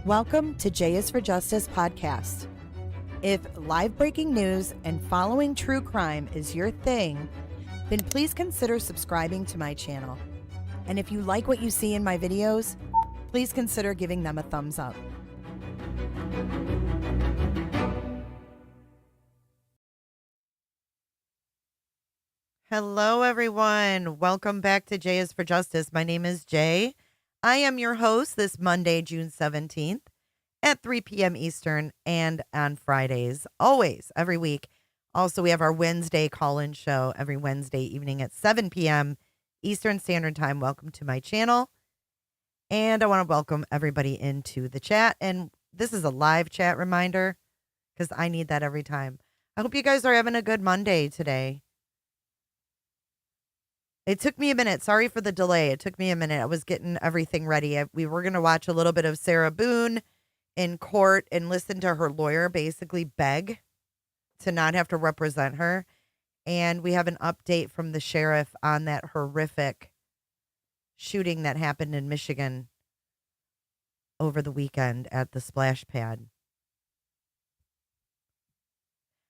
Welcome to J is for Justice podcast. If live breaking news and following true crime is your thing, then please consider subscribing to my channel. And if you like what you see in my videos, please consider giving them a thumbs up. Hello, everyone. Welcome back to J is for Justice. My name is Jay. I am your host this Monday, June 17th at 3 p.m. Eastern and on Fridays, always, every week. Also, we have our Wednesday call-in show every Wednesday evening at 7 p.m. Eastern Standard Time. Welcome to my channel. And I want to welcome everybody into the chat. And this is a live chat reminder because I need that every time. I hope you guys are having a good Monday today. It took me a minute. Sorry for the delay. It took me a minute. I was getting everything ready. We were going to watch a little bit of Sarah Boone in court and listen to her lawyer basically beg to not have to represent her. And we have an update from the sheriff on that horrific shooting that happened in Michigan over the weekend at the splash pad.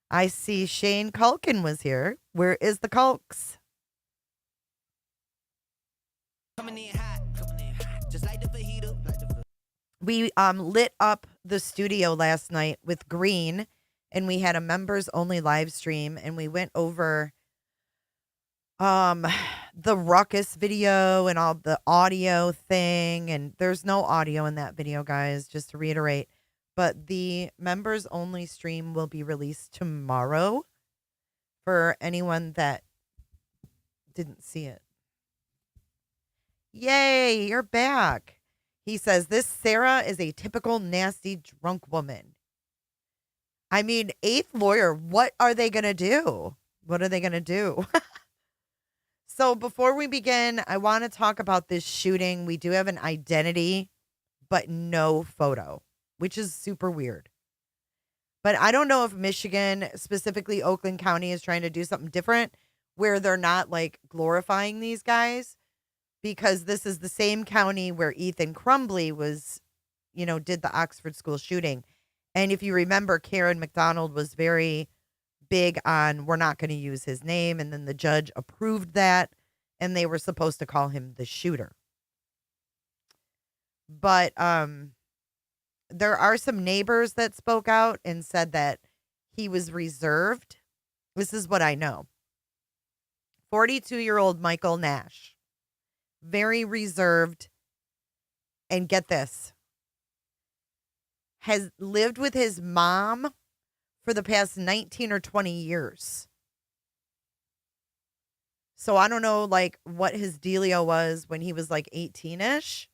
I see Shane Culkin was here. Where is the Culks? We lit up the studio last night with green, and we had a members only live stream, and we went over the ruckus video and all the audio thing, and there's no audio in that video, guys, just to reiterate. But the members only stream will be released tomorrow for anyone that didn't see it. Yay, you're back. He says, this Sarah is a typical nasty drunk woman. I mean, eighth lawyer, what are they going to do? What are they going to do? So before we begin, I want to talk about this shooting. We do have an identity, but no photo, which is super weird. But I don't know if Michigan, specifically Oakland County, is trying to do something different where they're not like glorifying these guys. Because this is the same county where Ethan Crumbley was, did the Oxford school shooting. And if you remember, Karen McDonald was very big on, we're not going to use his name. And then the judge approved that. And they were supposed to call him the shooter. But there are some neighbors that spoke out and said that he was reserved. This is what I know. 42-year-old Michael Nash. Very reserved, and get this, has lived with his mom for the past 19 or 20 years. So I don't know, what his dealio was when he was, 18-ish,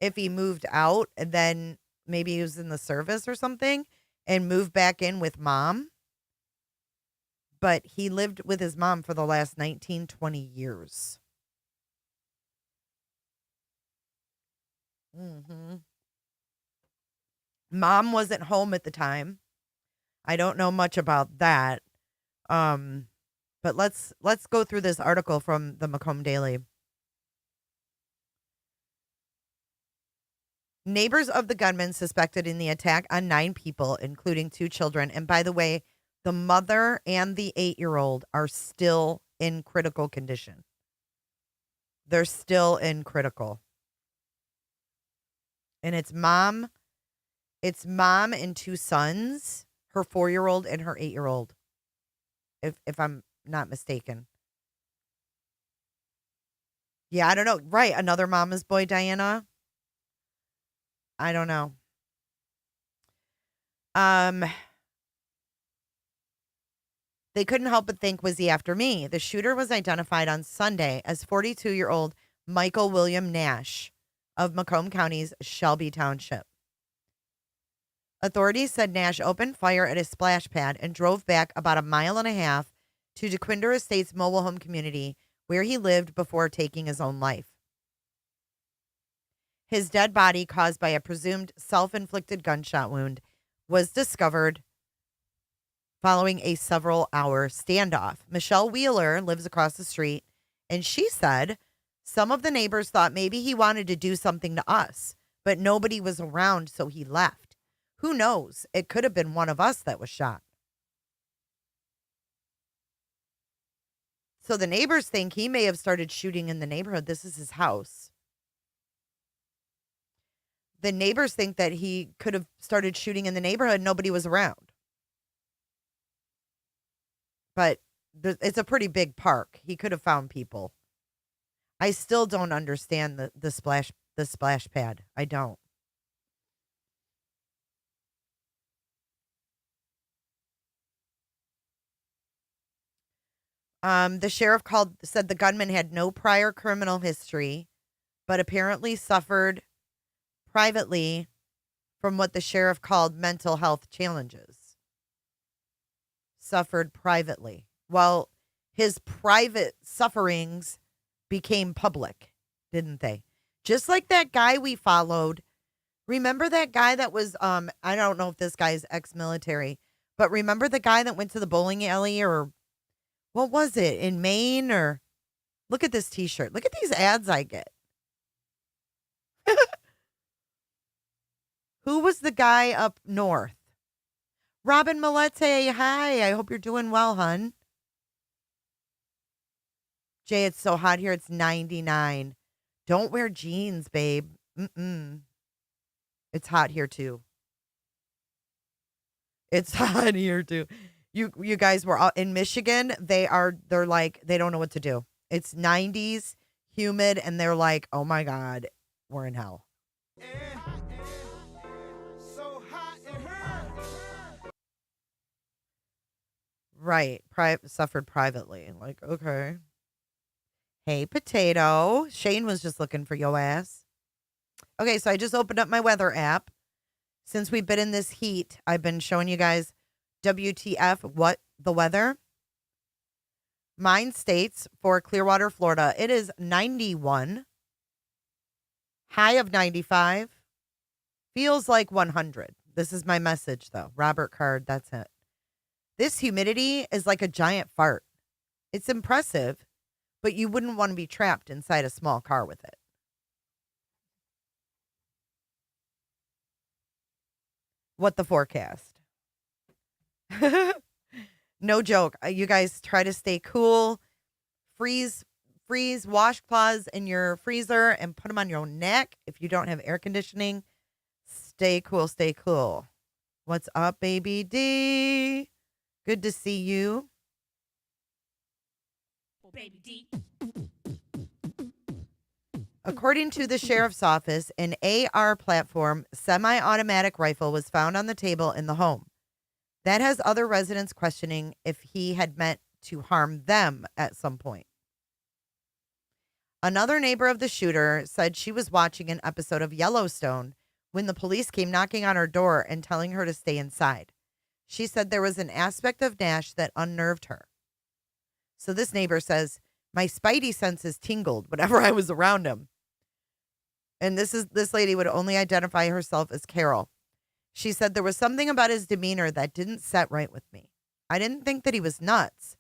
if he moved out, and then maybe he was in the service or something, and moved back in with mom. But he lived with his mom for the last 19, 20 years. Mom wasn't home at the time. I don't know much about that. But let's go through this article from the Macomb Daily. Neighbors of the gunman suspected in the attack on 9 people, including 2 children. And by the way, the mother and the 8-year-old are still in critical condition. They're still in critical. And it's mom and 2 sons, her 4-year-old and her 8-year-old, if I'm not mistaken. Yeah, I don't know. Right, another mama's boy, Diana. I don't know. They couldn't help but think, was he after me? The shooter was identified on Sunday as 42-year-old Michael William Nash of Macomb County's Shelby Township. Authorities said Nash opened fire at a splash pad and drove back about 1.5 miles to DeQuinder Estates mobile home community where he lived before taking his own life. His dead body, caused by a presumed self-inflicted gunshot wound, was discovered following a several-hour standoff. Michelle Wheeler lives across the street, and she said some of the neighbors thought maybe he wanted to do something to us, but nobody was around, so he left. Who knows? It could have been one of us that was shot. So the neighbors think he may have started shooting in the neighborhood. This is his house. The neighbors think that he could have started shooting in the neighborhood. Nobody was around. But it's a pretty big park. He could have found people. I still don't understand the splash pad. I don't. The sheriff said the gunman had no prior criminal history, but apparently suffered privately from what the sheriff called mental health challenges. Suffered privately. Well, his private sufferings became public, didn't they? Just like that guy we followed. Remember that guy that was I don't know if this guy's ex-military, but remember the guy that went to the bowling alley, or what was it, in Maine? Or look at this t-shirt. Look at these ads I get. Who was the guy up north? Robin Millette. Hi, I hope you're doing well, hun. Jay, it's so hot here. It's 99. Don't wear jeans, babe. It's hot here too. It's hot here too. You guys were out in Michigan. They're like, they don't know what to do. It's 90s, humid, and they're like, oh my God, we're in hell. Right. Suffered privately. Like, okay. Hey, potato. Shane was just looking for your ass. Okay, so I just opened up my weather app. Since we've been in this heat, I've been showing you guys WTF, what the weather. Mine states for Clearwater, Florida, it is 91. High of 95. Feels like 100. This is my message, though. Robert Card, that's it. This humidity is like a giant fart. It's impressive, but you wouldn't want to be trapped inside a small car with it. What the forecast? No joke. You guys try to stay cool. Freeze washcloths in your freezer and put them on your neck if you don't have air conditioning. Stay cool, stay cool. What's up, baby D? Good to see you. Baby D. According to the sheriff's office, an AR platform semi-automatic rifle was found on the table in the home. That has other residents questioning if he had meant to harm them at some point. Another neighbor of the shooter said she was watching an episode of Yellowstone when the police came knocking on her door and telling her to stay inside. She said there was an aspect of Nash that unnerved her. So this neighbor says, my spidey senses tingled whenever I was around him. And this lady would only identify herself as Carol. She said there was something about his demeanor that didn't set right with me. I didn't think that he was nuts,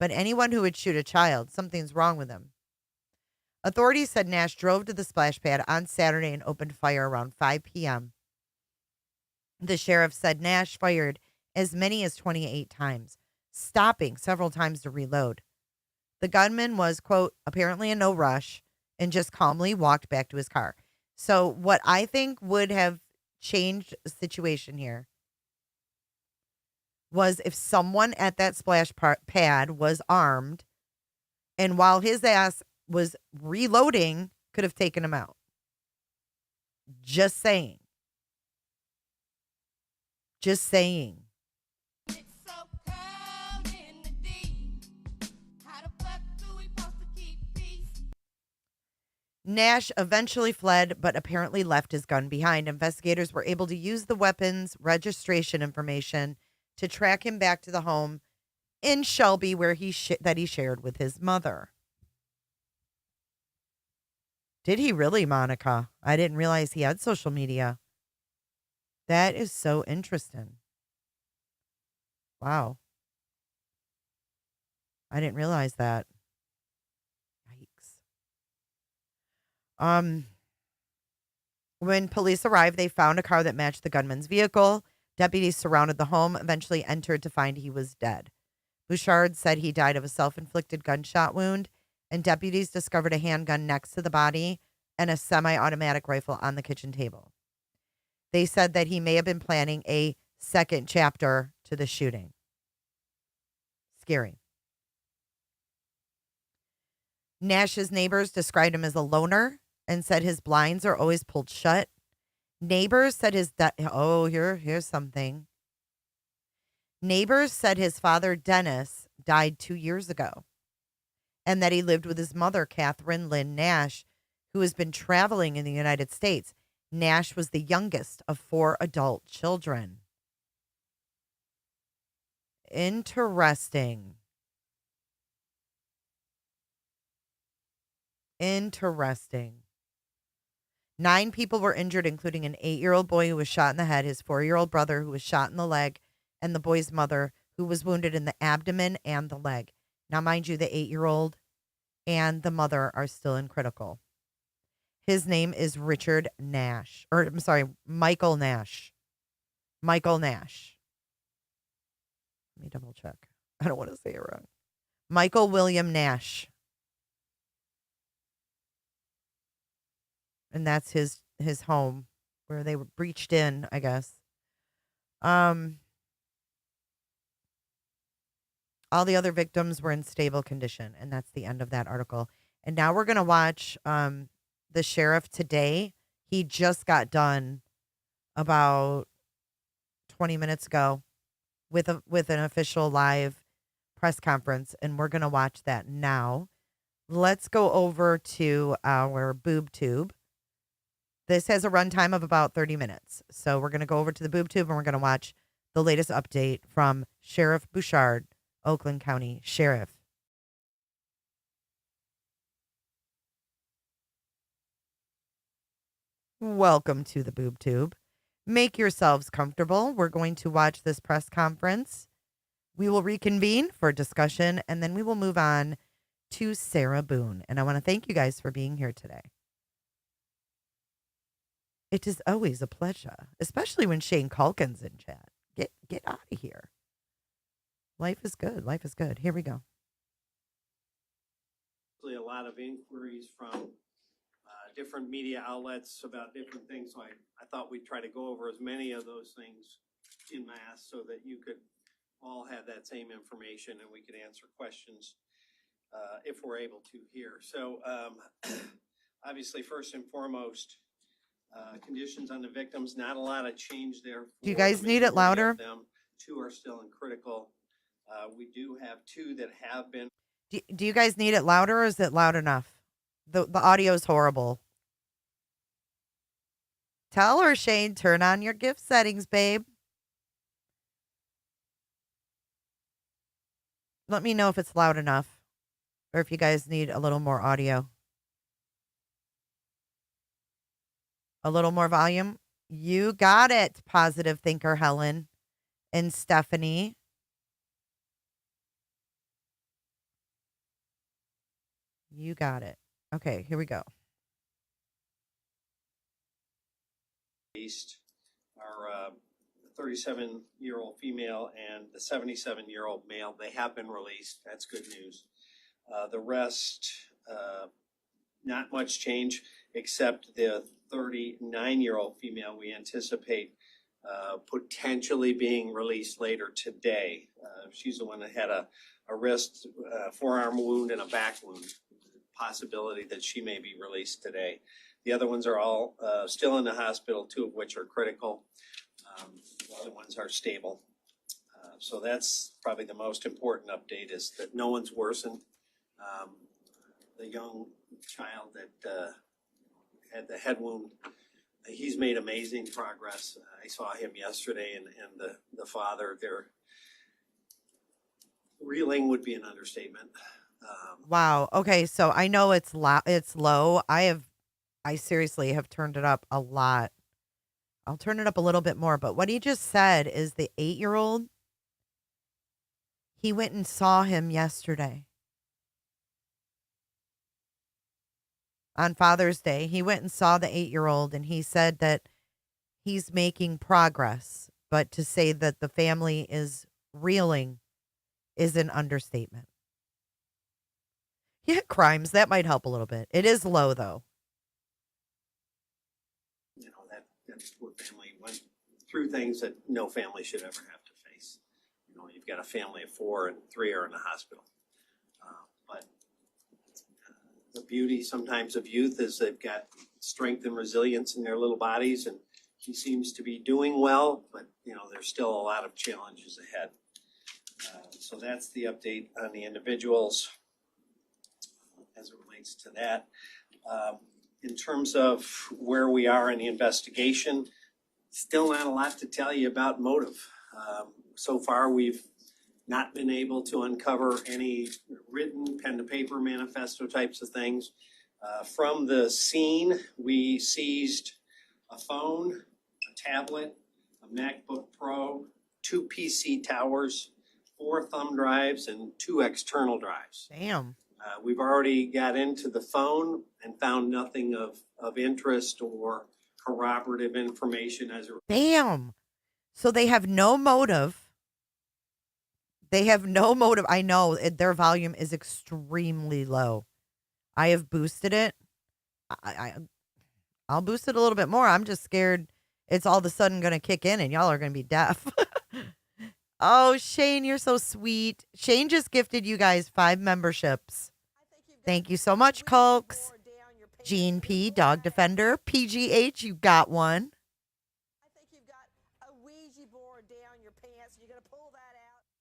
but anyone who would shoot a child, something's wrong with him. Authorities said Nash drove to the splash pad on Saturday and opened fire around 5 p.m. The sheriff said Nash fired as many as 28 times, stopping several times to reload. The gunman was, quote, apparently in no rush and just calmly walked back to his car. So what I think would have changed the situation here was if someone at that splash pad was armed and while his ass was reloading could have taken him out. Just saying. Just saying. Nash eventually fled, but apparently left his gun behind. Investigators were able to use the weapon's registration information to track him back to the home in Shelby, where he shared with his mother. Did he really, Monica? I didn't realize he had social media. That is so interesting. Wow. I didn't realize that. Yikes. When police arrived, they found a car that matched the gunman's vehicle. Deputies surrounded the home, eventually entered to find he was dead. Bouchard said he died of a self-inflicted gunshot wound, and deputies discovered a handgun next to the body and a semi-automatic rifle on the kitchen table. They said that he may have been planning a second chapter to the shooting. Scary. Nash's neighbors described him as a loner and said his blinds are always pulled shut. Neighbors said here's something. Neighbors said his father, Dennis, died 2 years ago and that he lived with his mother, Catherine Lynn Nash, who has been traveling in the United States. Nash was the youngest of 4 adult children. Interesting. 9 people were injured, including an 8-year-old boy who was shot in the head, his 4-year-old brother who was shot in the leg, and the boy's mother who was wounded in the abdomen and the leg. Now, mind you, the 8-year-old and the mother are still in critical. His name is Michael Nash. Michael Nash. Let me double check. I don't want to say it wrong. Michael William Nash. And that's his home where they were breached in, I guess. All the other victims were in stable condition, and that's the end of that article. And now we're going to watch the sheriff today. He just got done about 20 minutes ago with an official live press conference, and we're going to watch that now. Let's go over to our boob tube. This has a runtime of about 30 minutes. So we're going to go over to the boob tube and we're going to watch the latest update from Sheriff Bouchard, Oakland County Sheriff. Welcome to the boob tube. Make yourselves comfortable. We're going to watch this press conference. We will reconvene for discussion and then we will move on to Sarah Boone. And I want to thank you guys for being here today. It is always a pleasure, especially when Shane Culkin's in chat. Get out of here. Life is good. Life is good. Here we go. A lot of inquiries from different media outlets about different things. So I thought we'd try to go over as many of those things in mass so that you could all have that same information and we could answer questions if we're able to here. So obviously, first and foremost, conditions on the victims, not a lot of change there. Do you guys need it louder? 2 are still in critical. We do have 2 that have been. Do you guys need it louder or is it loud enough? The audio is horrible. Tell her, Shane, turn on your gift settings, babe. Let me know if it's loud enough or if you guys need a little more audio. A little more volume. You got it, positive thinker Helen and Stephanie. You got it. Okay, here we go. Our 37-year-old female and the 77-year-old male, they have been released. That's good news. The rest, not much change, except the 39-year-old female we anticipate potentially being released later today. She's the one that had a wrist, forearm wound, and a back wound. Possibility that she may be released today. The other ones are all still in the hospital, 2 of which are critical. The other ones are stable. So that's probably the most important update, is that no one's worsened. The young child that had the head wound, he's made amazing progress. I saw him yesterday, and the father, they're reeling would be an understatement. Wow. Okay, so I know it's low. I seriously have turned it up a lot. I'll turn it up a little bit more, but what he just said is the 8-year-old, he went and saw him yesterday. on Father's Day. He went and saw the 8-year-old, and he said that he's making progress. But to say that the family is reeling is an understatement. Yeah, crimes, that might help a little bit. It is low, though. You know, that's poor family went through things that no family should ever have to face. You know, you've got a family of 4 and 3 are in the hospital. But the beauty sometimes of youth is they've got strength and resilience in their little bodies, and he seems to be doing well, but you know, there's still a lot of challenges ahead. So that's the update on the individuals as it relates to that. In terms of where we are in the investigation, still not a lot to tell you about motive. So far, we've not been able to uncover any written pen to paper manifesto types of things. From the scene, we seized a phone, a tablet, a MacBook Pro, 2 PC towers, 4 thumb drives, and 2 external drives. Damn. We've already got into the phone and found nothing of interest or corroborative information as a Damn. So they have no motive. They have no motive. I know their volume is extremely low. I have boosted it. I'll boost it a little bit more. I'm just scared it's all of a sudden going to kick in and y'all are going to be deaf. Oh, Shane, you're so sweet. Shane just gifted you guys 5 memberships. Thank you so much, Culks. Gene P, Dog Defender. PGH, you got one.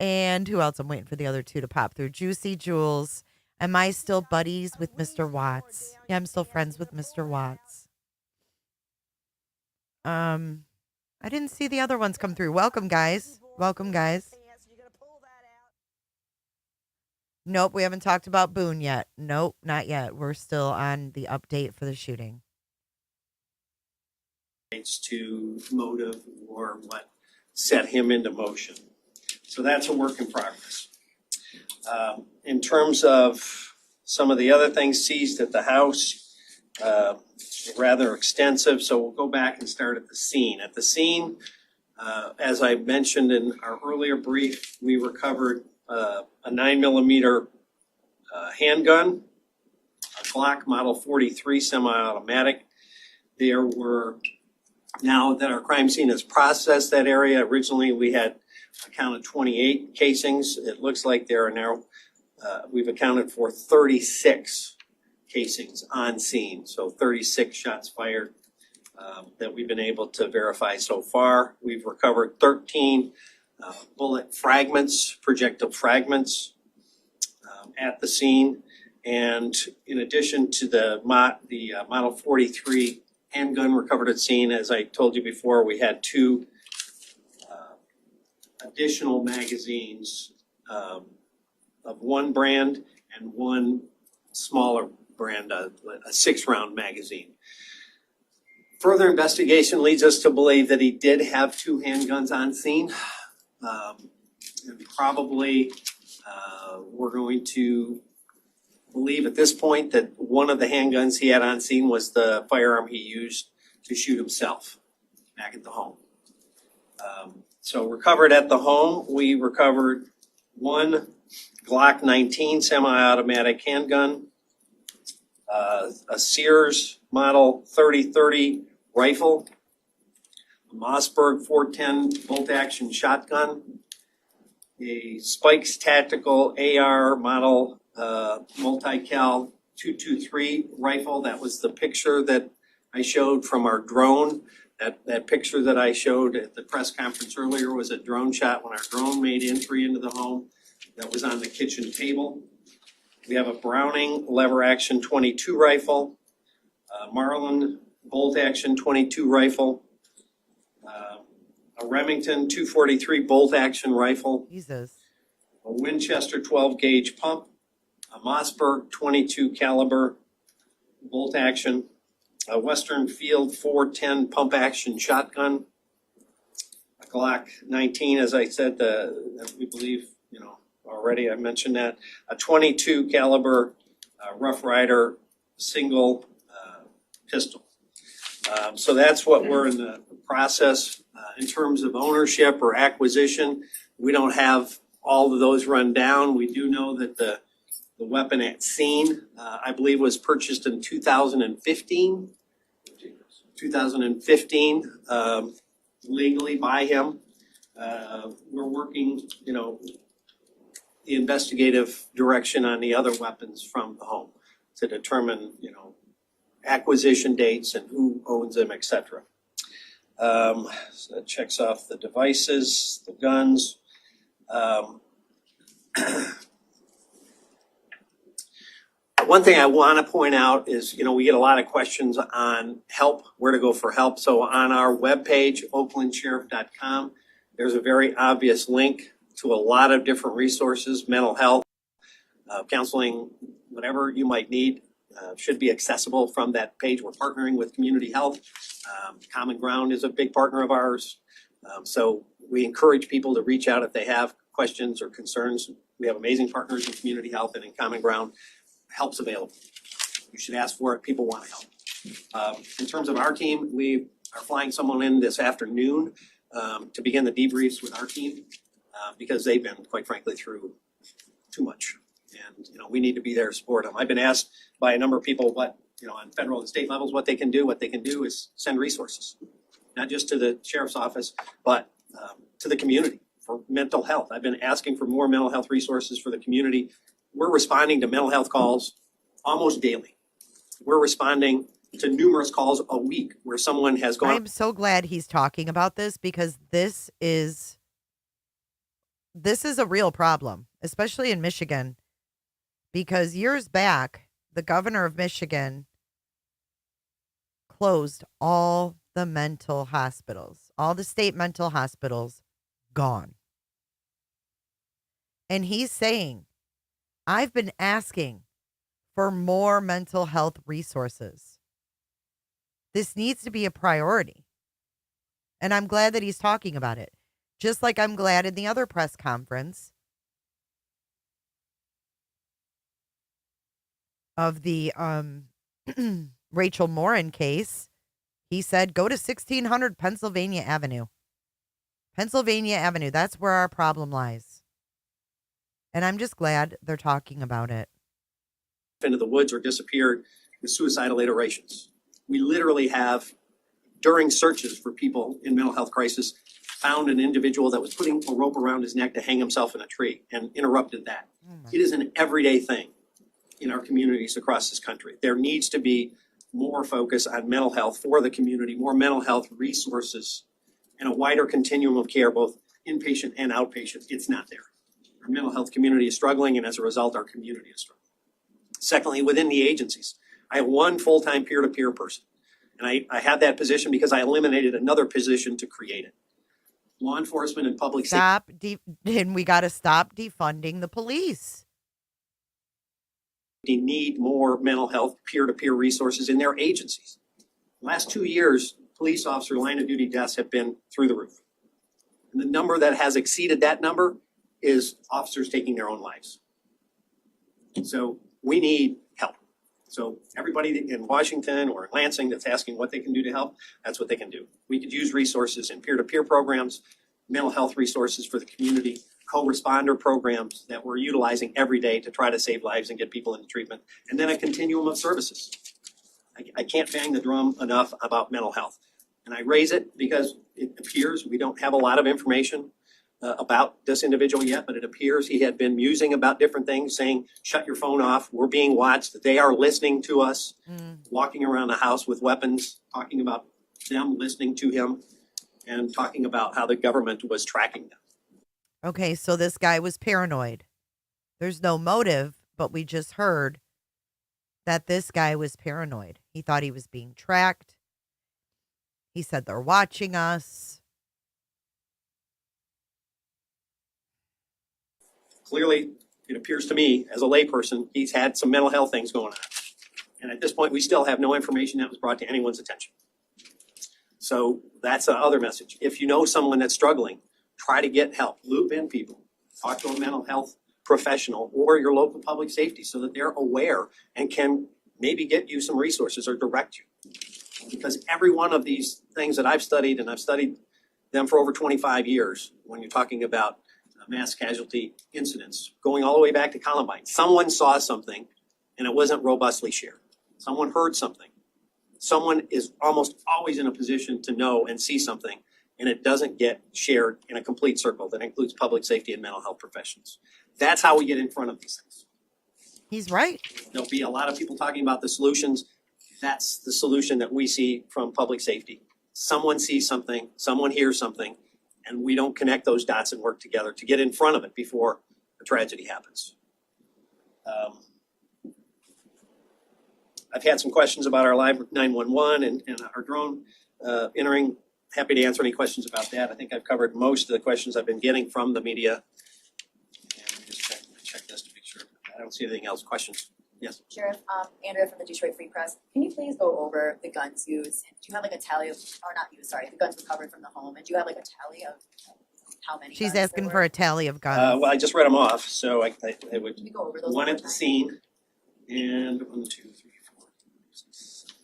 And who else? I'm waiting for the other 2 to pop through. Juicy Jules. Am I still buddies with Mr. Watts? Yeah, I'm still friends with Mr. Watts. I didn't see the other ones come through. Welcome, guys. Welcome, guys. Nope, we haven't talked about Boone yet. Nope, not yet. We're still on the update for the shooting. to motive or what set him into motion. So that's a work in progress. In terms of some of the other things seized at the house, rather extensive. So we'll go back and start at the scene. At the scene, as I mentioned in our earlier brief, we recovered a 9mm handgun, a Glock Model 43 semi-automatic. There were, now that our crime scene has processed that area, originally we had a count of 28 casings. It looks like there are now, we've accounted for 36 casings on scene. So 36 shots fired that we've been able to verify so far. We've recovered 13 bullet fragments, projectile fragments at the scene. And in addition to the Model 43 handgun recovered at scene, as I told you before, we had 2 additional magazines of one brand and one smaller brand, a 6-round magazine. Further investigation leads us to believe that he did have 2 handguns on scene. And probably we're going to believe at this point that one of the handguns he had on scene was the firearm he used to shoot himself back at the home. So recovered at the home, we recovered 1 Glock 19 semi-automatic handgun, a Sears Model 3030 rifle, a Mossberg 410 bolt-action shotgun, a Spikes Tactical AR Model multi-cal 223 rifle. That was the picture that I showed from our drone. That picture that I showed at the press conference earlier was a drone shot when our drone made entry into the home. That was on the kitchen table. We have a Browning lever action 22 rifle, a Marlin bolt action 22 rifle, a Remington 243 bolt action rifle, Jesus. a Winchester 12 gauge pump, a Mossberg 22 caliber bolt action, a Western Field 410 pump action shotgun, a Glock 19, as I said, we believe, already I mentioned that, a 22 caliber Rough Rider single pistol. So that's what we're in the process. In terms of ownership or acquisition, we don't have all of those run down. We do know that the weapon at scene, I believe, was purchased in 2015. 2015, legally by him. We're working, the investigative direction on the other weapons from the home to determine, acquisition dates and who owns them, et cetera. So that checks off the devices, the guns. One thing I want to point out is, we get a lot of questions on help, where to go for help. So on our webpage, oaklandsheriff.com, there's a very obvious link to a lot of different resources, mental health, counseling, whatever you might need. Should be accessible from that page. We're partnering with Community Health. Common Ground is a big partner of ours. So we encourage people to reach out if they have questions or concerns. We have amazing partners in Community Health and in Common Ground. Help's available. You should ask for it. People want to help. In terms of our team, we are flying someone in this afternoon to begin the debriefs with our team because they've been, quite frankly, through too much. And, we need to be there to support them. I've been asked by a number of people what, on federal and state levels, what they can do. What they can do is send resources, not just to the sheriff's office, but to the community for mental health. I've been asking for more mental health resources for the community. We're responding to mental health calls almost daily. We're responding to numerous calls a week where someone has gone. I'm so glad he's talking about this because this is a real problem, especially in Michigan, because years back, the governor of Michigan closed all the mental hospitals, all the state mental hospitals, gone. And he's saying, I've been asking for more mental health resources. This needs to be a priority. And I'm glad that he's talking about it. Just like I'm glad in the other press conference of the Rachel Morin case, he said, go to 1600 Pennsylvania Avenue. Pennsylvania Avenue, that's where our problem lies. And I'm just glad they're talking about it. Into the woods or disappeared with suicidal iterations. We literally have, during searches for people in mental health crisis, found an individual that was putting a rope around his neck to hang himself in a tree and interrupted that. It is an everyday thing in our communities across this country. There needs to be more focus on mental health for the community, more mental health resources, and a wider continuum of care, both inpatient and outpatient. It's not there. Our mental health community is struggling, and as a result, our community is struggling. Secondly, within the agencies, I have one full-time peer-to-peer person, and I have that position because I eliminated another position to create it. Law enforcement and public safety. And we got to stop defunding the police. They need more mental health peer-to-peer resources in their agencies. The last 2 years, police officer line of duty deaths have been through the roof. And the number that has exceeded that number is officers taking their own lives. So we need help. So everybody in Washington or in Lansing that's asking what they can do to help, that's what they can do. We could use resources in peer-to-peer programs, mental health resources for the community, co-responder programs that we're utilizing every day to try to save lives and get people into treatment, and then a continuum of services. I can't bang the drum enough about mental health. And I raise it because it appears we don't have a lot of information about this individual yet, but it appears he had been musing about different things, saying, shut your phone off, we're being watched, they are listening to us, walking around the house with weapons, talking about them listening to him, and talking about how the government was tracking them. Okay, so this guy was paranoid. There's no motive, but we just heard that this guy was paranoid. He thought he was being tracked. He said they're watching us. Clearly, it appears to me, as a layperson, he's had some mental health things going on. And at this point, we still have no information that was brought to anyone's attention. So that's the other message. If you know someone that's struggling, try to get help. Loop in people. Talk to a mental health professional or your local public safety so that they're aware and can maybe get you some resources or direct you. Because every one of these things that I've studied, and I've studied them for over 25 years, when you're talking about mass casualty incidents, going all the way back to Columbine, someone saw something and it wasn't robustly shared. Someone heard something. Someone is almost always in a position to know and see something, and it doesn't get shared in a complete circle that includes public safety and mental health professionals. That's how we get in front of these things. He's right. There'll be a lot of people talking about the solutions. That's the solution that we see from public safety. Someone sees something, someone hears something, and we don't connect those dots and work together to get in front of it before a tragedy happens. I've had some questions about our live 911 and our drone entering. Happy to answer any questions about that. I think I've covered most of the questions I've been getting from the media. And let me just check this to make sure. I don't see anything else. Questions? Yes. Sheriff, Andrea from the Detroit Free Press. Can you please go over the guns used? Do you have like a tally of, or not used, sorry, the guns recovered from the home? And do you have like a tally of how many She's guns asking there for were? a tally of guns. Well, I just read them off, so I would. Can you go over those? One one at more the time? scene, and 1, 2, 3, 4, 5, 6, 7,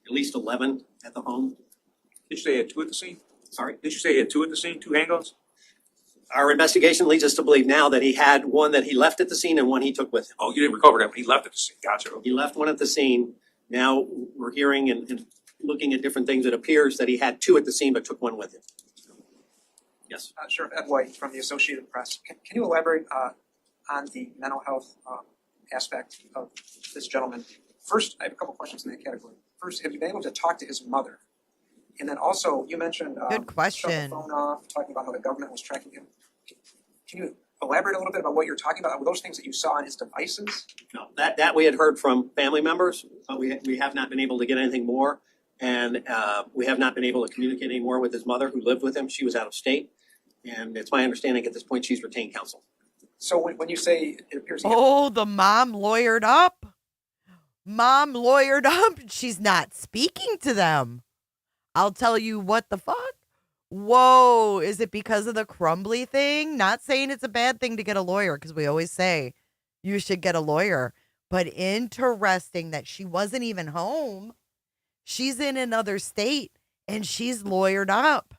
at least 11 at the home. Did you say he had 2 at the scene? Sorry. Did you say he had 2 at the scene, 2 handguns? Our investigation leads us to believe now that he had one that he left at the scene and one he took with him. Oh, you didn't recover that when he left at the scene. Gotcha. He left one at the scene. Now we're hearing and looking at different things. It appears that he had 2 at the scene but took one with him. Yes. Sheriff Ed White from the Associated Press. Can you elaborate on the mental health aspect of this gentleman? First, I have a couple questions in that category. First, have you been able to talk to his mother? And then also, you mentioned Good shut question. the phone off, talking about how the government was tracking him. Can you elaborate a little bit about what you're talking about? Were those things that you saw on his devices? No, that we had heard from family members, but we have not been able to get anything more. And we have not been able to communicate any more with his mother who lived with him. She was out of state. And it's my understanding at this point she's retained counsel. So when you say it appears he had Oh, the mom lawyered up. Mom lawyered up. She's not speaking to them. I'll tell you what the fuck. Whoa, is it because of the Crumbly thing? Not saying it's a bad thing to get a lawyer, because we always say you should get a lawyer. But interesting that she wasn't even home. She's in another state and she's lawyered up.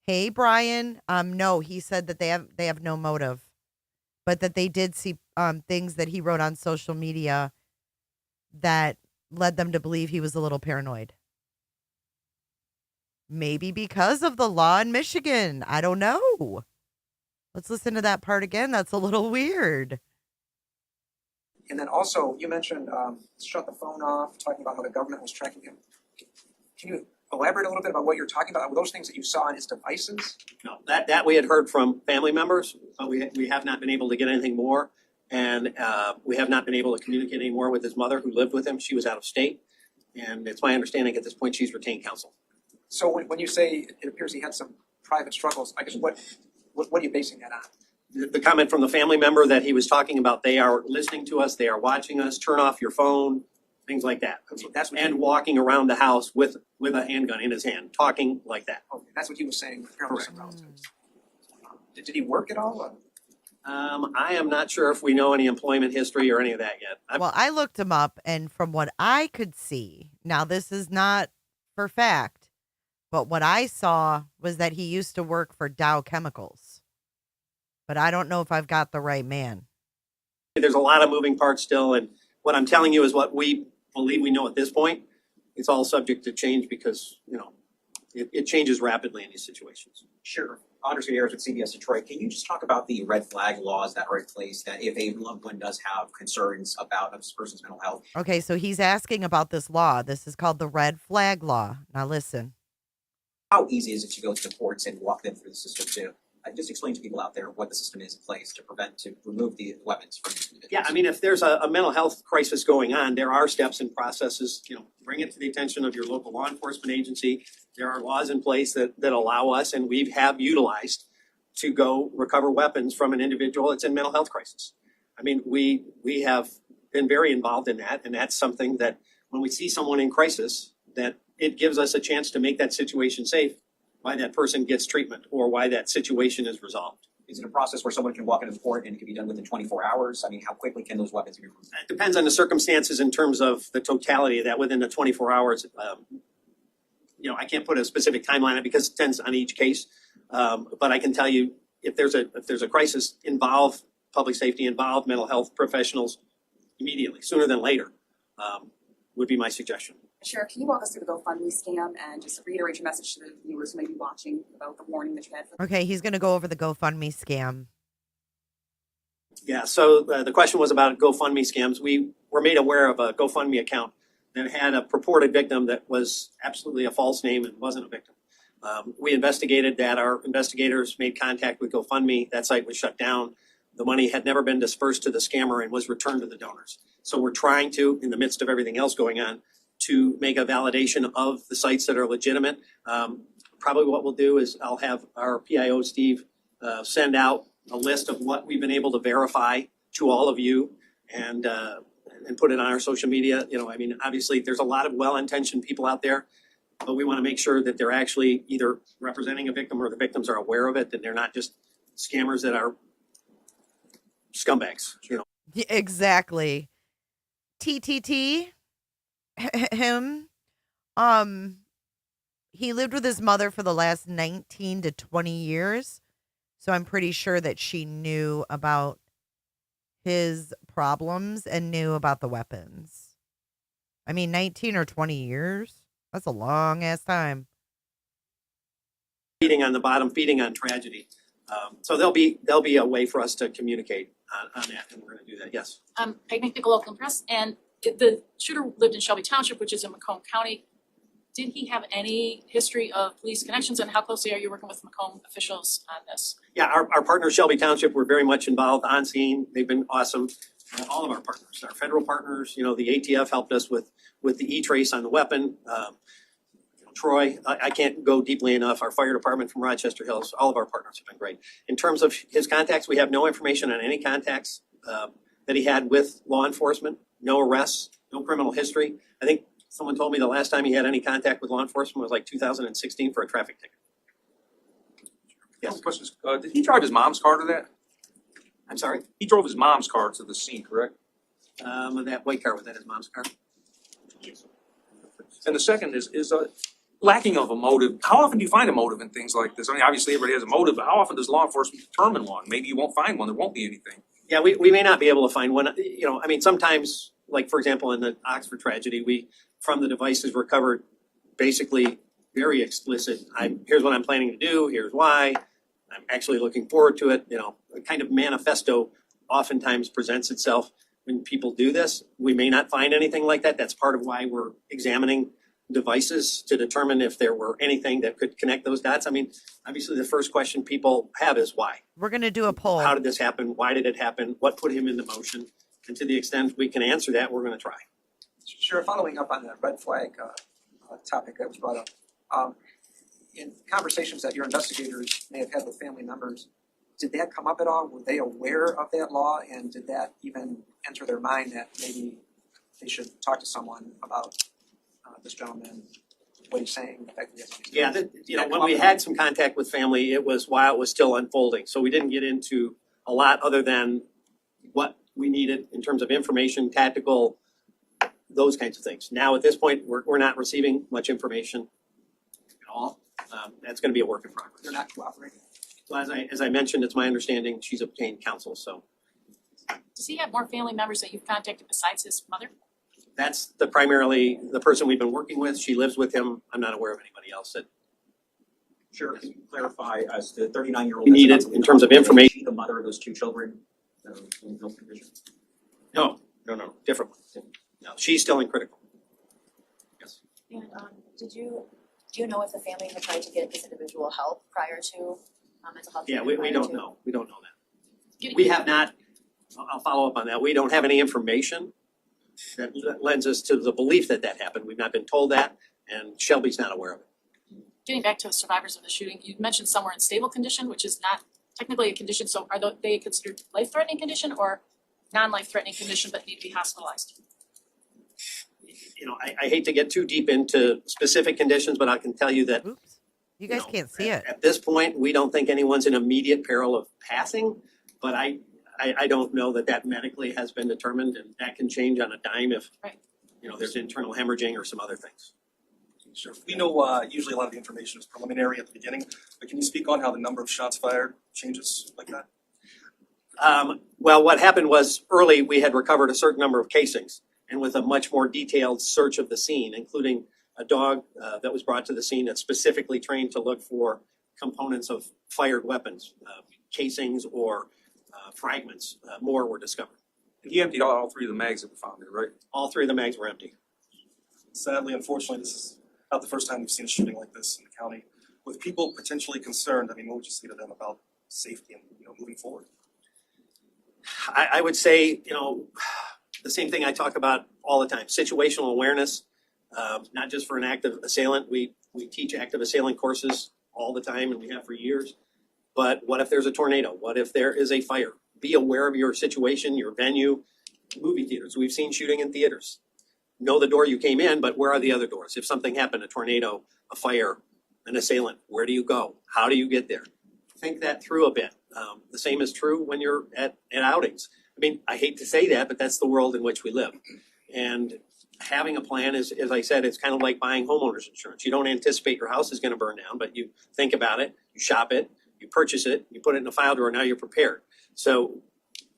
Hey, Brian. No, he said that they have no motive, but that they did see things that he wrote on social media that led them to believe he was a little paranoid. Maybe because of the law in Michigan. I don't know. Let's listen to that part again. That's a little weird. And then also, you mentioned shut the phone off, talking about how the government was tracking him. Can you elaborate a little bit about what you're talking about? Were those things that you saw on his devices? No, that we had heard from family members, but we have not been able to get anything more. And we have not been able to communicate any more with his mother who lived with him. She was out of state. And it's my understanding at this point she's retained counsel. So when you say it appears he had some private struggles, I guess what are you basing that on? The comment from the family member that he was talking about, they are listening to us, they are watching us, turn off your phone, things like that. So that's what And walking around the house with a handgun in his hand, talking like that. okay, that's what he was saying. Apparently Correct. some relatives. Did he work at all? I am not sure if we know any employment history or any of that yet. Well, I looked him up, and from what I could see, now this is not for fact, but what I saw was that he used to work for Dow Chemicals. But I don't know if I've got the right man. There's a lot of moving parts still, and what I'm telling you is what we believe we know at this point. It's all subject to change because, it changes rapidly in these situations. Sure. Anders Ayers with CBS Detroit. Can you just talk about the red flag laws that are in place that if a loved one does have concerns about a person's mental health? Okay, so he's asking about this law. This is called the red flag law. Now listen. How easy is it to go to the courts and walk them through the system to just explain to people out there what the system is in place to remove the weapons from individuals? Yeah, I mean, if there's a mental health crisis going on, there are steps and processes, bring it to the attention of your local law enforcement agency. There are laws in place that allow us, and we have utilized, to go recover weapons from an individual that's in mental health crisis. I mean, we have been very involved in that, and that's something that when we see someone in crisis, that it gives us a chance to make that situation safe, why that person gets treatment or why that situation is resolved. Is it a process where someone can walk into the court and it can be done within 24 hours? I mean, how quickly can those weapons be removed? It depends on the circumstances in terms of the totality of that within the 24 hours. I can't put a specific timeline on it because it depends on each case. But I can tell you if there's a crisis, involve public safety, involve mental health professionals immediately, sooner than later, would be my suggestion. Sheriff, can you walk us through the GoFundMe scam and just reiterate your message to the viewers who may be watching about the warning that you had? Okay, he's going to go over the GoFundMe scam. Yeah, so the question was about GoFundMe scams. We were made aware of a GoFundMe account that had a purported victim that was absolutely a false name and wasn't a victim. We investigated that. Our investigators made contact with GoFundMe. That site was shut down. The money had never been dispersed to the scammer and was returned to the donors. So we're trying to, in the midst of everything else going on, to make a validation of the sites that are legitimate. Probably what we'll do is I'll have our PIO, Steve, send out a list of what we've been able to verify to all of you and put it on our social media. Obviously there's a lot of well-intentioned people out there, but we want to make sure that they're actually either representing a victim or the victims are aware of it, that they're not just scammers that are scumbags. Yeah, exactly. TTT, him, he lived with his mother for the last 19 to 20 years. So I'm pretty sure that she knew about his problems and knew about the weapons. 19 or 20 years? That's a long ass time. Feeding on the bottom, feeding on tragedy. So there'll be a way for us to communicate on that, and we're going to do that. Yes. Peggy Pickle, local press, and the shooter lived in Shelby Township, which is in Macomb County. Did he have any history of police connections, and how closely are you working with Macomb officials on this? Yeah, our partners, Shelby Township, were very much involved on scene. They've been awesome. All of our partners, our federal partners, the ATF helped us with the E-trace on the weapon. Troy, I can't go deeply enough. Our fire department from Rochester Hills, all of our partners have been great. In terms of his contacts, we have no information on any contacts that he had with law enforcement, no arrests, no criminal history. I think someone told me the last time he had any contact with law enforcement was like 2016 for a traffic ticket. Yes. Questions? Did he drive his mom's car to that? I'm sorry? He drove his mom's car to the scene, correct? That white car, was that his mom's car? And the second is lacking of a motive. How often do you find a motive in things like this? Obviously everybody has a motive, but how often does law enforcement determine one? Maybe you won't find one, there won't be anything. Yeah, we may not be able to find one. Sometimes, like for example, in the Oxford tragedy, from the devices recovered, basically very explicit. Here's what I'm planning to do. Here's why. I'm actually looking forward to it. A kind of manifesto oftentimes presents itself when people do this. We may not find anything like that. That's part of why we're examining devices to determine if there were anything that could connect those dots. Obviously the first question people have is why. We're going to do a poll. How did this happen? Why did it happen? What put him into motion? And to the extent we can answer that, we're going to try. Sure, following up on the red flag topic that was brought up, in conversations that your investigators may have had with family members, did that come up at all? Were they aware of that law, and did that even enter their mind that maybe they should talk to someone about this gentleman, what he's saying? Yeah, when we had some contact with family, it was while it was still unfolding. So we didn't get into a lot other than what we needed in terms of information, tactical, those kinds of things. Now, at this point, we're not receiving much information at all. That's going to be a work in progress. They're not cooperating. Well, as I mentioned, it's my understanding she's obtained counsel. So, Does he have more family members that you've contacted besides his mother? that's primarily the person we've been working with. She lives with him. I'm not aware of anybody else that. Sure, can you clarify as the 39-year-old? You need it in terms of information. Is she the mother of those two children in health condition? No, different one. No, she's still in critical. Yes. And do you know if the family had tried to get this individual help prior to mental health? Yeah, we don't know. We don't know that. Getting- We have not. I'll follow up on that. We don't have any information that lends us to the belief that happened. We've not been told that, and Shelby's not aware of it. Getting back to the survivors of the shooting, you mentioned somewhere in stable condition, which is not technically a condition. So are they considered life-threatening condition or non-life-threatening condition but need to be hospitalized? I hate to get too deep into specific conditions, but I can tell you that Oops. You guys can't see it. At this point, we don't think anyone's in immediate peril of passing, but I don't know that medically has been determined, and that can change on a dime if, Right. there's internal hemorrhaging or some other things. Sure. We know usually a lot of the information is preliminary at the beginning, but can you speak on how the number of shots fired changes like that? Well, what happened was early we had recovered a certain number of casings, and with a much more detailed search of the scene, including a dog that was brought to the scene that's specifically trained to look for components of fired weapons, casings or fragments, more were discovered. He emptied all three of the mags that were found there, right? All three of the mags were empty. Sadly, unfortunately, this is not the first time we've seen a shooting like this in the county. With people potentially concerned, I mean, what would you say to them about safety and moving forward? I would say, the same thing I talk about all the time, situational awareness, not just for an active assailant. We teach active assailant courses all the time, and we have for years. But what if there's a tornado? What if there is a fire? Be aware of your situation, your venue, movie theaters. We've seen shooting in theaters. Know the door you came in, but where are the other doors? If something happened, a tornado, a fire, an assailant, where do you go? How do you get there? Think that through a bit. The same is true when you're at outings. I mean, I hate to say that, but that's the world in which we live. And having a plan is, as I said, it's kind of like buying homeowners insurance. You don't anticipate your house is going to burn down, but you think about it, you shop it, you purchase it, you put it in a file drawer, now you're prepared. So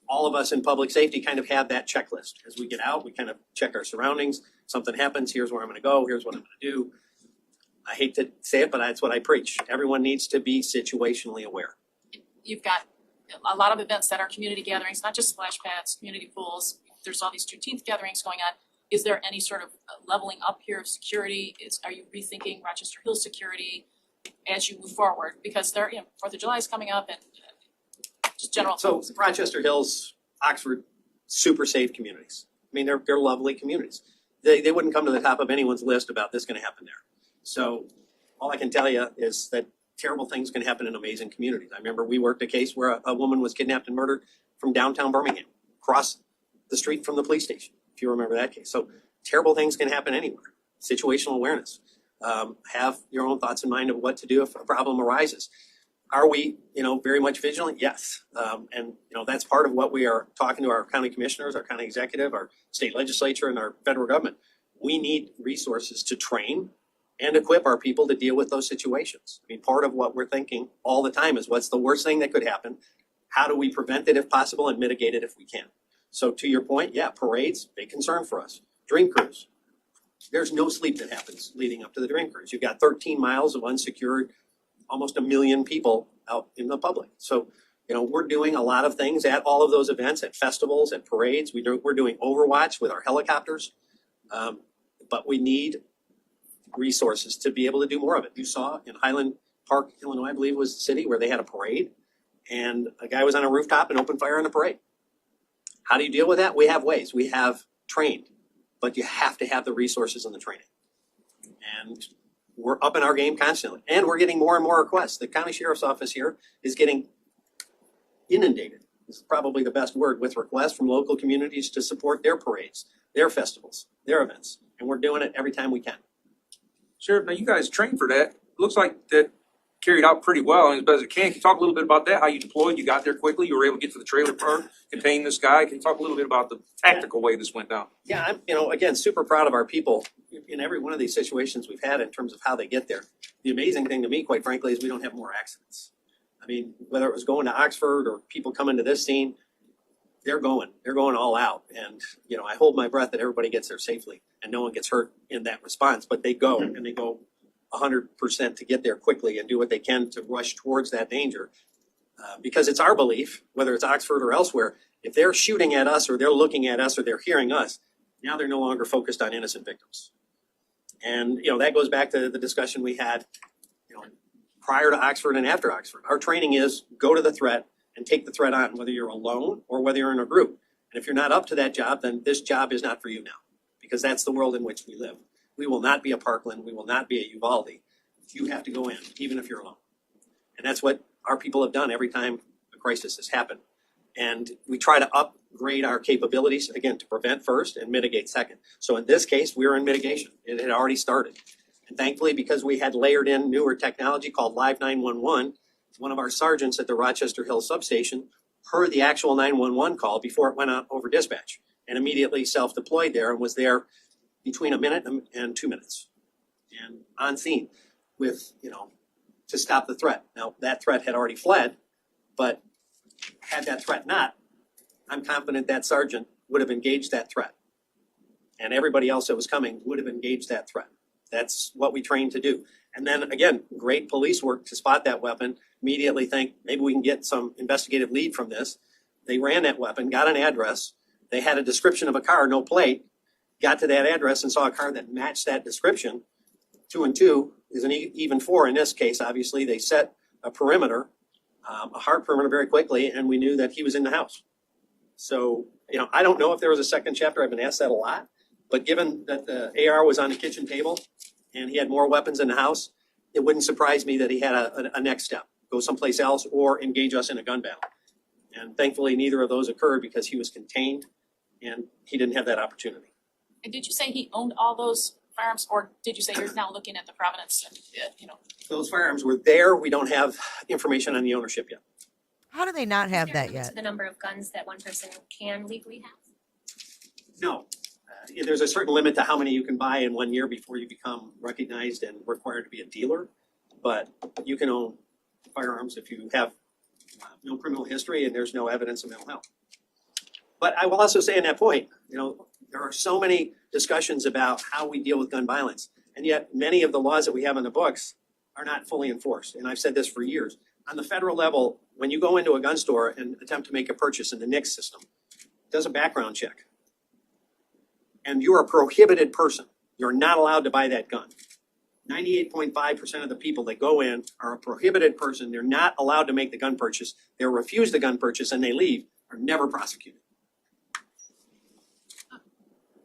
all of us in public safety kind of have that checklist. As we get out, we kind of check our surroundings. Something happens, here's where I'm going to go, here's what I'm going to do. I hate to say it, but that's what I preach. Everyone needs to be situationally aware. You've got a lot of events that are community gatherings, not just splash pads, community pools. There's all these Juneteenth gatherings going on. Is there any sort of leveling up here of security? Are you rethinking Rochester Hills security as you move forward? Because there, 4th of July is coming up, and just general. So Rochester Hills, Oxford, super safe communities. I mean, they're lovely communities. They wouldn't come to the top of anyone's list about this going to happen there. So all I can tell you is that terrible things can happen in amazing communities. I remember we worked a case where a woman was kidnapped and murdered from downtown Birmingham, across the street from the police station, if you remember that case. So terrible things can happen anywhere. Situational awareness. Have your own thoughts in mind of what to do if a problem arises. Are we, very much vigilant? Yes. And that's part of what we are talking to our county commissioners, our county executive, our state legislature, and our federal government. We need resources to train and equip our people to deal with those situations. I mean, part of what we're thinking all the time is what's the worst thing that could happen? How do we prevent it if possible and mitigate it if we can? So to your point, yeah, parades, big concern for us. Dream cruise. There's no sleep that happens leading up to the dream cruise. You've got 13 miles of unsecured, almost 1 million people out in the public. So, we're doing a lot of things at all of those events, at festivals, at parades. We're doing overwatch with our helicopters, but we need resources to be able to do more of it. You saw in Highland Park, Illinois, I believe was the city where they had a parade, and a guy was on a rooftop and opened fire on the parade. How do you deal with that? We have ways. We have trained, but you have to have the resources and the training. And we're up in our game constantly, and we're getting more and more requests. The county sheriff's office here is getting inundated. This is probably the best word, with requests from local communities to support their parades, their festivals, their events, and we're doing it every time we can. Sheriff, now you guys trained for that. Looks like that carried out pretty well and as best as it can. Can you talk a little bit about that? How you deployed, you got there quickly, you were able to get to the trailer park, contain this guy. Can you talk a little bit about the tactical way this went down? Yeah, I'm, again, super proud of our people in every one of these situations we've had in terms of how they get there. The amazing thing to me, quite frankly, is we don't have more accidents. I mean, whether it was going to Oxford or people coming to this scene, they're going all out. And, I hold my breath that everybody gets there safely and no one gets hurt in that response, but they go and they go 100% to get there quickly and do what they can to rush towards that danger. Because it's our belief, whether it's Oxford or elsewhere, if they're shooting at us or they're looking at us or they're hearing us, now they're no longer focused on innocent victims. And, that goes back to the discussion we had, prior to Oxford and after Oxford. Our training is go to the threat and take the threat on, whether you're alone or whether you're in a group. And if you're not up to that job, then this job is not for you now, because that's the world in which we live. We will not be a Parkland. We will not be a Uvalde. You have to go in, even if you're alone. And that's what our people have done every time a crisis has happened. And we try to upgrade our capabilities, again, to prevent first and mitigate second. So in this case, we were in mitigation. It had already started. And thankfully, because we had layered in newer technology called Live 911, one of our sergeants at the Rochester Hill substation heard the actual 911 call before it went out over dispatch and immediately self-deployed there and was there between a minute and 2 minutes and on scene with, to stop the threat. Now, that threat had already fled, but had that threat not, I'm confident that sergeant would have engaged that threat. And everybody else that was coming would have engaged that threat. That's what we trained to do. And then again, great police work to spot that weapon, immediately think maybe we can get some investigative lead from this. They ran that weapon, got an address. They had a description of a car, no plate, got to that address and saw a car that matched that description. 2 and 2 is an even 4 in this case. Obviously, they set a perimeter, a hard perimeter very quickly, and we knew that he was in the house. So, I don't know if there was a second chapter. I've been asked that a lot. But given that the AR was on the kitchen table and he had more weapons in the house, it wouldn't surprise me that he had a next step, go someplace else or engage us in a gun battle. And thankfully, neither of those occurred because he was contained and he didn't have that opportunity. And did you say he owned all those firearms, or did you say you're now looking at the provenance and, Those firearms were there. We don't have information on the ownership yet. How do they not have Is there a that limit yet? to the number of guns that one person can legally have? No. There's a certain limit to how many you can buy in 1 year before you become recognized and required to be a dealer. But you can own firearms if you have no criminal history and there's no evidence of mental health. But I will also say on that point, there are so many discussions about how we deal with gun violence. And yet many of the laws that we have in the books are not fully enforced. And I've said this for years. On the federal level, when you go into a gun store and attempt to make a purchase in the NICS system, it does a background check. And you're a prohibited person. You're not allowed to buy that gun. 98.5% of the people that go in are a prohibited person. They're not allowed to make the gun purchase. They're refused the gun purchase and they leave, are never prosecuted.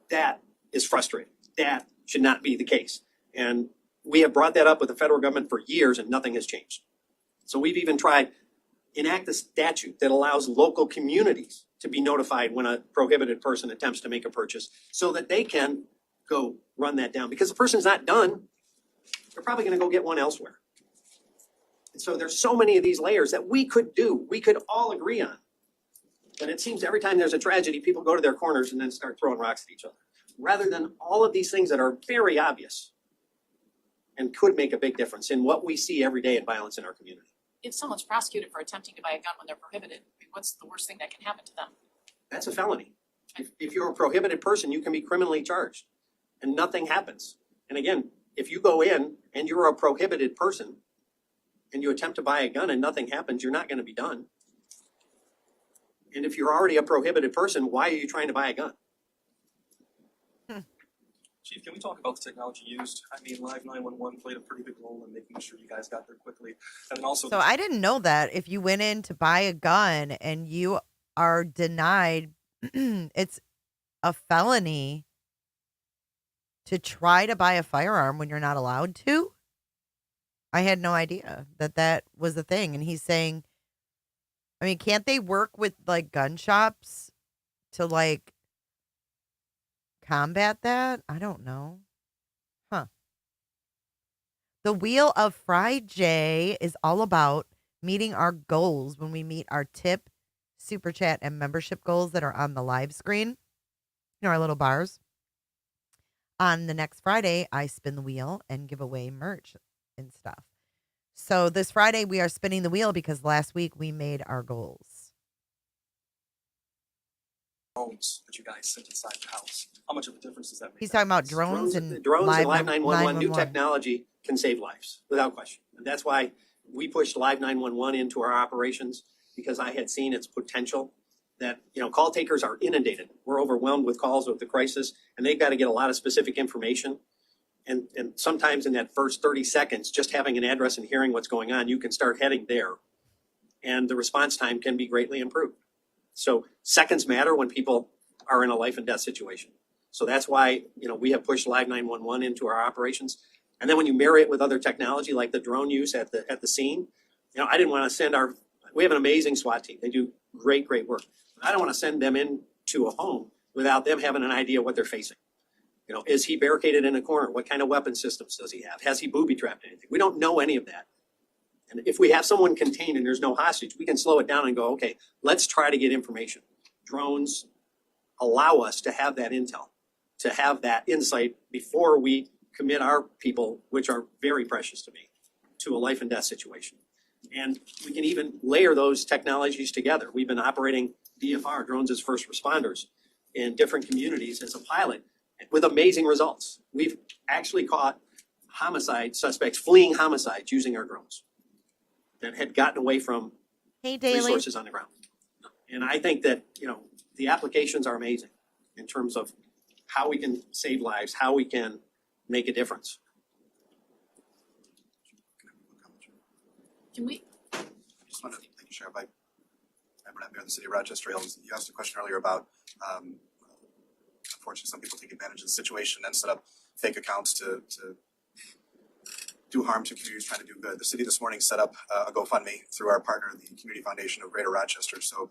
That is frustrating. That should not be the case. And we have brought that up with the federal government for years and nothing has changed. So we've even tried enact a statute that allows local communities to be notified when a prohibited person attempts to make a purchase so that they can go run that down. Because the person's not done, they're probably going to go get one elsewhere. And so there's so many of these layers that we could do, we could all agree on. But it seems every time there's a tragedy, people go to their corners and then start throwing rocks at each other. Rather than all of these things that are very obvious and could make a big difference in what we see every day in violence in our community. if someone's prosecuted for attempting to buy a gun when they're prohibited, I mean, what's the worst thing that can happen to them? That's a felony. If you're a prohibited person, you can be criminally charged and nothing happens. And again, if you go in and you're a prohibited person and you attempt to buy a gun and nothing happens, you're not going to be done. And if you're already a prohibited person, why are you trying to buy a gun? Chief, can we talk about the technology used? I mean, Live 911 played a pretty big role in making sure you guys got there quickly. And then also, So I didn't know that if you went in to buy a gun and you are denied, it's a felony to try to buy a firearm when you're not allowed to. I had no idea that that was a thing. And he's saying, I mean, can't they work with like gun shops to like combat that? I don't know. Huh. The Wheel of Friday is all about meeting our goals when we meet our tip, super chat, and membership goals that are on the live screen. You know, our little bars. On the next Friday, I spin the wheel and give away merch and stuff. So this Friday, we are spinning the wheel because last week we made our goals. drones that you guys sent inside the house. How much of a difference does that make? He's talking about drones and Drones live and Live 911, new 911. technology can save lives without question. And that's why we pushed Live 911 into our operations, because I had seen its potential. That, you know, call takers are inundated. We're overwhelmed with calls with the crisis, and they've got to get a lot of specific information. And sometimes in that first 30 seconds, just having an address and hearing what's going on, you can start heading there. And the response time can be greatly improved. So seconds matter when people are in a life and death situation. So that's why, you know, we have pushed Live 911 into our operations. And then when you marry it with other technology like the drone use at the scene, you know, I didn't want to send we have an amazing SWAT team. They do great work. I don't want to send them into a home without them having an idea what they're facing. You know, is he barricaded in a corner? What kind of weapon systems does he have? Has he booby trapped anything? We don't know any of that. And if we have someone contained and there's no hostage, we can slow it down and go, okay, let's try to get information. Drones allow us to have that intel, to have that insight before we commit our people, which are very precious to me, to a life and death situation. And we can even layer those technologies together. We've been operating DFR, drones as first responders, in different communities as a pilot with amazing results. We've actually caught homicide suspects fleeing homicides using our drones that had gotten away from Hey, Daly. resources on the ground. And I think that, you know, the applications are amazing in terms of how we can save lives, how we can make a difference. Can we, Just wanted to thank you, Sheriff. I'm Brett Mayor of the City of Rochester. You asked a question earlier about, unfortunately, some people take advantage of the situation and set up fake accounts to do harm to communities trying to do good. The city this morning set up a GoFundMe through our partner, the Community Foundation of Greater Rochester. So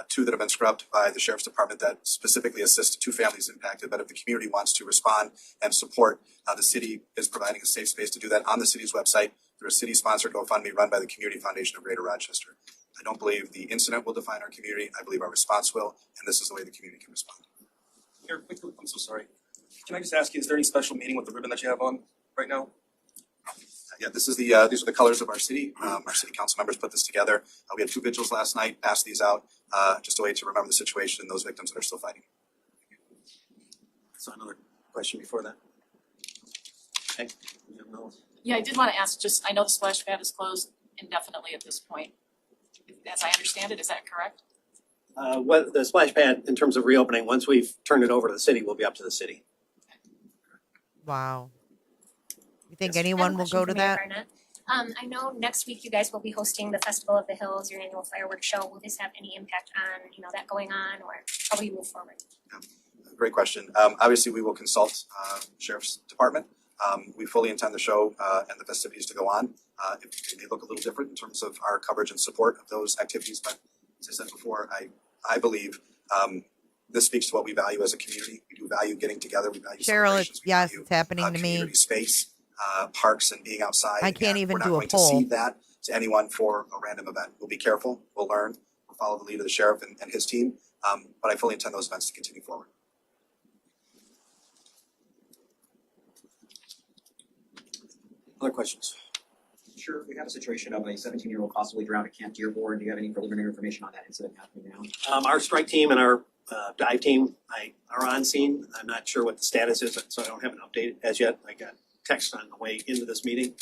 two that have been scrubbed by the Sheriff's Department that specifically assist two families impacted. But if the community wants to respond and support, the city is providing a safe space to do that on the city's website through a city-sponsored GoFundMe run by the Community Foundation of Greater Rochester. I don't believe the incident will define our community. I believe our response will, and this is the way the community can respond. Here, quickly, I'm so sorry. Can I just ask you, is there any special meaning with the ribbon that you have on right now? Yeah, this is the these are the colors of our city. Our city council members put this together. We had two vigils last night, passed these out, just a way to remember the situation and those victims that are still fighting. So another question before that. Okay. No. yeah, I did want to ask, just, I know the splash pad is closed indefinitely at this point. As I understand it, is that correct? What the splash pad, in terms of reopening, once we've turned it over to the city, will be up to the city. Wow. You think Yes. anyone will go to that? I know next week you guys will be hosting the Festival of the Hills, your annual fireworks show. Will this have any impact on, that going on, or how will you move forward? Great question. Obviously, we will consult Sheriff's Department. We fully intend the show and the festivities to go on. It may look a little different in terms of our coverage and support of those activities, but as I said before, I believe this speaks to what we value as a community. We do value getting together. We value Cheryl, celebrations. We yes, value, it's happening to me. community space, parks, and being outside. I can't And even we're do not a going poll. to cede that to anyone for a random event. We'll be careful. We'll learn. We'll follow the lead of the sheriff and his team. But I fully intend those events to continue forward. Other questions? Sure, we have a situation of a 17-year-old possibly drowned at Camp Dearborn. Do you have any preliminary information on that incident happening now? Our strike team and our dive team are on scene. I'm not sure what the status is, so I don't have an update as yet. I got text on the way into this meeting.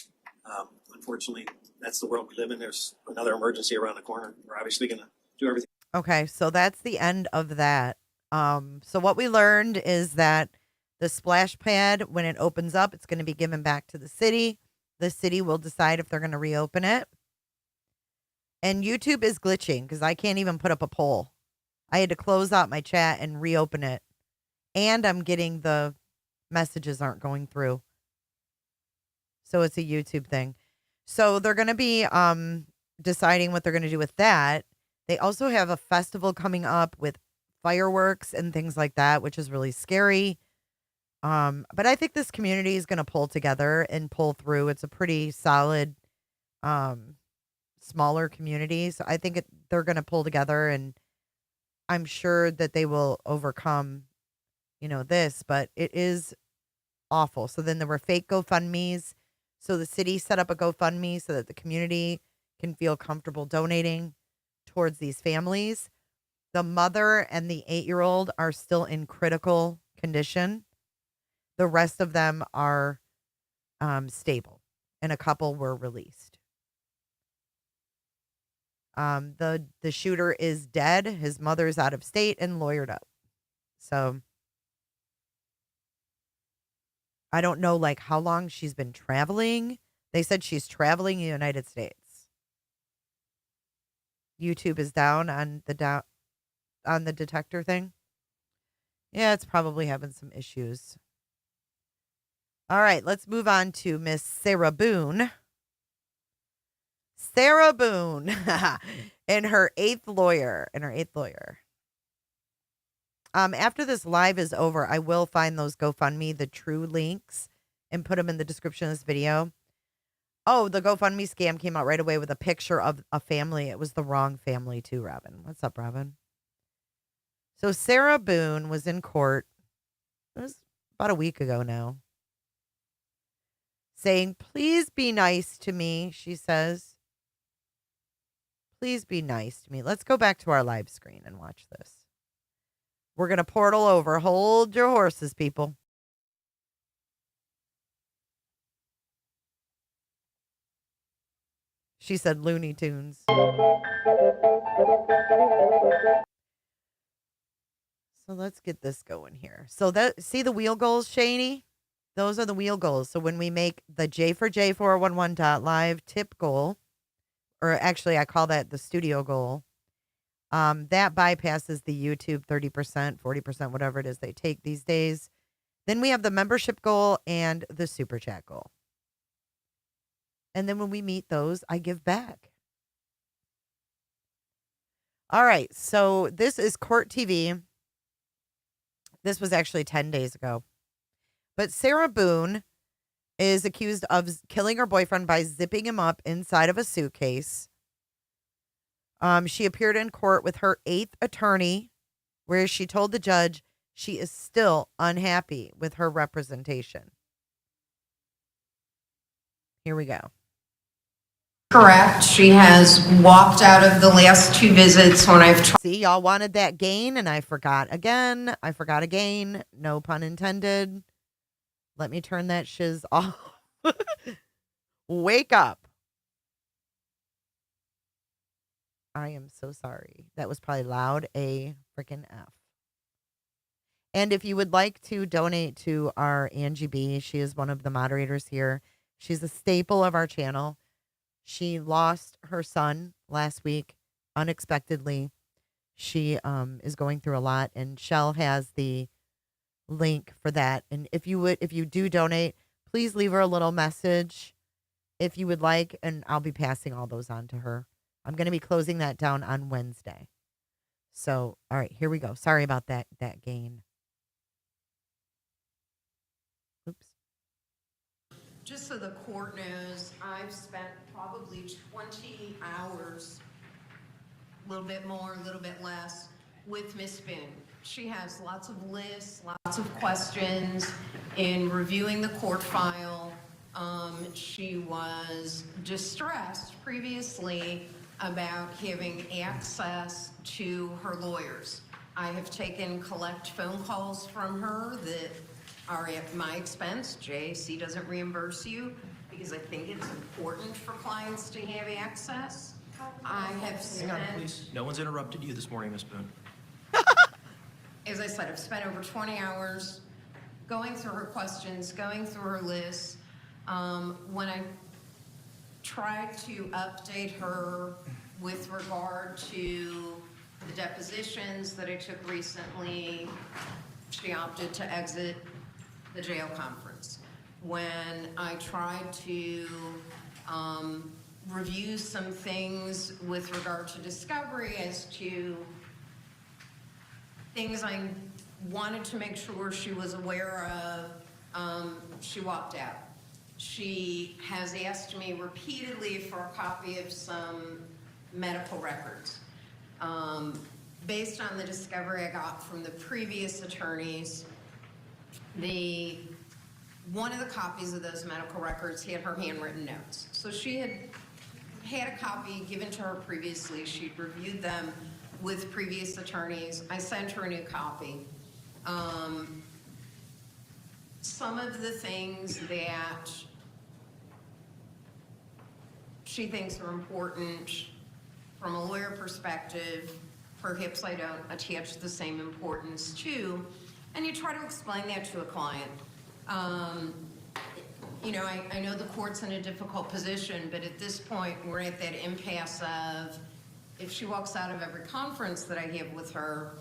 Unfortunately, that's the world we live in. There's another emergency around the corner. We're obviously going to do everything. Okay, so that's the end of that. So what we learned is that the splash pad, when it opens up, it's going to be given back to the city. The city will decide if they're going to reopen it. And YouTube is glitching because I can't even put up a poll. I had to close out my chat and reopen it. And I'm getting the messages aren't going through. So it's a YouTube thing. So they're going to be deciding what they're going to do with that. They also have a festival coming up with fireworks and things like that, which is really scary. But I think this community is going to pull together and pull through. It's a pretty solid, smaller community. So I think they're going to pull together, and I'm sure that they will overcome, this, but it is awful. So then there were fake GoFundMes. So the city set up a GoFundMe so that the community can feel comfortable donating towards these families. The mother and the 8-year-old are still in critical condition. The rest of them are stable, and a couple were released. The shooter is dead. His mother's out of state and lawyered up. So I don't know how long she's been traveling. They said she's traveling in the United States. YouTube is down on the detector thing. Yeah, it's probably having some issues. All right, let's move on to Miss Sarah Boone. Sarah Boone and her eighth lawyer. After this live is over, I will find those GoFundMe, the true links, and put them in the description of this video. Oh, the GoFundMe scam came out right away with a picture of a family. It was the wrong family too, Robin. What's up, Robin? So Sarah Boone was in court. It was about a week ago now. Saying, please be nice to me, she says. Please be nice to me. Let's go back to our live screen and watch this. We're going to portal over. Hold your horses, people. She said Looney Tunes. So let's get this going here. So see the wheel goals, Shani? Those are the wheel goals. So when we make the J for J411.live tip goal, or actually I call that the studio goal, that bypasses the YouTube 30%, 40%, whatever it is they take these days. Then we have the membership goal and the super chat goal. And then when we meet those, I give back. All right. So this is Court TV. This was actually 10 days ago. But Sarah Boone is accused of killing her boyfriend by zipping him up inside of a suitcase. She appeared in court with her 8th attorney, where she told the judge she is still unhappy with her representation. Here we go. Correct. She has walked out of the last 2 visits when I've tried. See, y'all wanted that gain, and I forgot again. I forgot again. No pun intended. Let me turn that shiz off. Wake up. I am so sorry. That was probably loud a freaking F. And if you would like to donate to our Angie B, she is one of the moderators here. She's a staple of our channel. She lost her son last week unexpectedly. She is going through a lot, and Shell has the link for that. And if you do donate, please leave her a little message if you would like, and I'll be passing all those on to her. I'm going to be closing that down on Wednesday. So, all right, here we go. Sorry about that gain. Oops. Just so the court knows, I've spent probably 20 hours, a little bit more, a little bit less, with Miss Boone. She has lots of lists, lots of questions. In reviewing the court file, she was distressed previously about having access to her lawyers. I have taken collect phone calls from her that are at my expense. JAC doesn't reimburse you because I think it's important for clients to have access. I have spent... Hang on, please. No one's interrupted you this morning, Ms. Boone. As I said, I've spent over 20 hours going through her questions, going through her lists. When I tried to update her with regard to the depositions that I took recently, she opted to exit the jail conference. When I tried to review some things with regard to discovery as to things I wanted to make sure she was aware of, she walked out. She has asked me repeatedly for a copy of some medical records. Based on the discovery I got from the previous attorneys, one of the copies of those medical records had her handwritten notes. So she had a copy given to her previously. She'd reviewed them with previous attorneys. I sent her a new copy. Some of the things that she thinks are important from a lawyer perspective, perhaps I don't attach the same importance to, and you try to explain that to a client. You know, I know the court's in a difficult position, but at this point, we're at that impasse of, if she walks out of every conference that I have with her,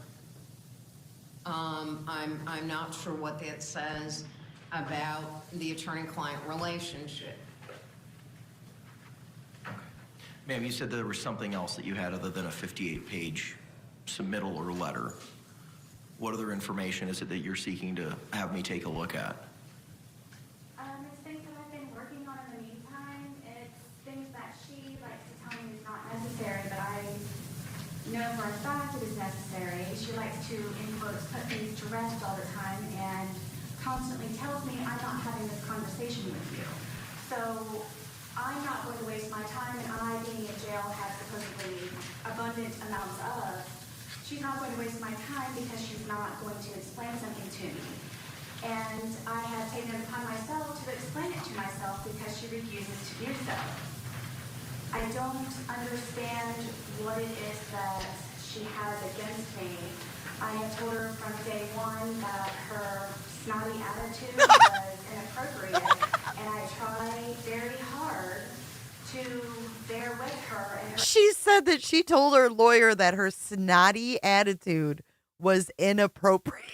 I'm not sure what that says about the attorney-client relationship. Ma'am, you said there was something else that you had other than a 58-page submittal or letter. What other information is it that you're seeking to have me take a look at? It's things that I've been working on in the meantime. It's things that she likes to tell me is not necessary, but I know for a fact it is necessary. She likes to, in quotes, put things to rest all the time and constantly tells me I'm not having this conversation with you. So I'm not going to waste my time, and I, being in jail, have supposedly abundant amounts of. She's not going to waste my time because she's not going to explain something to me. And I have taken it upon myself to explain it to myself because she refuses to do so. I don't understand what it is that she has against me. I have told her from day one that her snotty attitude was inappropriate, and I try very hard to bear with her. And She said that she told her lawyer that her snotty attitude was inappropriate.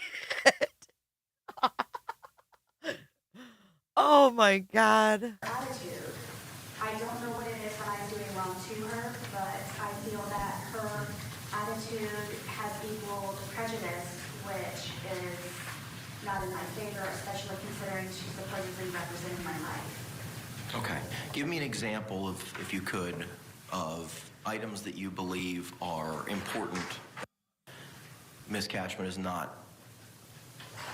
Oh my God. attitude. I don't know what it is that I'm doing wrong to her, but I feel that her attitude has equaled prejudice, which is not in my favor, especially considering she supposedly represented my life. Okay. Give me an example of, if you could, of items that you believe are important. Ms. Cashman is not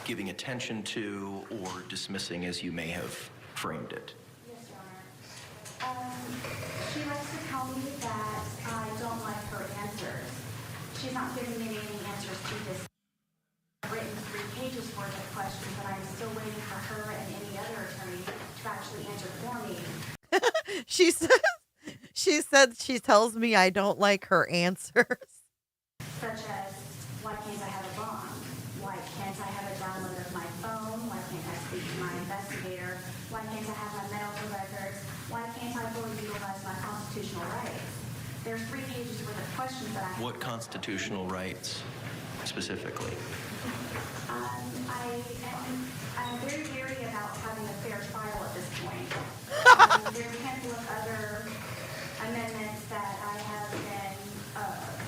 giving attention to or dismissing as you may have framed it. Yes, Your Honor. She likes to tell me that I don't like her answers. She's not giving me any answers to this. I've written 3 pages worth of questions, and I'm still waiting for her and any other attorney to actually answer for me. She said she tells me I don't like her answers. Such as, why can't I have a bond? Why can't I have a download of my phone? Why can't I speak to my investigator? Why can't I have my medical records? Why can't I fully utilize my constitutional rights? There's 3 pages worth of questions that I have. What constitutional rights specifically? I'm very leery about having a fair trial at this point. There's a handful of other amendments that I have been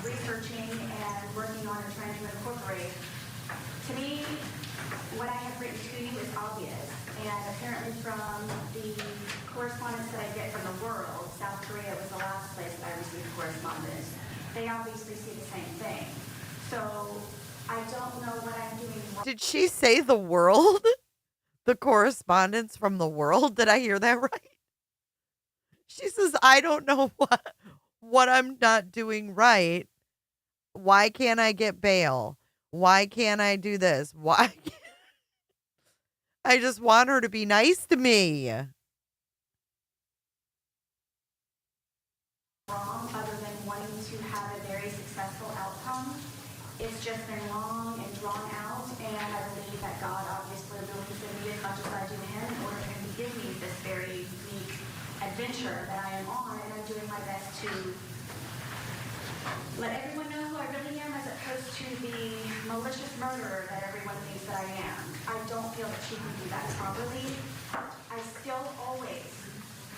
researching and working on and trying to incorporate. To me, what I have written to you is obvious, and apparently from the correspondence that I get from the world, South Korea was the last place that I received correspondence. They obviously see the same thing. So I don't know what I'm doing wrong. Did she say the world? The correspondence from the world? Did I hear that right? She says, I don't know what I'm not doing right. Why can't I get bail? Why can't I do this? Why can't... I just want her to be nice to me. Wrong, other than wanting to have a very successful outcome. It's just been long and drawn out, and I believe that God obviously believes in me as much as I do him in order for him to give me this very unique adventure that I am on, and I'm doing my best to let everyone know who I really am as opposed to the malicious murderer that everyone thinks that I am. I don't feel that she can do that properly. I still always,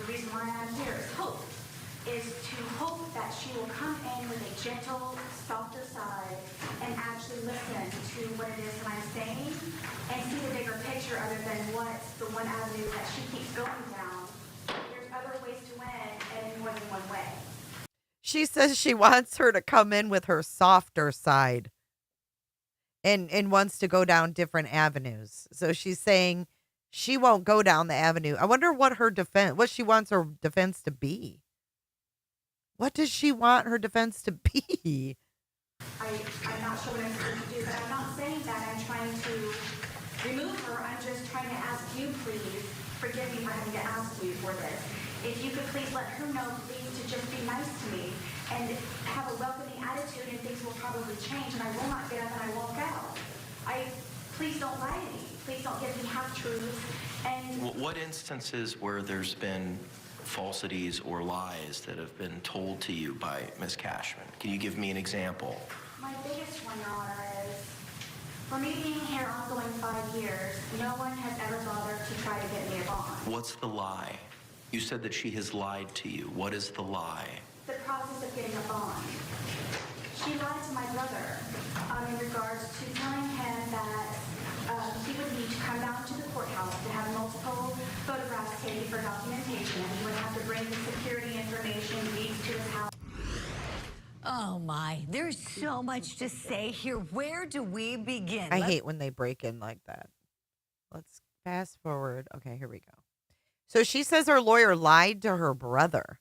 the reason why I'm here is hope. Is to hope that she will come in with a gentle, softer side and actually listen to what it is that I'm saying and see the bigger picture other than what's the one avenue that she keeps going down. There's other ways to win and in more than one way. She says she wants her to come in with her softer side and wants to go down different avenues. So she's saying she won't go down the avenue. I wonder what she wants her defense to be. What does she want her defense to be? I'm not sure what I'm supposed to do, but I'm not saying that I'm trying to remove her. I'm just trying to ask you, please, forgive me for having to ask you for this. If you could please let her know, please, to just be nice to me and have a welcoming attitude, and things will probably change, and I will not get up and I walk out. Please don't lie to me. Please don't give me half-truths. And What instances where there's been falsities or lies that have been told to you by Ms. Cashman? Can you give me an example? my biggest one, Your Honor, is for me being here ongoing 5 years, no one has ever bothered to try to get me a bond. What's the lie? You said that she has lied to you. What is the lie? The process of getting a bond. She lied to my brother in regards to telling him that he would need to come down to the courthouse to have multiple photographs taken for documentation. He would have to bring the security information deeds to his house. Oh my, there's so much to say here. Where do we begin? I hate when they break in like that. Let's fast forward. Okay, here we go. So she says her lawyer lied to her brother.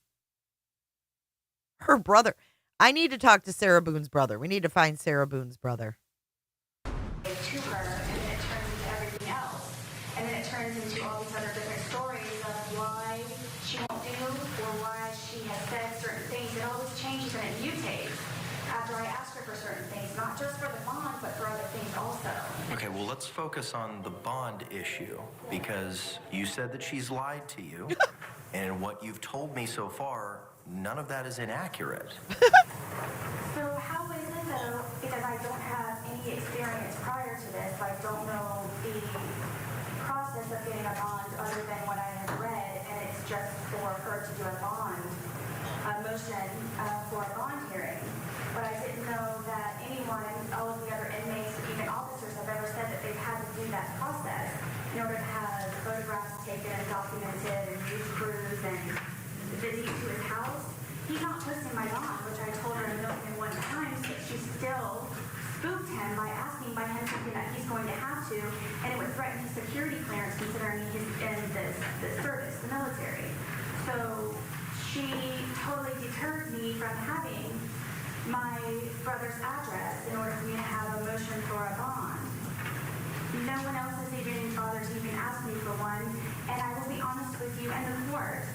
Her brother. I need to talk to Sarah Boone's brother. We need to find Sarah Boone's brother. To her, and then it turns into everything else. And then it turns into all these other different stories of why she won't do or why she has said certain things. It always changes and it mutates after I ask her for certain things, not just for the bond, but for other things also. Okay, well, let's focus on the bond issue because you said that she's lied to you. And what you've told me so far, none of that is inaccurate. So how is it though, because I don't have any experience prior to this, I don't know the process of getting a bond other than what I have read, and it's just for her to do a bond, a motion for a bond hearing. But I didn't know that anyone, all of the other inmates, even officers, have ever said that they've had to do that process in order to have photographs taken and documented and news crews and visit to his house. He's not posting my bond, which I told her a million and one times, but she still spooked him by asking by him something that he's going to have to, and it would threaten his security clearance considering he's in the service, the military. So she totally deterred me from having my brother's address in order for me to have a motion for a bond. No one else has even bothered to even ask me for one, and I will be honest with you and the court.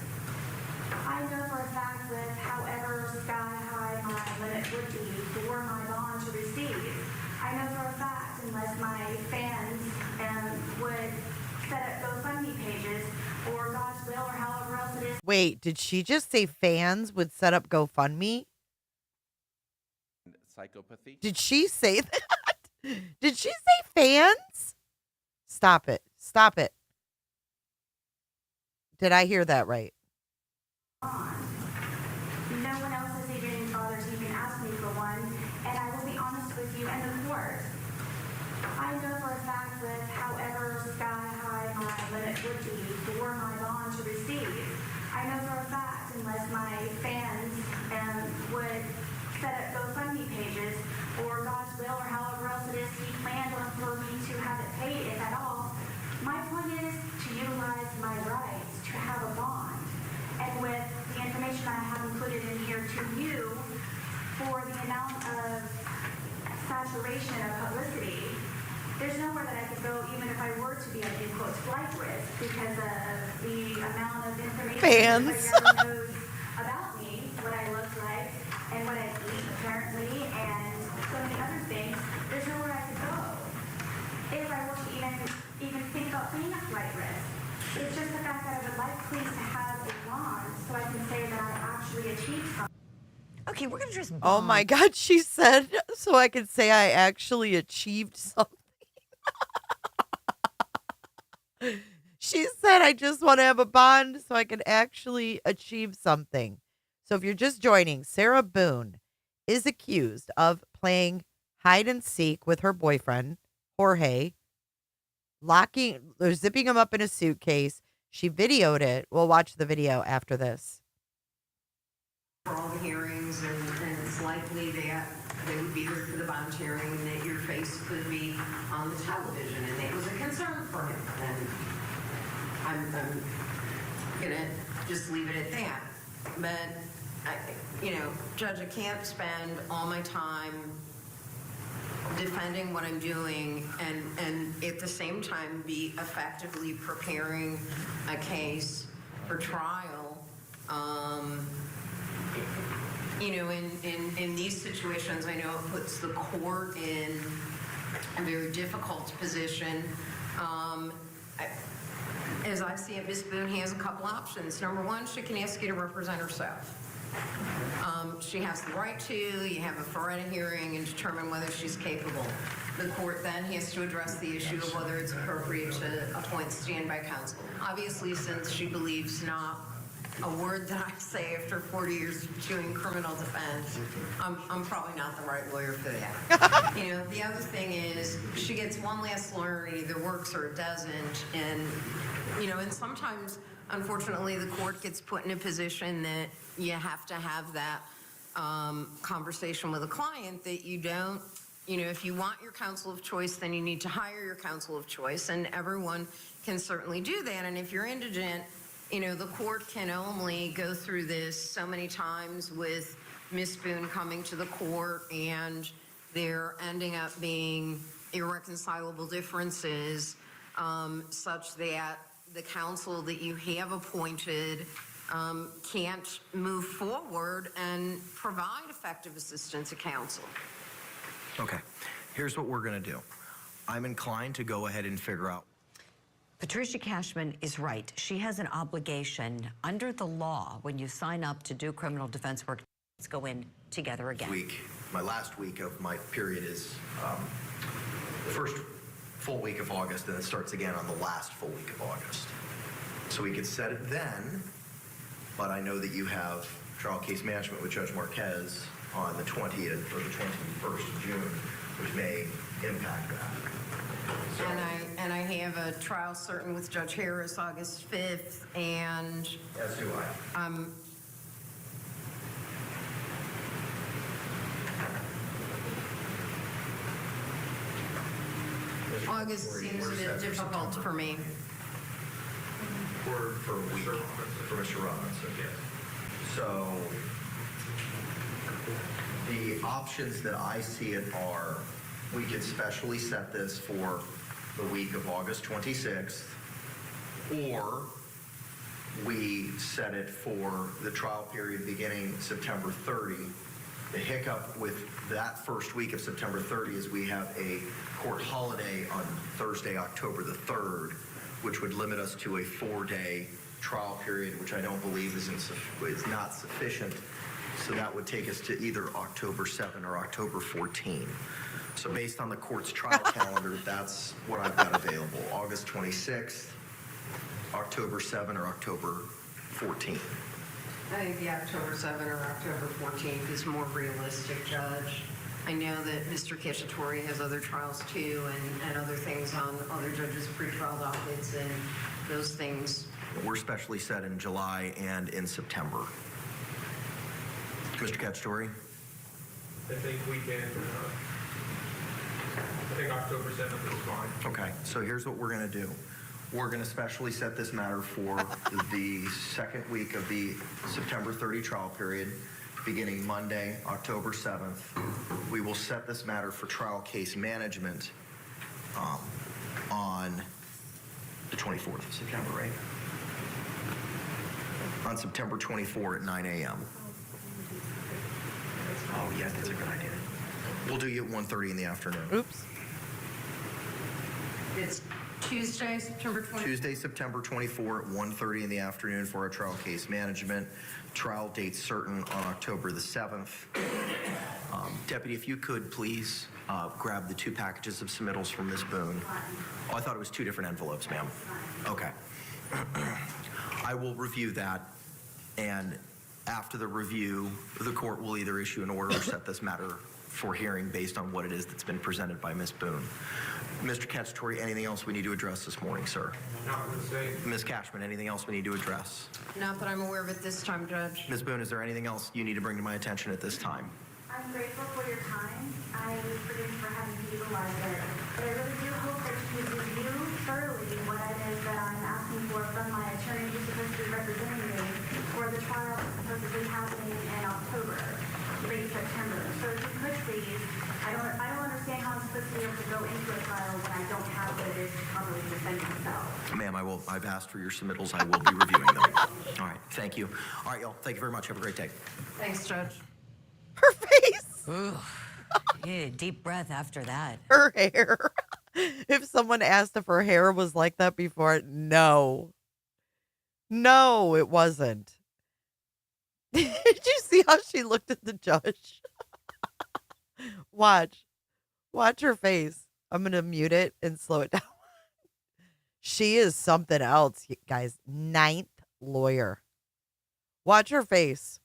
I know for a fact with however sky high my limit would be for my bond to receive, I know for a fact unless my fans would set up GoFundMe pages or God's will or however else it is. Wait, did she just say fans would set up GoFundMe? Psychopathy? Did she say that? Did she say fans? Stop it. Stop it. Did I hear that right? No one else has even bothered to even ask me for one, and I will be honest with you and the court. I know for a fact with however sky high my limit would be for my bond to receive, I know for a fact unless my fans would set up GoFundMe pages or God's will or however else it is he planned on for me to have it paid, if at all. My point is to utilize my rights to have a bond. And with the information I have included in here to you, for the amount of saturation of publicity, there's nowhere that I could go even if I were to be at in quotes flight risk because of the amount of information Fans. everybody knows about me, what I look like, and what I eat apparently, and so many other things. There's nowhere I could go if I were to even think about being a flight risk. It's just the fact that I would like please to have a bond so I can say that I actually achieved something. Okay, we're gonna just. Oh my God, she said, so I could say I actually achieved something. She said, I just want to have a bond so I can actually achieve something. So if you're just joining, Sarah Boone is accused of playing hide and seek with her boyfriend, Jorge, zipping him up in a suitcase. She videoed it. We'll watch the video after this. For all the hearings, and it's likely that they would be there for the bond hearing, and that your face could be on the television, and it was a concern for him. And I'm gonna just leave it at that. But Judge, I can't spend all my time defending what I'm doing and at the same time be effectively preparing a case for trial. In these situations, I know it puts the court in a very difficult position. As I see it, Ms. Boone has a couple options. Number one, she can ask you to represent herself. She has the right to. You have a Feretta hearing and determine whether she's capable. The court then has to address the issue of whether it's appropriate to appoint standby counsel. Obviously, since she believes not, a word that I say after 40 years of doing criminal defense. I'm probably not the right lawyer for that. The other thing is she gets one last lawyer, it either works or it doesn't. And sometimes, unfortunately, the court gets put in a position that you have to have that conversation with a client that you don't. If you want your counsel of choice, then you need to hire your counsel of choice, and everyone can certainly do that. And if you're indigent, the court can only go through this so many times with Miss Boone coming to the court and there ending up being irreconcilable differences, such that the counsel that you have appointed can't move forward and provide effective assistance to counsel. Okay, here's what we're gonna do. I'm inclined to go ahead and figure out. Patricia Cashman is right. She has an obligation under the law when you sign up to do criminal defense work. Let's go in together again. My last week of my period is the first full week of August, and it starts again on the last full week of August. So we could set it then, but I know that you have trial case management with Judge Marquez on the 20th or the 21st of June, which may impact that. So, And I have a trial certain with Judge Harris August 5th, and as do I. August seems a bit difficult for me. For a week for Mr. Robinson. So the options that I see it are, we could specially set this for the week of August 26th, or we set it for the trial period beginning September 30. The hiccup with that first week of September 30 is we have a court holiday on Thursday, October the 3rd, which would limit us to a 4-day trial period, which I don't believe is not sufficient. So that would take us to either October 7 or October 14. So based on the court's trial calendar, that's what I've got available. August 26th, October 7, or October 14. I think the October 7 or October 14th is more realistic, Judge. I know that Mr. Cacciatore has other trials too, and other things on other judges' pretrial dockets and those things. We're specially set in July and in September. Mr. Cacciatore? I think we can, I think October 7th is fine. Okay, so here's what we're going to do. We're going to specially set this matter for the second week of the September 30 trial period, beginning Monday, October 7th. We will set this matter for trial case management on the 24th of September, right? On September 24 at 9 a.m. Oh, yeah, that's a good idea. We'll do you at 1:30 in the afternoon. Oops. It's Tuesday, September 24th. Tuesday, September 24 at 1:30 in the afternoon for our trial case management. Trial date certain on October the 7th. Deputy, if you could please grab the 2 packages of submittals from Ms. Boone. Oh, I thought it was 2 different envelopes, ma'am. Okay. I will review that, and after the review, the court will either issue an order or set this matter for hearing based on what it is that's been presented by Ms. Boone. Mr. Cacciatore, anything else we need to address this morning, sir? Not to say. Ms. Cashman, anything else we need to address? Not that I'm aware of at this time, Judge. Ms. Boone, is there anything else you need to bring to my attention at this time? I'm grateful for your time. I forgive you for having to utilize it. But I really do hope that you review thoroughly what it is that I'm asking for from my attorney who's supposed to be representing me for the trial that's supposedly happening in October, late September. So if you could please, I don't understand how I'm supposed to be able to go into a trial when I don't have what it is to properly defend myself. Ma'am, I've asked for your submittals. I will be reviewing them. All right, thank you. All right, y'all, thank you very much. Have a great day. Thanks, Judge. Her face. Ooh. You need a deep breath after that. Her hair. If someone asked if her hair was like that before, no. No, it wasn't. Did you see how she looked at the judge? Watch her face. I'm going to mute it and slow it down. She is something else, guys. 9th lawyer. Watch her face.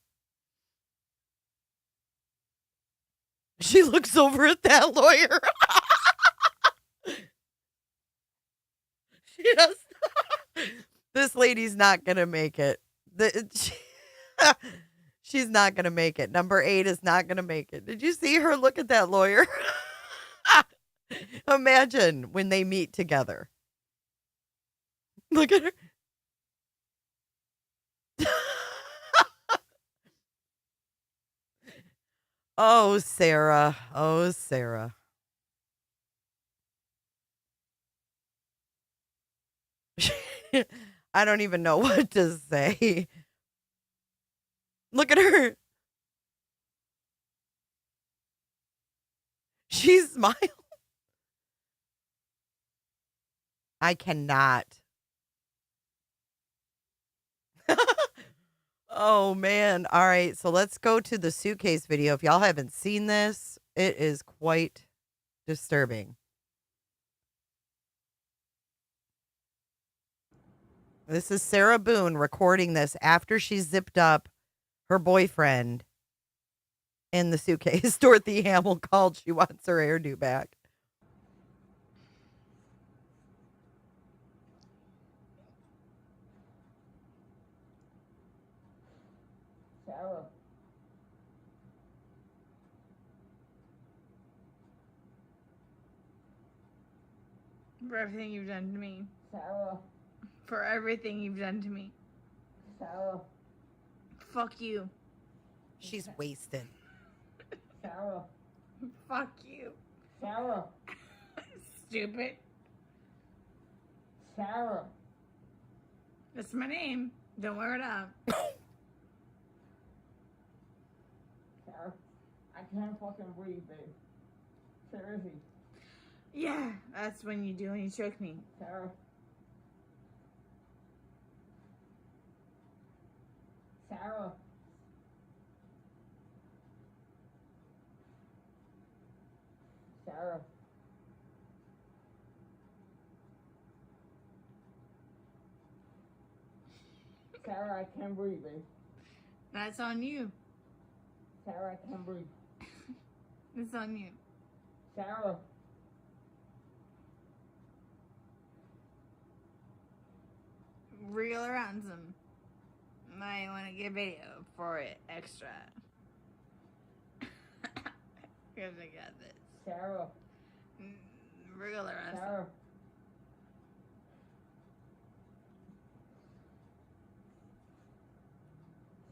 She looks over at that lawyer. She does. This lady's not going to make it. She's not going to make it. Number 8 is not going to make it. Did you see her look at that lawyer? Imagine when they meet together. Look at her. Oh, Sarah. Oh, Sarah. I don't even know what to say. Look at her. She smiled. I cannot. Oh, man. All right. So let's go to the suitcase video. If y'all haven't seen this, it is quite disturbing. This is Sarah Boone recording this after she zipped up her boyfriend in the suitcase. Dorothy Hamill called. She wants her hairdo back. Sarah. For everything you've done to me. Sarah. For everything you've done to me. Sarah. Fuck you. She's wasted. Sarah. Fuck you. Sarah. Stupid. Sarah. That's my name. Don't wear it out. Sarah. I can't fucking breathe, babe. Seriously. Yeah, that's when you do when you choke me. Sarah. Sarah. Sarah. Sarah, I can't breathe, babe. That's on you. Sarah, I can't breathe. It's on you. Sarah. Real ransom. I want to get video for it extra. Because I got this. Sarah. Real ransom. Sarah.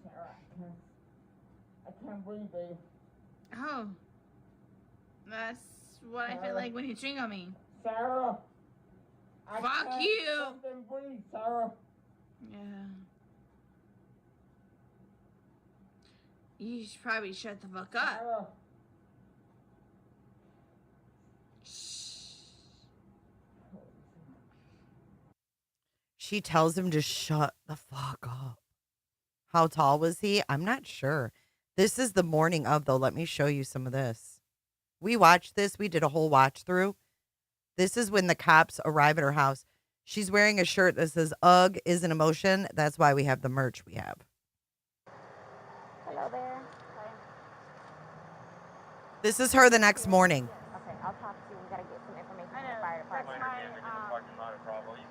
Sarah, I can't breathe, babe. Oh. That's what I feel like when you ching on me. Sarah. I Fuck can't you. fucking breathe, Sarah. Yeah. You should probably shut the fuck up. Sarah. She tells him to shut the fuck up. How tall was he? I'm not sure. This is the morning of, though. Let me show you some of this. We watched this. We did a whole watch through. This is when the cops arrive at her house. She's wearing a shirt that says, "Ugh is an emotion." That's why we have the merch we have. Hello there. Hi. This is her the next morning. Okay, I'll talk to you. We gotta get some information from the fire That's department.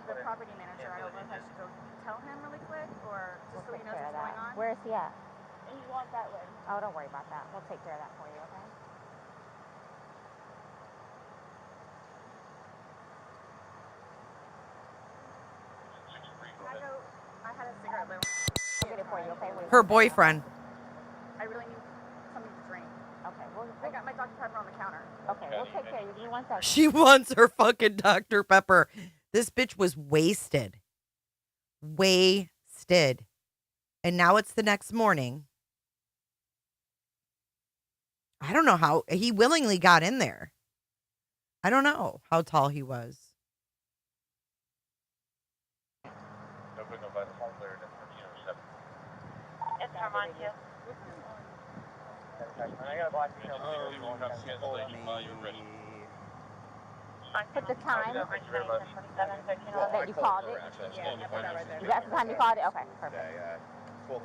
the property manager. I don't know if I should go tell him really quick or just so he knows what's going on. Where is he at? He's walked that way. Oh, don't worry about that. We'll take care of that for you, okay? I had a cigarette lit. I'll get it for you, okay? Wait. Her boyfriend. I really need something to drink. Okay, I got my Dr. Pepper on the counter. Okay, we'll take care of you. Give me 1 second. She wants her fucking Dr. Pepper. This bitch was wasted. Wasted. And now it's the next morning. I don't know how he willingly got in there. I don't know how tall he was. It's Armand too. Put the time that you called it. Yeah, I put that right there. That's the time you called it? Okay, perfect. You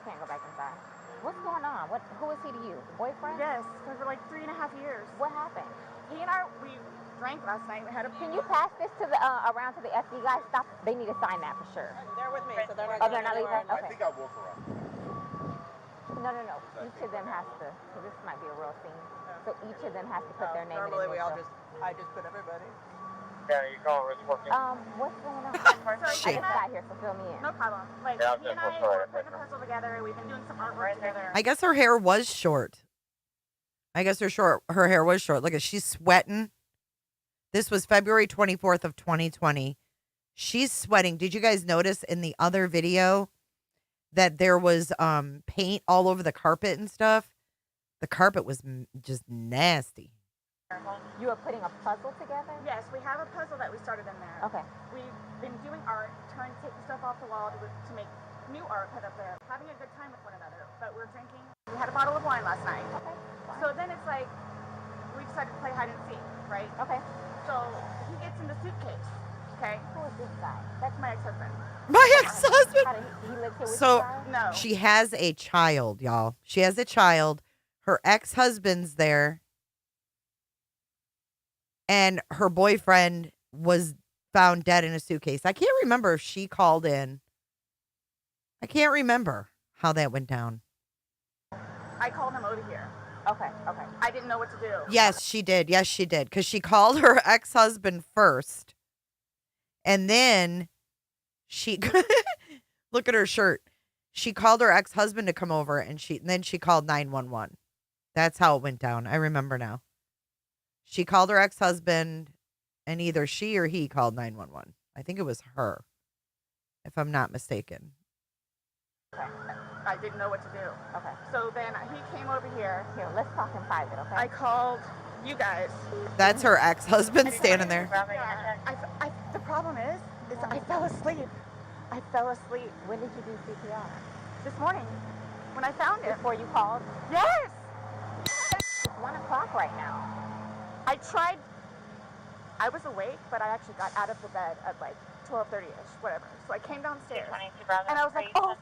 can't go back inside. What's going on? Who is he to you? Boyfriend? Yes, for like 3.5 years. What happened? He and I, we drank last night. We had a. Can you pass this to the around to the FD guys? Stop. They need to sign that for sure. They're with me, so they're not Oh, going they're not leaving? anywhere. Okay. I think I'll walk around. No. Each of them has to, because this might be a real scene. So each of them has to put their name in Normally it. I just put everybody. Yeah, you call Rich working. What's going on? I Shit. just got here, so fill me in. No problem. Like, Yeah, I'm he and just I sorry, were putting a puzzle together. We've been doing some artwork together. I guess her hair was short. Her hair was short. Look at, she's sweating. This was February 24th of 2020. She's sweating. Did you guys notice in the other video that there was paint all over the carpet and stuff? The carpet was just nasty. You are putting a puzzle together? Yes, we have a puzzle that we started in there. Okay. We've been doing art, taking stuff off the wall to make new art put up there, having a good time with one another. But we're drinking. We had a bottle of wine last night. Okay. Fine. So then it's like, we decided to play hide and seek, right? Okay. So he gets in the suitcase, okay? Who is this guy? That's my ex-husband. My ex-husband. He lives here with So you guys? No. she has a child, y'all. She has a child. Her ex-husband's there. And her boyfriend was found dead in a suitcase. I can't remember if she called in. I can't remember how that went down. I called him over here. Okay. I didn't know what to do. Yes, she did. Yes, she did. Because she called her ex-husband first. And then she, look at her shirt. She called her ex-husband to come over and then she called 911. That's how it went down. I remember now. She called her ex-husband and either she or he called 911. I think it was her, if I'm not mistaken. Okay. I didn't know what to do. Okay. So then he came over here. Here, let's talk in private, okay? I called you guys. That's her ex-husband standing there. The problem is I fell asleep. When did you do CPR? This morning, when I found him. Before you called? Yes! It's 1 o'clock right now. I tried. I was awake, but I actually got out of the bed at like 12:30ish, whatever. So I came downstairs, and I was like, oh,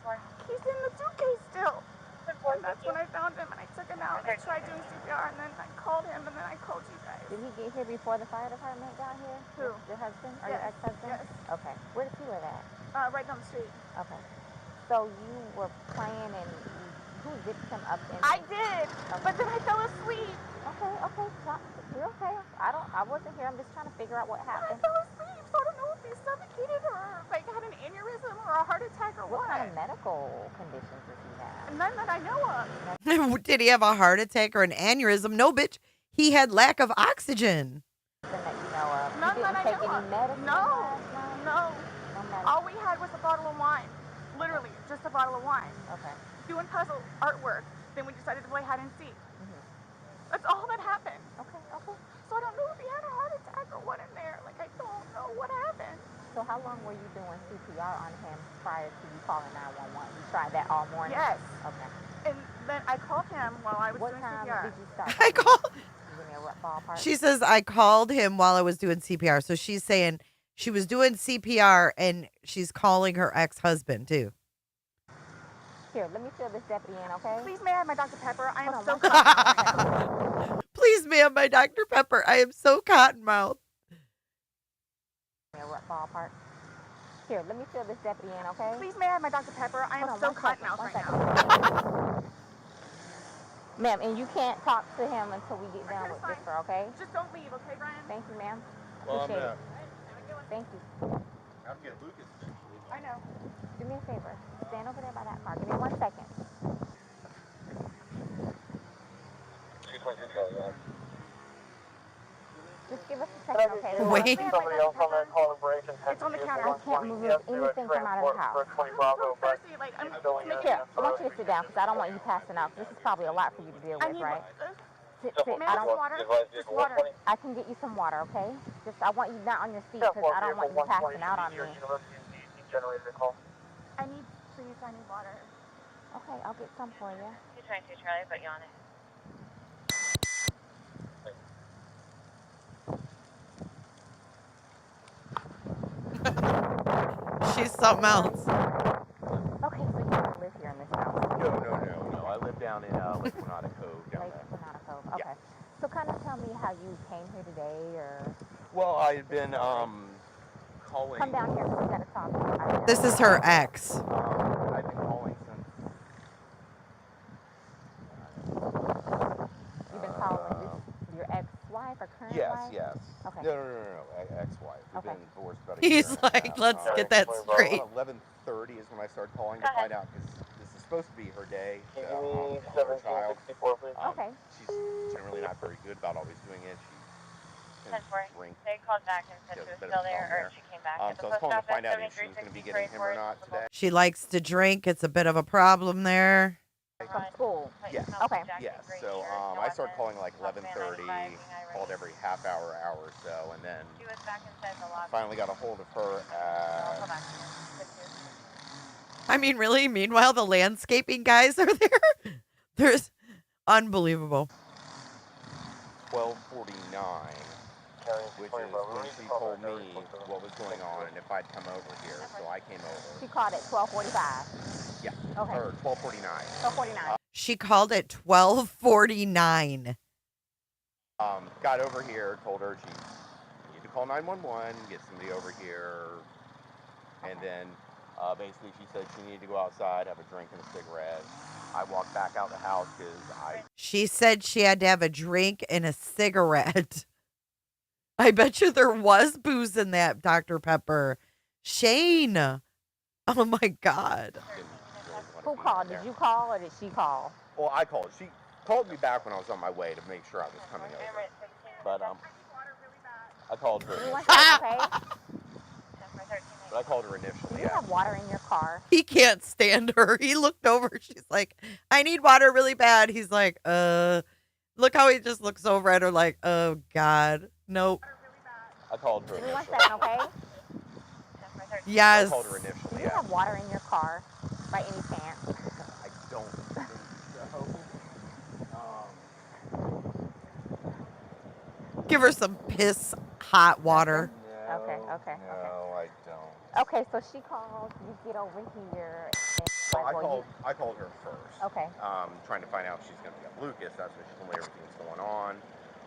he's in the suitcase still. And that's when I found him, and I took him out. I tried doing CPR, and then I called him, and then I called you guys. Did he get here before the fire department got here? Who? Your husband or Yes. your ex-husband? Yes. Okay. Where does he live at? Right down the street. Okay. So you were playing and who zipped him up in? I did, but then I fell asleep. Okay. You're okay. I wasn't here. I'm just trying to figure out what happened. I fell asleep, so I don't know if he suffocated or like had an aneurysm or a heart attack or what. What kind of medical conditions does he have? None that I know of. Did he have a heart attack or an aneurysm? No, bitch. He had lack of oxygen. That you know of. None You that I didn't take know any of. medicine? No. No medicine. All we had was a bottle of wine. Literally, just a bottle of wine. Okay. Doing puzzle artwork. Then we decided to play hide and seek. That's all that happened. Okay. So I don't know if he had a heart attack or what in there. Like, I don't know what happened. So how long were you doing CPR on him prior to you calling 911? You tried that all morning? Yes. Okay. And then I called him while I was What doing time CPR. did you start? I called. Give me a rough ballpark. She says, I called him while I was doing CPR. So she's saying she was doing CPR and she's calling her ex-husband too. Here, let me fill this deputy in, okay? Please may I have my Dr. Pepper? I am so Please, ma'am, my Dr. Pepper. I am so cottonmouth. Give me a rough ballpark. Here, let me fill this deputy in, okay? Please may I have my Dr. Pepper? I am Hold on, so one second, cottonmouth one right now. Ma'am, and you can't talk to him until we get done with this, okay? Just don't leave, okay, Brian? Thank you, ma'am. Well, I'm Appreciate it. Thank you. I'll get Lucas eventually. I know. Do me a favor. Stand over there by that car. Give me 1 second. Just give us a second, okay? Wait. Somebody else on that call break and It's on the counter. I can't move anything from out of the house. Thirsty, like, I'm Here, I want you to sit down because I don't want you passing out. This is probably a lot for you to deal I with, need right? Sit. Ma'am, I don't. water. Just water. I can get you some water, okay? Just I want you not on your seat because I don't want you passing out on me. I need water. Okay, I'll get some for you. 222 Charlie, put you on it. She's something else. down in Lake Granada Cove down Lake there. Granada Cove. Okay. Yeah. So kind of tell me how you came here today, or Well, I had been calling. come down here because we got to talk. This is her ex. I've been calling since. You've been calling your ex-wife or current Yes, wife? yes. Okay. No, ex-wife. We've been divorced about a He's year and a like, half. let's get that straight. Around 11:30 is when I started calling to find out, because this is supposed to be her day to Give me call her child. 1764, please. Okay. She's generally not very good about always doing it. She tends to drink. They called back and said She has she a was bit of still a there, problem or there. she came back. So I was calling to find out if she was going to be getting him or not today. She likes to drink. It's a bit of a problem there. From school? Yes. Okay. Yes. So I started calling like 11:30, called every half hour or so, and then I finally got a hold of her at. I mean, really? Meanwhile, the landscaping guys are there. There's unbelievable. 12:49, which is when she told me what was going on and if I'd come over here. So I came over. She called at 12:45. Yeah. Okay. Or 12:49. 12:49. She called at 12:49. Got over here, told her she needed to call 911, get somebody over here, and then basically she said she needed to go outside, have a drink and a cigarette. I walked back out the house because She said she had to have a drink and a cigarette. I bet you there was booze in that Dr. Pepper. Shane. Oh my God. Who called? Did you call or did she call? Well, I called. She called me back when I was on my way to make sure I was coming over. But I called her. You want that, okay? But I called her initially. Do you have water in your car? He can't stand her. He looked over. She's like, I need water really bad. He's like, look how he just looks over at her like, oh God, nope. I called her. Give me 1 second, okay? Yes. I called her initially. Do you have water in your car by any chance? I don't think so. Give her some piss hot water. Okay. No, I don't. Okay, so she calls, you get over here. Well, I called her first. Okay. Trying to find out if she's going to be at Lucas. That's when she told me everything was going on.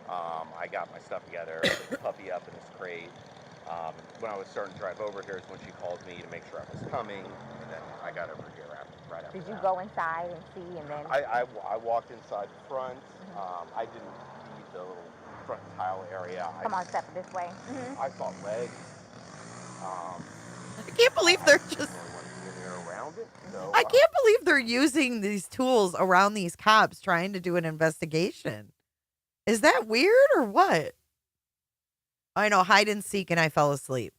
I got my stuff together, put the puppy up in his crate. When I was starting to drive over here is when she called me to make sure I was coming, and then I got over here right after Did you that. go inside and see, and then? I walked inside the front. I didn't see the little front tile area. Come on, step this way. I saw legs. I can't believe they're just. Around it, so, I can't believe they're using these tools around these cops trying to do an investigation. Is that weird or what? I know, hide and seek, and I fell asleep.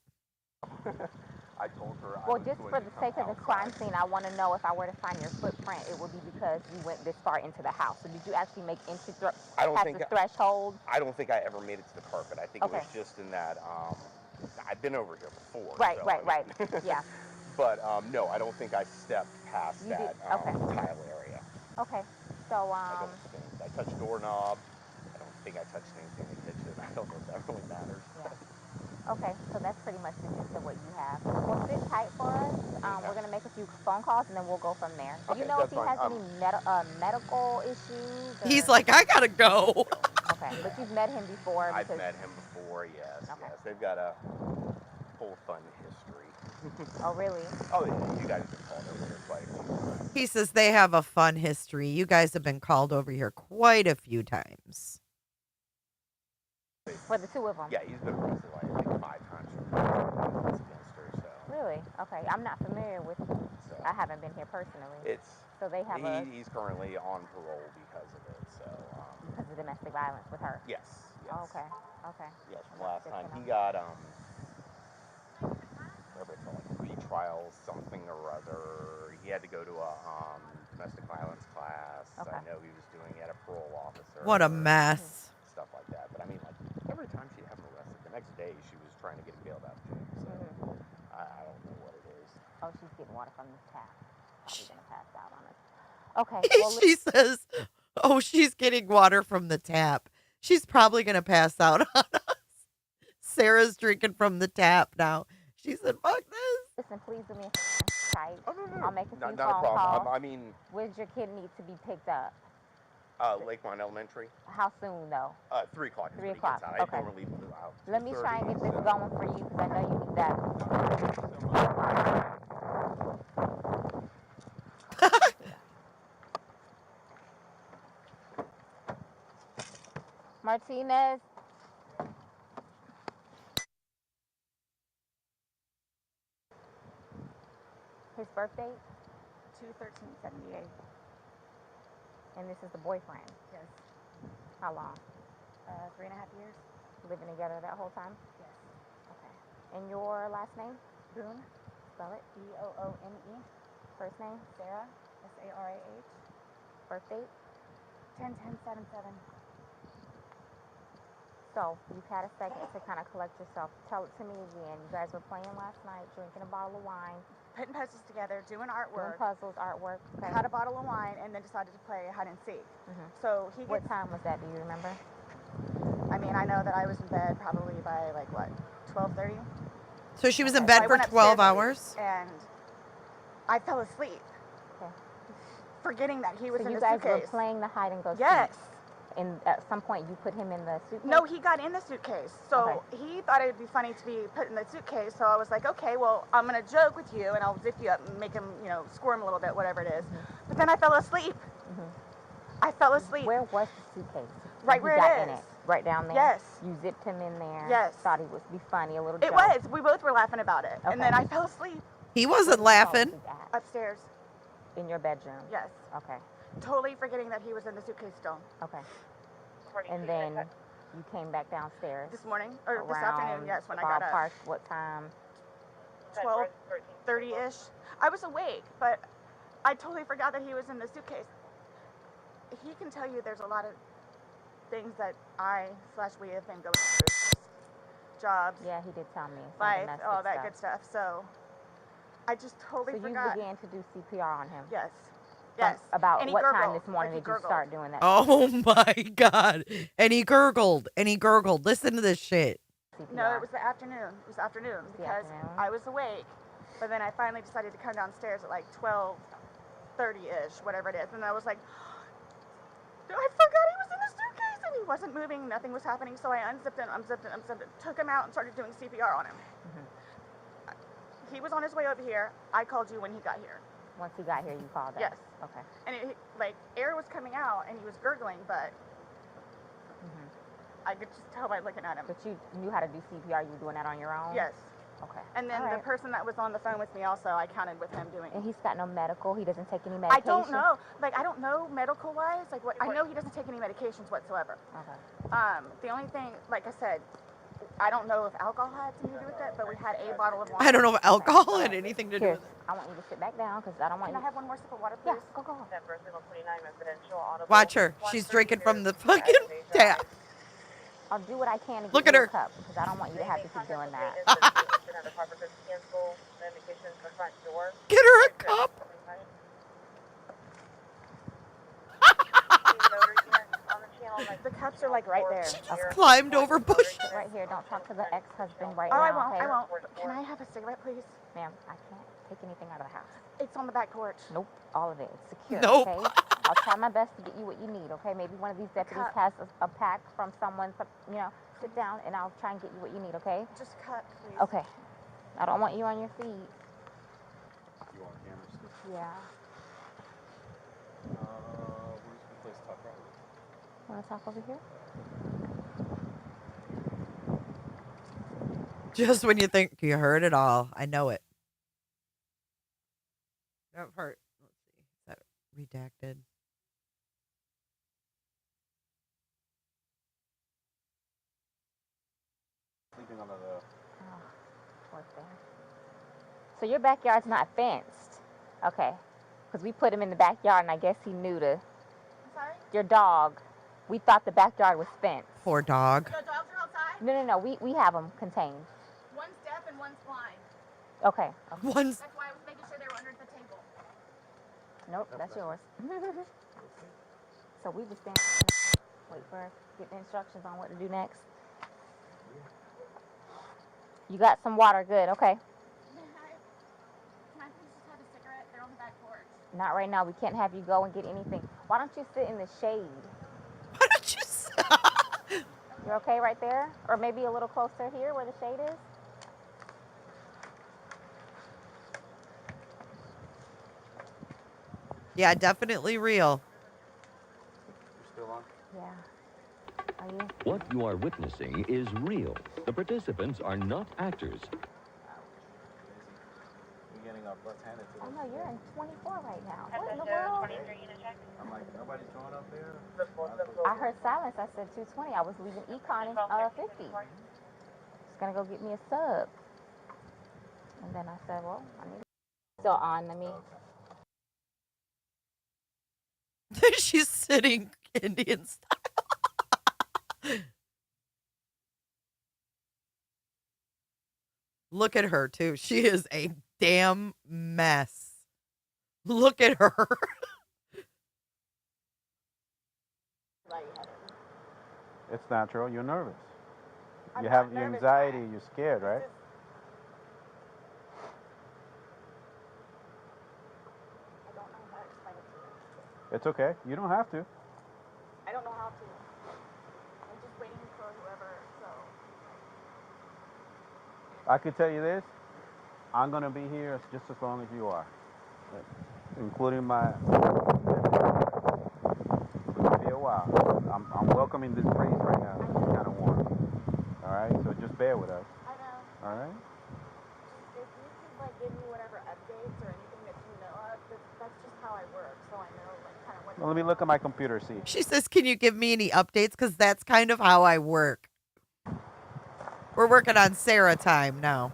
I told her. Well, just for the sake of the crime scene, I want to know if I were to find your footprint, it would be because you went this far into the house. So did you actually make entry past the threshold? I don't think I ever made it to the carpet. I think it was just in that. I've been over here before. Right. Yeah. But no, I don't think I stepped past that tile area. Okay. So I don't think I touched doorknob. I don't think I touched anything in the kitchen. I don't know if that really matters. Yeah. Okay, so that's pretty much the gist of what you have. Well, sit tight for us. We're going to make a few phone calls, and then we'll go from there. Do you know if he has any medical issues? He's like, I got to go. Okay, but you've met him before? I've met him before, yes. Yes. They've got a whole fun history. Oh, really? Oh, yeah. You guys have been called over here quite a few times. He says they have a fun history. You guys have been called over here quite a few times. For the two of them? Yeah, he's been arrested like I think 5 times against her. So. Really? Okay, I'm not familiar with. I haven't been here personally. So they have he's currently on parole because of it. So. Because of domestic violence with her. Yes. Oh, okay. Yes. Last time he got whatever it's called, like retrial something or other. He had to go to a domestic violence class. Okay. I know he was doing it at a parole officer. What a mess. Stuff like that. But I mean, like every time she'd have him arrested, the next day she was trying to get him bailed out of jail. So I don't know what it is. Oh, she's getting water from the tap. Probably gonna pass out on us. Okay. Well, She says, oh, she's getting water from the tap. She's probably going to pass out on us. Sarah's drinking from the tap now. She said, fuck this. Listen, please do me a favor. tight. Oh, no. I'll make a few Not a phone problem. calls. I mean, Where does your kid need to be picked up? Lakeline Elementary. How soon though? 3 o'clock is 3 when he o'clock. gets out. Okay. I normally leave him out. Let me try and get this 2:30, going for you because I know you need that. Martinez. His birthday? 2/13/78. And this is the boyfriend? Yes. How long? 3.5 years. Living together that whole time? Yes. Okay. And your last name? Boone. Spell it. Boone. First name? Sarah. Sarah. Birth date? 10/10/77. So, you've had a second to kind of collect yourself. Tell it to me again. You guys were playing last night, drinking a bottle of wine. Putting puzzles together, doing Doing artwork. puzzles, artwork. Okay. Had a bottle of wine and then decided to play hide and seek. Mm-hmm. So he What gets, time was that? Do you remember? I mean, I know that I was in bed probably by like what, 12:30. So she was in So bed I for went 12 upstairs hours? and I fell asleep. Okay. Forgetting that he was So in you the guys suitcase. were playing the hide and go seek. Yes. And at some point you put him in the suitcase? No, he got in the suitcase. So he thought it would be funny to be put in the suitcase. So I was like, okay, well, I'm going to joke with you and I'll zip you up and make him, squirm a little bit, whatever it is. But then I fell asleep. I fell asleep. Where was the suitcase? Right When where he it got in is. it? Right down there? Yes. You zipped him in there? Yes. Thought he would be funny, a little It joke? was. We both were laughing about it. Okay. And then I fell asleep. He wasn't laughing. Upstairs. In your bedroom? Yes. Okay. Totally forgetting that he was in the suitcase still. Okay. And then you came back downstairs? This morning, or this around afternoon, yes, when I got up. ballpark, what time? 12:30-ish. I was awake, but I totally forgot that he was in the suitcase. He can tell you there's a lot of things that we have been going through. Jobs. Yeah, he did tell me. Life, all that good stuff. So I just totally So forgot. you began to do CPR on him? Yes. Yes. About And he what time gurgled, this morning like he did you start doing that? Oh my God. And he gurgled. Listen to this shit. No, it was the afternoon. It was the afternoon because I was awake, but then I finally decided to come downstairs at like 12:30-ish, whatever it is, and I was like, I forgot he was in the suitcase, and he wasn't moving. Nothing was happening, so I unzipped it, took him out, and started doing CPR on him. He was on his way over here. I called you when he got here. Once he got here, you called us? Yes. Okay. And air was coming out, and he was gurgling, but I could just tell by looking at him. But you knew how to do CPR. You were doing that on your own? Yes. Okay. And then the person that was on the phone with me also, I counted with him doing. And he's got no medical? He doesn't take any I medication? don't know. I don't know medical-wise. I know he doesn't take any medications whatsoever. Okay. The only thing, like I said, I don't know if alcohol had something to do with it, but we had a bottle of wine. I don't know if alcohol had anything to do with it. I want you to sit back down because I don't want Can I have one more sip of water, please? Yeah, go. Watch her. She's drinking from the fucking tap. I'll do what I can to Look get at you her. a cup because I don't want you to have to keep doing that. Get her a cup. The cups are right there. She just climbed over bushes. Right here. Don't talk to the ex-husband right Oh, now. I won't. Okay? I won't. Can I have a cigarette, please? Ma'am, I can't take anything out of the house. It's on the back porch. Nope, all of it. It's secure, Nope. okay? I'll try my best to get you what you need, okay? Maybe one of these deputies has a pack from someone, sit down and I'll try and get you what you need, okay? Just cut, please. Okay. I don't want you on your feet. You want cameras? Yeah. Where's the place to talk about? Want to talk over here? Just when you think you heard it all. I know it. That part. Let's see. Is that redacted? Sleeping on the. Oh, poor thing. So your backyard's not fenced? Okay. Because we put him in the backyard and I guess he knew to. I'm sorry? Your dog. We thought the backyard was fenced. Poor dog. The dogs are outside? No. We have them contained. One's deaf and one's blind. Okay. One's. That's why I was making sure they were under the table. Nope, that's yours. So we just wait for get the instructions on what to do next. You got some water, good, okay. Can I please just have a Not right now. We can't have you go and get anything. Why don't you sit in the shade? Why don't you You're okay right there? Or maybe a little closer here where the shade is? Yeah, definitely real. Still on? Yeah. Are you? What you are witnessing is real. The participants are not actors. You're getting up left-handed to Oh the no, you're in 24 right now. What in the world? I'm like, nobody's showing up there? I heard silence. I said 220. I was leaving Econ in 50. Just gonna go get me a sub. And then I said, well, I need still on. Let me. She's sitting Indian style. Look at her, too. She is a damn mess. Look at her. It's natural. You're nervous. You have your anxiety. You're scared, right? I don't know how to explain it to you. It's okay. You don't have to. I don't know how to. I'm just waiting for whoever, so. I could tell you this. I'm going to be here just as long as you are. Including my... It's going to be a while. I'm welcoming this breeze right now. It's kind of warm. All right? So just bear with us. I know. All right? If you could, like, give me whatever updates or anything that you know of, that's just how I work, so I know, like, kind of what. Well, let me look at my computer, see. She says, can you give me any updates? Because that's kind of how I work. We're working on Sarah time now.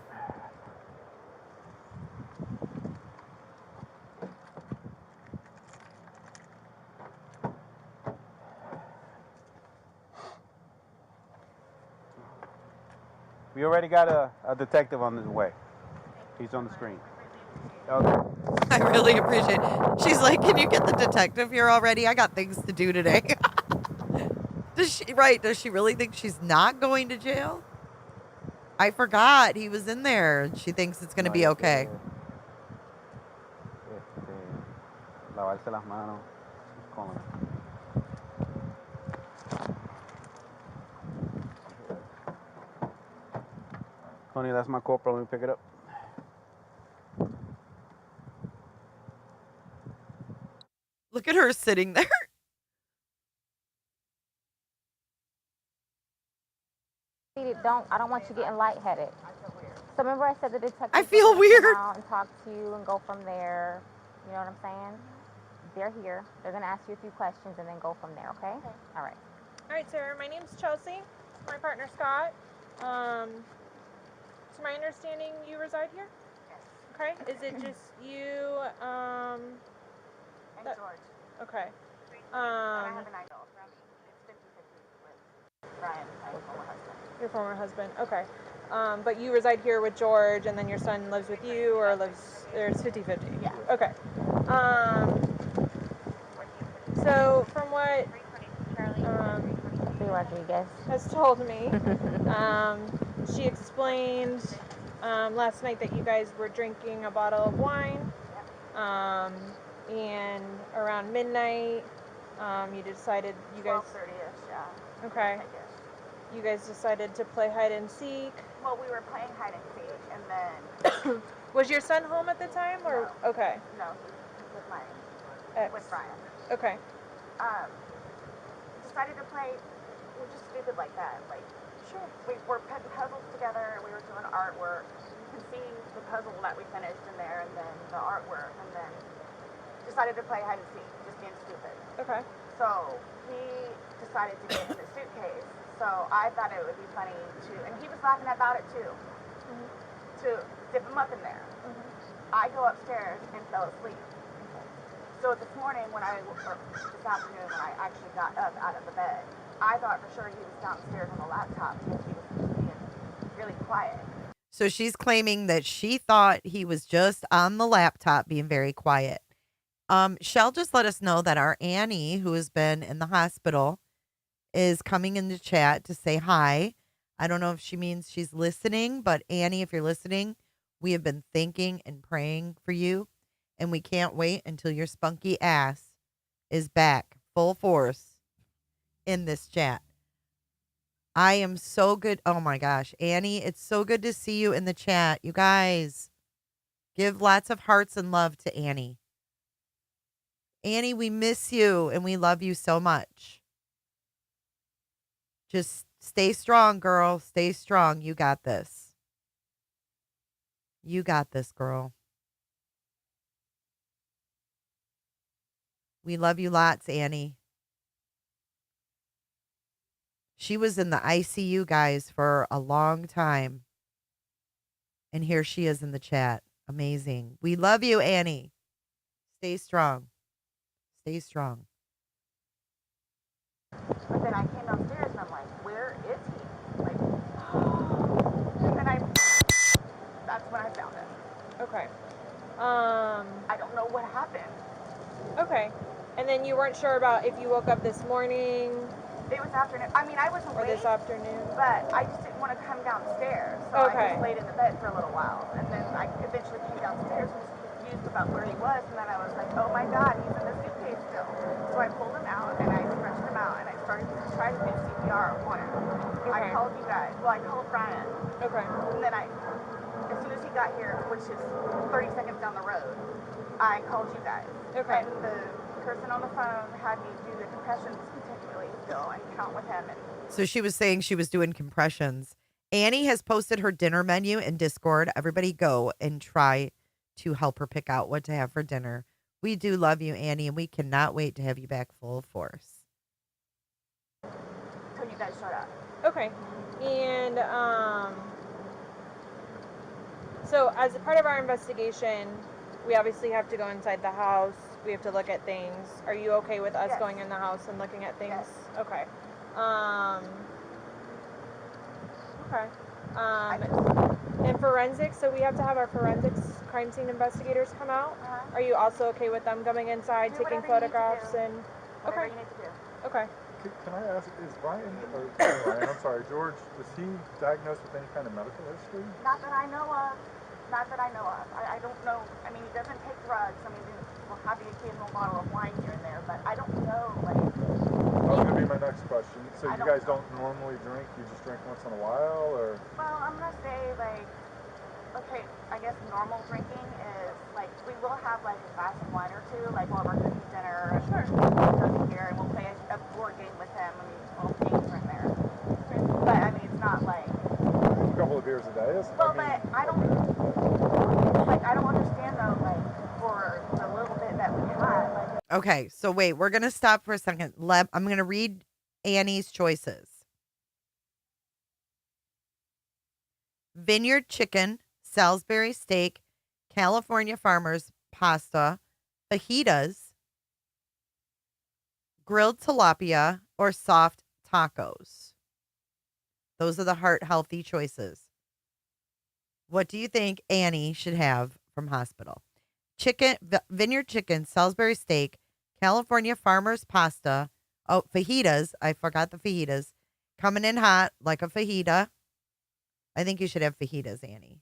We already got a detective on his way. He's on the screen. Okay. I really appreciate it. She's like, can you get the detective here already? I got things to do today. Does she really think she's not going to jail? I forgot he was in there and she thinks it's going to be okay. Lavarse las manos. Con... Honey, that's my corporal. Let me pick it up. Look at her sitting there. I don't want you getting lightheaded. So remember I said the detective. I feel weird. Come out and talk to you and go from there. You know what I'm saying? They're here. They're gonna ask you a few questions and then go from there. Okay? All right. All right, sir. My name's Chelsea. My partner Scott. To my understanding, you reside here. Yes. Okay. Is it just you? And George. Okay. I have an idol from me. It's 50-50 with Brian, my former husband. Your former husband. Okay. But you reside here with George, and then your son lives with you, or it's 50-50? Yeah. Okay. So from what Rodriguez has told me, she explained last night that you guys were drinking a bottle of wine, and around midnight, you decided you guys. 12:30ish, yeah. Okay. You guys decided to play hide and seek. Well, we were playing hide and seek, and then. Was your son home at the time, or no. Okay? No, with my with Brian. Okay. Decided to play. We're just stupid like that. Like, sure. We were putting puzzles together. We were doing artwork. You can see the puzzle that we finished in there, and then the artwork, and then decided to play hide and seek, just being stupid. Okay. So he decided to get in the suitcase. So I thought it would be funny to, and he was laughing about it too, to dip him up in there. I go upstairs and fell asleep. So this morning or this afternoon when I actually got up out of the bed, I thought for sure he was downstairs on the laptop because he was being really quiet. So she's claiming that she thought he was just on the laptop being very quiet. Shell just let us know that our Annie, who has been in the hospital, is coming in the chat to say hi. I don't know if she means she's listening, but Annie, if you're listening, we have been thinking and praying for you. And we can't wait until your spunky ass is back full force in this chat. I am so good. Oh my gosh, Annie, it's so good to see you in the chat. You guys, give lots of hearts and love to Annie. Annie, we miss you and we love you so much. Just stay strong, girl. Stay strong. You got this. You got this, girl. We love you lots, Annie. She was in the ICU, guys, for a long time. And here she is in the chat. Amazing. We love you, Annie. Stay strong. Stay strong. But then I came downstairs and I'm like, where is he? Like, and then that's when I found him. Okay. I don't know what happened. Okay. And then you weren't sure about if you woke up this morning. It was afternoon. I mean, I was awake. Or this afternoon. But I just didn't want to come downstairs. So Okay. I just laid in the bed for a little while. And then I eventually came downstairs and was confused about where he was. And then I was like, oh my God, he's in the suitcase still. So I pulled him out and I stretched him out and I started to try to do CPR on him. I called you guys. Well, I called Brian. Okay. And then as soon as he got here, which is 30 seconds down the road, I called you guys. Okay. And the person on the phone had me do the compressions continually still and count with him. And So she was saying she was doing compressions. Annie has posted her dinner menu in Discord. Everybody go and try to help her pick out what to have for dinner. We do love you, Annie, and we cannot wait to have you back full force. Till you guys showed up. Okay. And so as a part of our investigation, we obviously have to go inside the house. We have to look at things. Are you okay with us going in the house and looking at things? Yes. Okay. Okay. And forensics, so we have to have our forensics crime scene investigators come out. Are you also okay with them coming inside, taking photographs and Whatever you need to do. Okay. Can I ask, is Brian, I'm sorry, George, is he diagnosed with any kind of medical history? Not that I know of. Not that I know of. I don't know. I mean, he doesn't take drugs. I mean, we'll have the occasional bottle of wine here and there, but I don't know. Like, That was going to be my next question. So I you guys don't normally drink? You just drink once in a while, or? well, I'm gonna say like, okay, I guess normal drinking is like we will have like a glass of wine or two, like while we're cooking dinner. Sure. Cooking here, and we'll play a board game with him. I mean, little games are in there. But I mean, it's not like A couple of beers a day? Well, but I don't understand though, like for the little bit that we had, like. Okay, so wait, we're going to stop for a second. I'm going to read Annie's choices. Vineyard chicken, Salisbury steak, California farmers pasta, fajitas, grilled tilapia, or soft tacos. Those are the heart-healthy choices. What do you think Annie should have from hospital? Chicken, vineyard chicken, Salisbury steak, California farmers pasta, fajitas. I forgot the fajitas. Coming in hot like a fajita. I think you should have fajitas, Annie.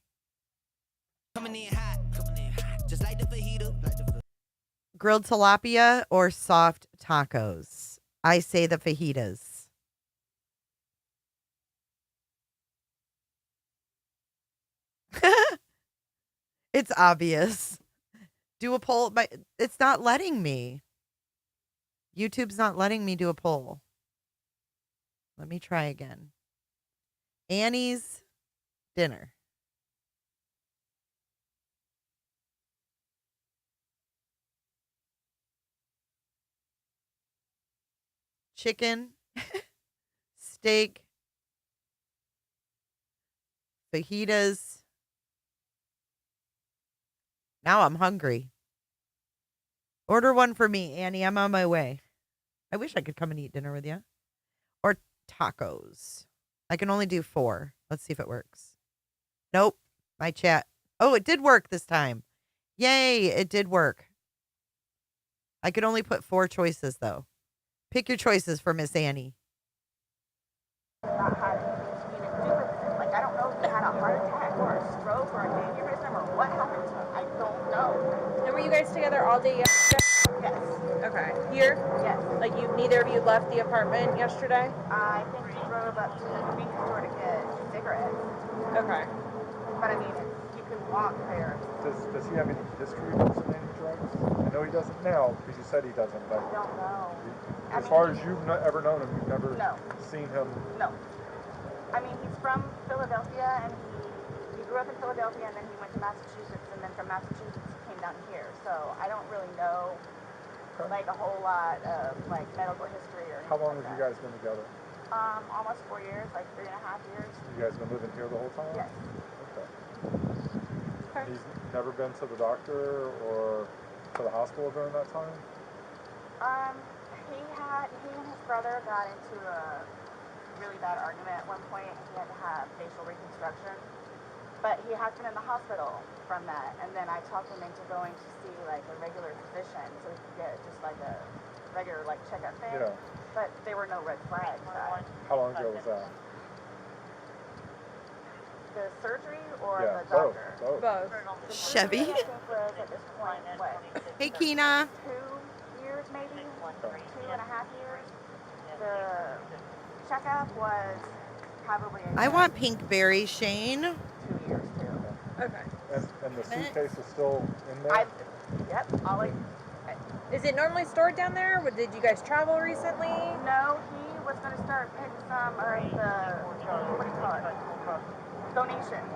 Coming in hot, just like the fajita. Grilled tilapia or soft tacos? I say the fajitas. It's obvious. Do a poll, but it's not letting me. YouTube's not letting me do a poll. Let me try again. Annie's dinner. Chicken, steak, fajitas. Now I'm hungry. Order one for me, Annie. I'm on my way. I wish I could come and eat dinner with you. Or tacos. I can only do 4. Let's see if it works. Nope. My chat. Oh, it did work this time. Yay, it did work. I could only put 4 choices, though. Pick your choices for Miss Annie. Not had anything to do with it. Like, I don't know if he had a heart attack or a stroke or an aneurysm or what happened to him. I don't know. And were you guys together all day yesterday? Yes. Okay. Here? Yes. Like neither of you left the apartment yesterday? I think he drove up to the convenience store to get cigarettes. Okay. But I mean, you can walk there. Does he have any history of using any drugs? I know he doesn't now because you said he doesn't, but I don't know. as far as you've ever known him, you've never seen him. No. I mean, he's from Philadelphia, and he grew up in Philadelphia, and then he went to Massachusetts, and then from Massachusetts he came down here. So I don't really know like a whole lot of like medical history or anything. How long like have you that. guys been together? Almost 4 years, like 3.5 years. You guys been living here the whole time? Yes. Okay. He's never been to the doctor or to the hospital during that time? He and his brother got into a really bad argument at one point, and he had to have facial reconstruction. But he has been in the hospital from that, and then I talked him into going to see like a regular physician so he could get just like a regular like checkup thing. Yeah. But there were no red flags. How long ago was that? The surgery or Yeah, the doctor? both. The Chevy. surgery, I think, was at this point, what? Hey, Keena. 2 years maybe? 2.5 years. The checkup was probably I want Pinkberry, Shane. 2 years too. Okay. And the suitcase is still in there? Yep. Is it normally stored down there? Did you guys travel recently? No, he was going to start putting some of the, what do you call it, donations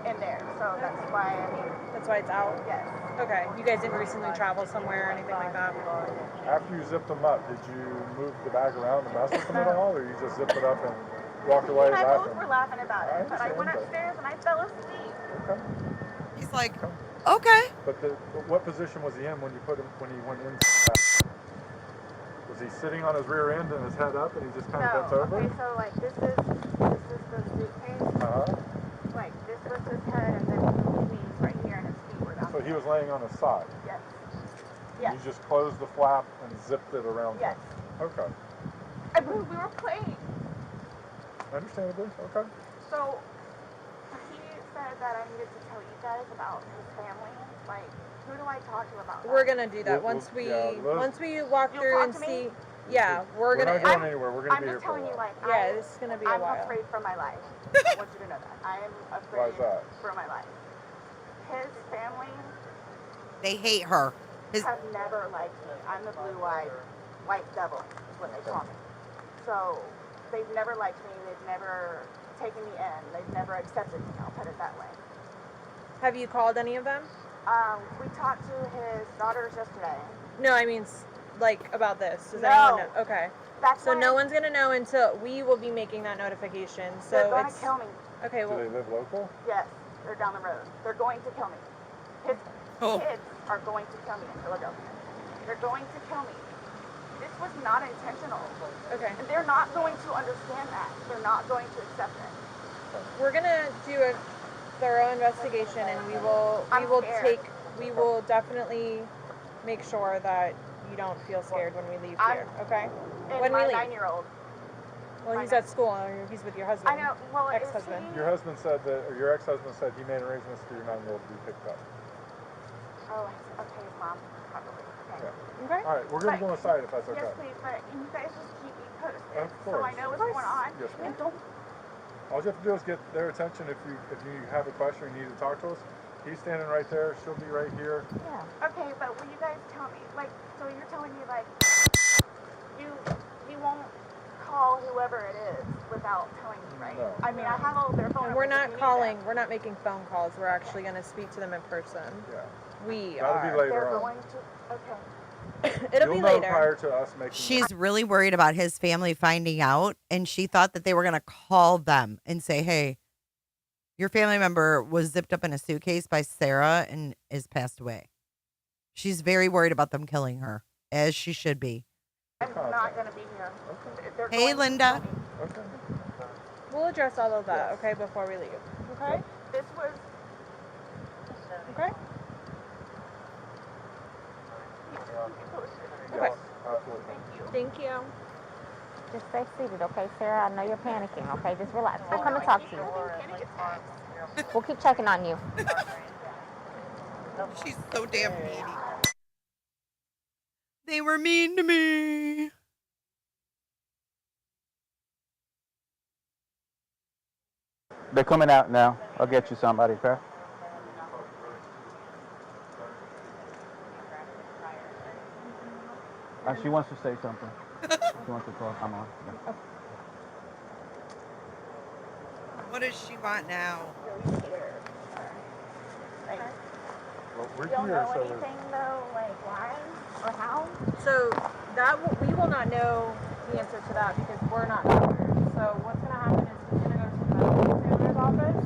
in there. So that's why, That's why it's out? Yes. Okay. You guys didn't recently travel somewhere or anything like that? After you zipped them up, did you move the bag around and mess with them at all, or you just zipped it up and walked away I laughing? both were laughing about it, but I went upstairs and I fell asleep. Okay. He's like, okay. But what position was he in when he went in? Was he sitting on his rear end and his head up, and he just kind of bent over? Okay, so like this is the suitcase. Like this was his head, and then his knees right here, and his feet were down. So he was laying on his side. Yes. Yes. You just closed the flap and zipped it around him. Okay. I believe we were playing. Understandably. Okay. So he said that I needed to tell you guys about his family. Like, who do I talk to about that? We're gonna do that once we walk through and see. Yeah, we're not gonna. going anywhere. We're gonna be here I'm just telling you, like, yeah, this is gonna be a I'm while. afraid for my life. I want you to know that. I am afraid Why is that? for my life. His family They hate her. have never liked me. I'm the blue-eyed white devil, is what they call me. So they've never liked me. They've never taken me in. They've never accepted me. I'll put it that way. Have you called any of them? We talked to his daughters yesterday. No, I mean, like about this. Does No. anyone know? Okay. That's so why no one's gonna know until we will be making that notification. So they're gonna it's kill me. okay. Do Well, they live local? Yes, they're down the road. They're going to kill me. His kids are going to kill me in Philadelphia. They're going to kill me. This was not intentional. Okay. And they're not going to understand that. They're not going to accept it. we're gonna do a thorough investigation, and we will definitely make sure that you don't feel scared when we leave here. Okay. And When we my leave. 9-year-old. Well, he's at school. He's with your husband. I know. Well, ex-husband. Your husband said that, or your ex-husband said he made arrangements for your 9-year-old to be picked up. Oh, okay, his mom, probably. Okay. Yeah. Okay. All right, we're going to go inside if that's okay. Yes, please, but can you guys just keep me posted Of so I course. know what's going on? Yes, ma'am. And don't. All you have to do is get their attention if you have a question or you need to talk to us. He's standing right there. She'll be right here. Yeah. Okay, but will you guys tell me, like, so you're telling me, like, you won't call whoever it is without telling me, right? No. I mean, I have all their phone And we're numbers if not you need calling. them. We're not making phone calls. We're actually gonna speak to them in person. Yeah. We That'll are. be later They're on. going to. Okay. It'll You'll be know later. prior to us making. She's really worried about his family finding out, and she thought that they were going to call them and say, hey, your family member was zipped up in a suitcase by Sarah and is passed away. She's very worried about them killing her, as she should be. I'm not going to be here. They're Hey, going to Linda. kill me. Okay. We'll address all of that, okay, before we leave. Okay? This was. Okay? Okay. Absolutely. Thank you. Just stay seated, okay, Sarah? I know you're panicking, okay? Just relax. We'll come and talk to you. We'll keep checking on you. She's so damn mean. They were mean to me. They're coming out now. I'll get you somebody, okay? She wants to say something. She wants to talk. Come on. Yeah. What does she want now? Well, we're You don't here, know so anything though, like why or how? So we will not know the answer to that because we're not doctors. So what's going to happen is he's going to go to the medical examiner's office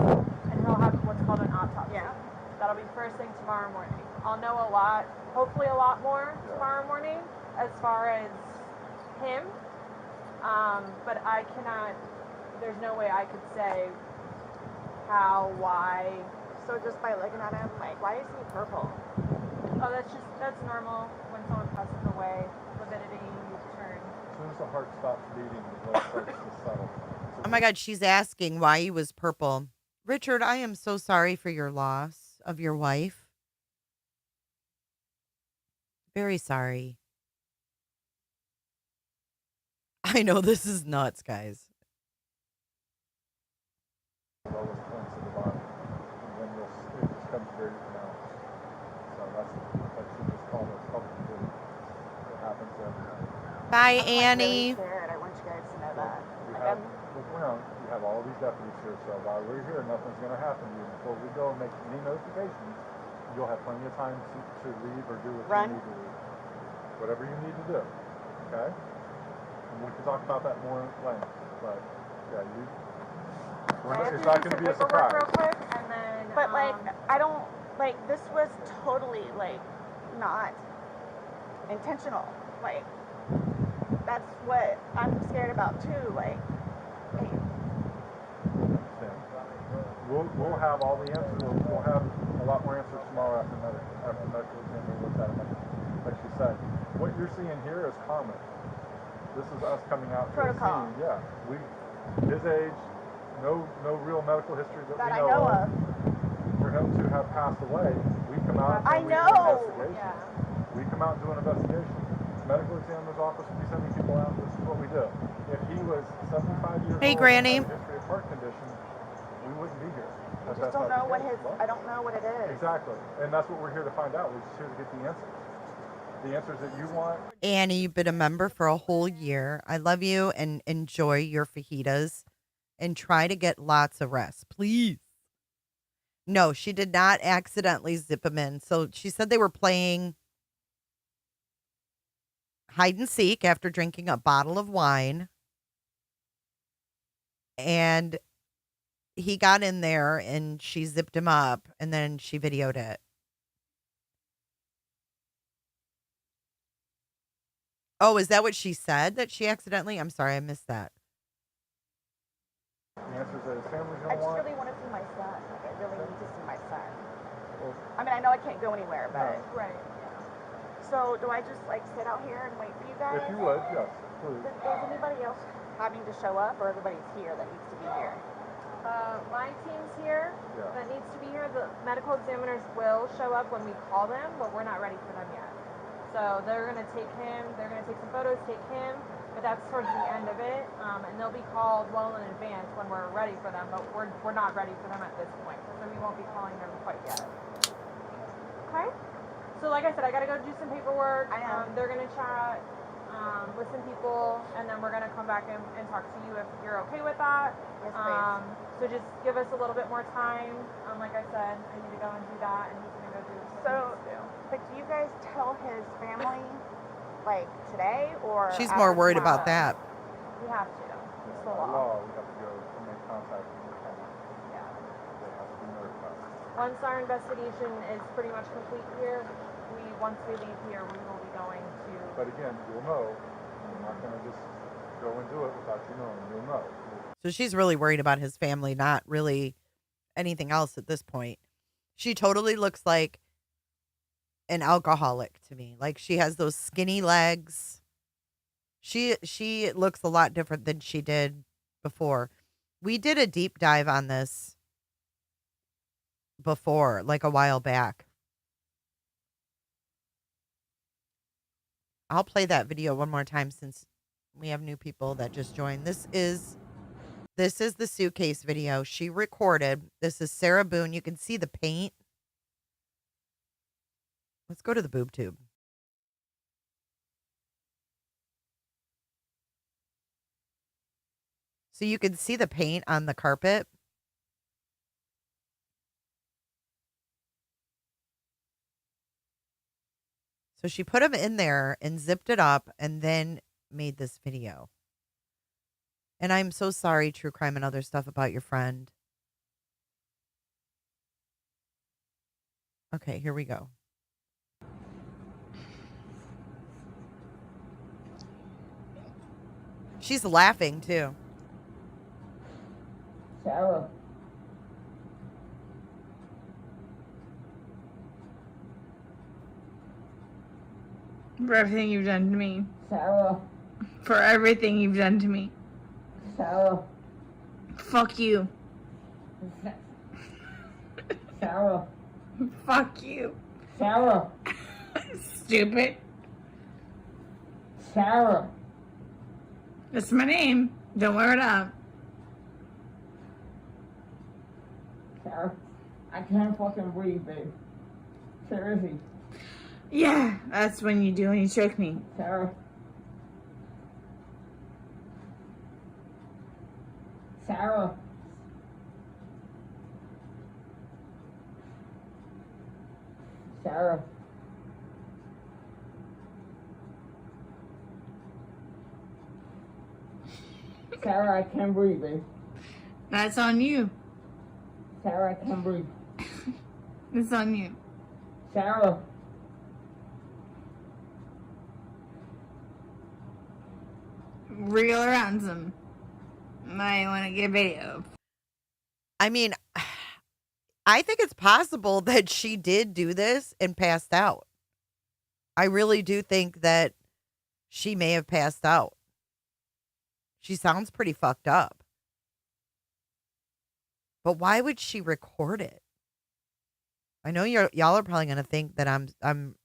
and he'll have what's called an autopsy. Yeah. That'll be first thing tomorrow morning. I'll know a lot, hopefully a lot more tomorrow morning as far as him. But I cannot, there's no way I could say how, why. So just by looking at him, like, why is he purple? Oh, that's normal when someone passes away. Lividity turn. as soon as the heart stops beating, the blood starts to settle. Oh my God, she's asking why he was purple. Richard, I am so sorry for your loss of your wife. Very sorry. I know this is nuts, guys. Lowest points of the body, and then it just comes very pronounced. So that's she just called a public good. It happens to everybody. Bye, I'm Annie. really scared. I want you guys to know that. Look around. You have all these deputies here, so while we're here, nothing's going to happen to you. Before we go and make any notifications, you'll have plenty of time to leave or do what you need to do. Whatever you need to do. Okay? And we can talk about that more in length. But, yeah, it's not going to be a surprise. Real quick, and then, But like, I don't like this was totally like not intentional. Like, that's what I'm scared about too. Like, hey. We'll have all the answers. We'll have a lot more answers tomorrow after medical examiner looks at it. Like she said, what you're seeing here is common. This is us coming out to the scene. Yeah, his age, no real medical history that we know of. For him to have passed away, we come out and we do an investigation. Yeah. We come out and do an investigation. Medical examiner's office will be sending people out. This is what we do. If he was 75 years old Granny. and had a history of heart condition, we wouldn't be here. I just don't know what I don't know what it is. Exactly. And that's what we're here to find out. We're just here to get the answers. The answers that you want. Annie, you've been a member for a whole year. I love you and enjoy your fajitas and try to get lots of rest, please. No, she did not accidentally zip him in. So she said they were playing hide and seek after drinking a bottle of wine. And he got in there and she zipped him up and then she videoed it. Oh, is that what she said? That she accidentally? I'm sorry, I missed that. The answers that his family's I going to just want. really want to see my son. Like, I really need to see my son. Well, I mean, I know I can't go anywhere, but right. So do I just like sit out here and wait for you guys? If you would, yes, please. Is anybody else having to show up, or everybody's here that needs to be here? My team's here that needs to be here. The medical examiners will show up when we call them, but we're not ready for them yet. So they're going to take him, they're going to take some photos, take him, but that's towards the end of it. And they'll be called well in advance when we're ready for them, but we're not ready for them at this point. So we won't be calling them quite yet. Okay? So like I said, I got to go do some paperwork. They're going to chat with some people, and then we're going to come back and talk to you if you're okay with that. Yes, please. So just give us a little bit more time. Like I said, I need to go and do that, and he's going to go do what he needs to do. But do you guys tell his family, like, today, or She's more worried about that. We have to. It's the law. We have to go and make contact with the family. Yeah. They have to be notified. Once our investigation is pretty much complete here, once we leave here, we will be going to... But again, you'll know. We're not going to just go and do it without you knowing. You'll know. So she's really worried about his family, not really anything else at this point. She totally looks like an alcoholic to me. Like, she has those skinny legs. She looks a lot different than she did before. We did a deep dive on this before, like a while back. I'll play that video one more time since we have new people that just joined. This is the suitcase video she recorded. This is Sarah Boone. You can see the paint. Let's go to the boob tube. So you can see the paint on the carpet. So she put them in there and zipped it up and then made this video. And I'm so sorry, True Crime and other stuff, about your friend. Okay, here we go. She's laughing too. Sarah. For everything you've done to me. Sarah. For everything you've done to me. Sarah. Fuck you. Sarah. Fuck you. Sarah. Stupid. Sarah. That's my name. Don't wear it up. Sarah. I can't fucking breathe, babe. Seriously. Yeah, that's when you do when you choke me. Sarah. Sarah. Sarah. Sarah, I can't breathe, babe. That's on you. Sarah, I can't breathe. It's on you. Sarah. Real or ransom. I want to get video. I mean, I think it's possible that she did do this and passed out. I really do think that she may have passed out. She sounds pretty fucked up. But why would she record it? I know y'all are probably going to think that I'm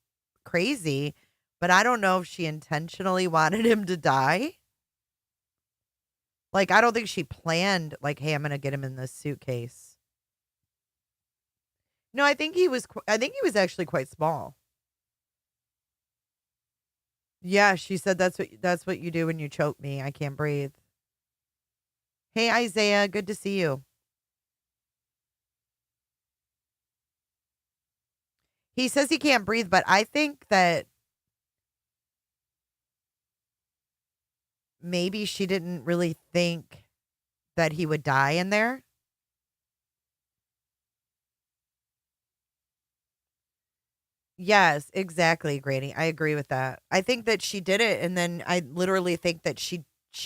crazy, but I don't know if she intentionally wanted him to die. Like, I don't think she planned, like, hey, I'm going to get him in this suitcase. No, I think he was actually quite small. Yeah, she said that's what you do when you choke me. I can't breathe. Hey, Isaiah, good to see you. He says he can't breathe, but I think that maybe she didn't really think that he would die in there. Yes, exactly, Granny. I agree with that. I think that she did it, and then I literally think that she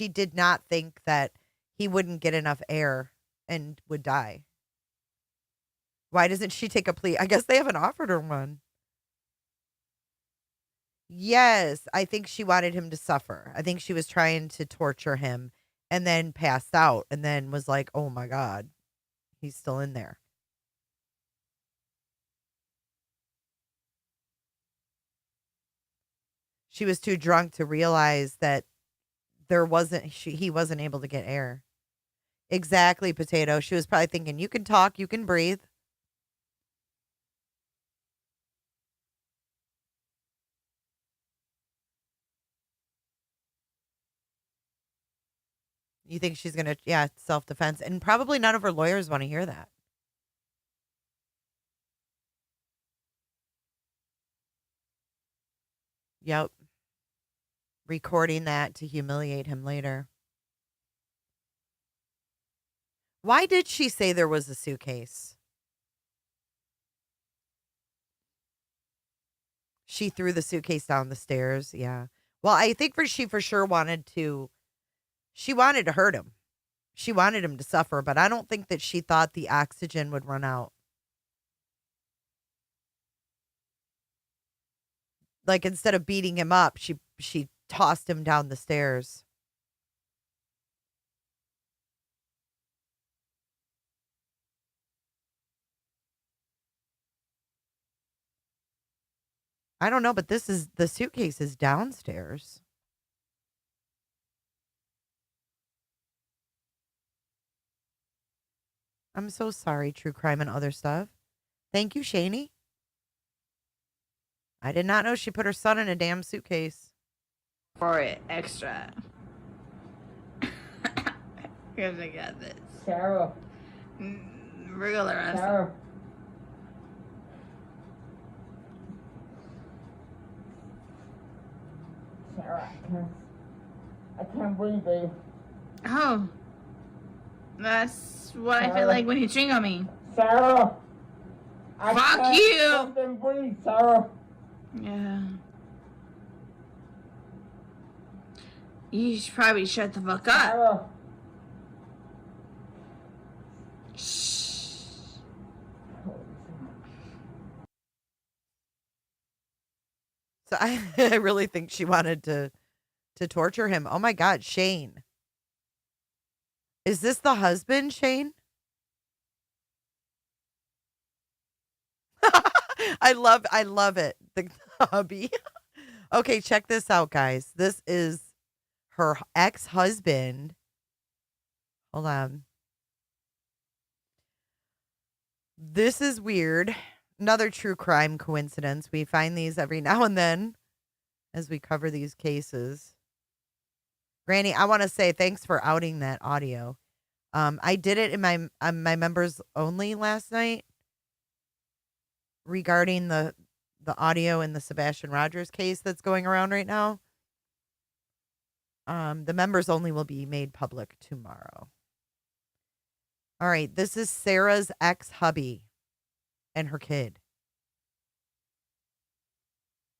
did not think that he wouldn't get enough air and would die. Why doesn't she take a plea? I guess they haven't offered her one. Yes, I think she wanted him to suffer. I think she was trying to torture him and then passed out and then was like, oh my God, he's still in there. She was too drunk to realize that he wasn't able to get air. Exactly, Potato. She was probably thinking, you can talk, you can breathe. You think she's going to, self-defense. And probably none of her lawyers want to hear that. Yep. Recording that to humiliate him later. Why did she say there was a suitcase? She threw the suitcase down the stairs. Yeah. Well, I think she for sure wanted to hurt him. She wanted him to suffer, but I don't think that she thought the oxygen would run out. Like, instead of beating him up, she tossed him down the stairs. I don't know, but the suitcase is downstairs. I'm so sorry, true crime and other stuff. Thank you, Shani. I did not know she put her son in a damn suitcase. For it extra. Because I got this. Sarah. Regular ass. Sarah. Sarah, I can't breathe, babe. Oh. That's what I feel like when you chewing on me. Sarah. Fuck you. Fucking breathe, Sarah. Yeah. You should probably shut the fuck up. Sarah. So I really think she wanted to torture him. Oh my God, Shane. Is this the husband, Shane? I love it. The hubby. Okay, check this out, guys. This is her ex-husband. Hold on. This is weird. Another true crime coincidence. We find these every now and then as we cover these cases. Granny, I want to say thanks for outing that audio. I did it in my members only last night regarding the audio in the Sebastian Rogers case that's going around right now. The members only will be made public tomorrow. All right, this is Sarah's ex-hubby and her kid.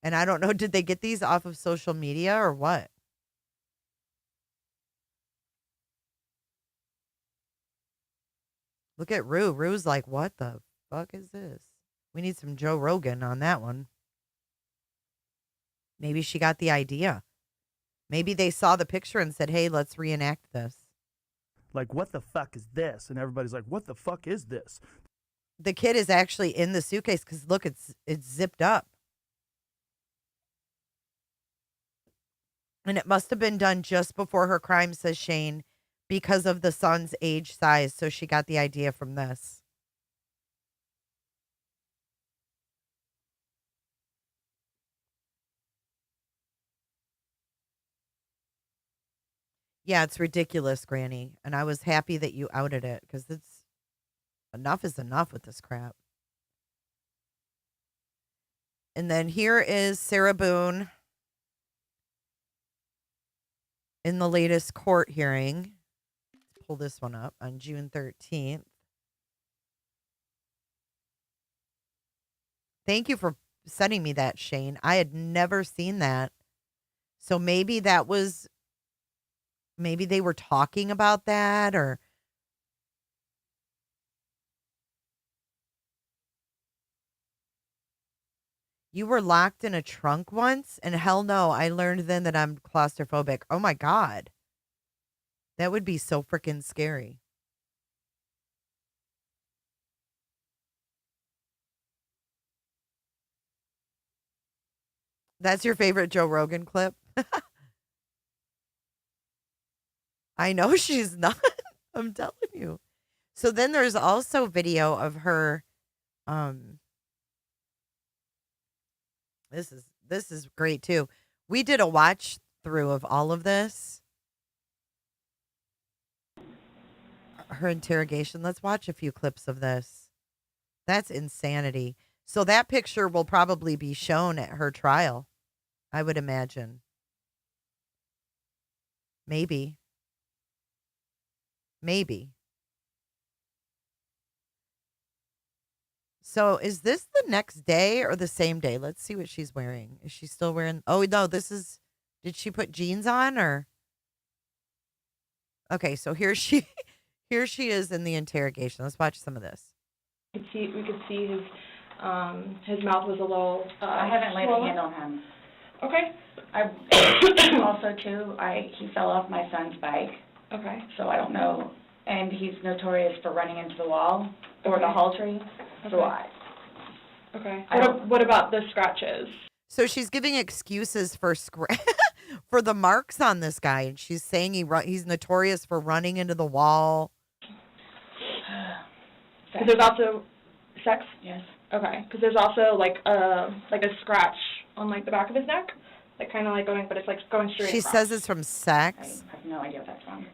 And I don't know, did they get these off of social media or what? Look at Rue. Rue's like, what the fuck is this? We need some Joe Rogan on that one. Maybe she got the idea. Maybe they saw the picture and said, hey, let's reenact this. Like, what the fuck is this? And everybody's like, what the fuck is this? The kid is actually in the suitcase because look, it's zipped up. And it must have been done just before her crime, says Shane, because of the son's age size. So she got the idea from this. Yeah, it's ridiculous, Granny. And I was happy that you outed it because it's enough is enough with this crap. And then here is Sarah Boone in the latest court hearing. Let's pull this one up on June 13th. Thank you for sending me that, Shane. I had never seen that. So maybe that was, maybe they were talking about that or. You were locked in a trunk once? And hell no, I learned then that I'm claustrophobic. Oh my God. That would be so freaking scary. That's your favorite Joe Rogan clip? I know she's not. I'm telling you. So then there's also video of her. This is great too. We did a watch through of all of this. Her interrogation. Let's watch a few clips of this. That's insanity. So that picture will probably be shown at her trial, I would imagine. Maybe. So is this the next day or the same day? Let's see what she's wearing. Is she still wearing? Oh, no, did she put jeans on or? Okay, so here she is in the interrogation. Let's watch some of this. We could see his mouth was a little I haven't laid a swollen. hand on him. Okay. Also, too, he fell off my son's bike. Okay. So I don't know. And he's notorious for running into the wall or the hall tree. So Okay. Okay. What about the scratches? So she's giving excuses for for the marks on this guy, and she's saying he's notorious for running into the wall. Because there's also sex. Yes. Okay. Because there's also like a scratch on like the back of his neck, like kind of like going, but it's like going straight. She across. says it's from sex. I have no idea what that's from.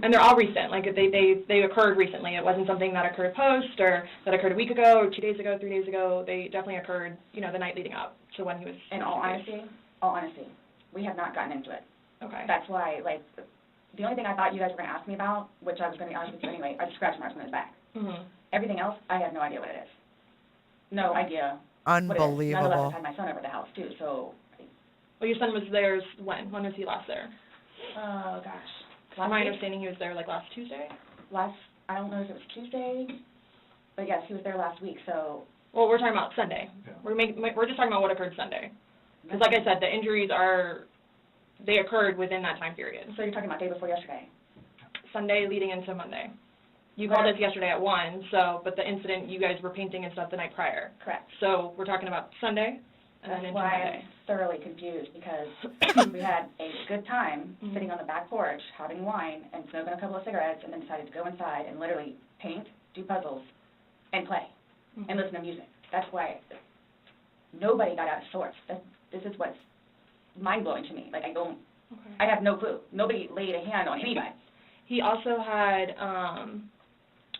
And they're all recent. Like they occurred recently. It wasn't something that occurred post or that occurred a week ago or 2 days ago, 3 days ago. They definitely occurred, the night leading up to when he was. In all honesty, we have not gotten into it. Okay. That's why, like, the only thing I thought you guys were going to ask me about, which I was going to be honest with you anyway, are the scratch marks on his back. Mm-hmm. Everything else, I have no idea what it is. No idea. Unbelievable. What it is. Nonetheless, I've had my son over at the house too, so. Well, your son was there when? When was he last there? Oh gosh. From my understanding, he was there like last Tuesday. I don't know if it was Tuesday, but yes, he was there last week. So. Well, we're talking about Sunday. Yeah. We're just talking about what occurred Sunday. Because, like I said, the injuries they occurred within that time period. So you're talking about day before yesterday? Sunday leading into Monday. You Correct. called us yesterday at 1, but the incident, you guys were painting and stuff the night prior. Correct. So we're talking about Sunday and then That's into why Monday. I'm thoroughly confused because we had a good time sitting on the back porch having wine and smoking a couple of cigarettes and then decided to go inside and literally paint, do puzzles, and play and listen to music. That's why nobody got out of sorts. This is what's mind-blowing to me. Like, I have no clue. Nobody laid a hand on anybody. He also had,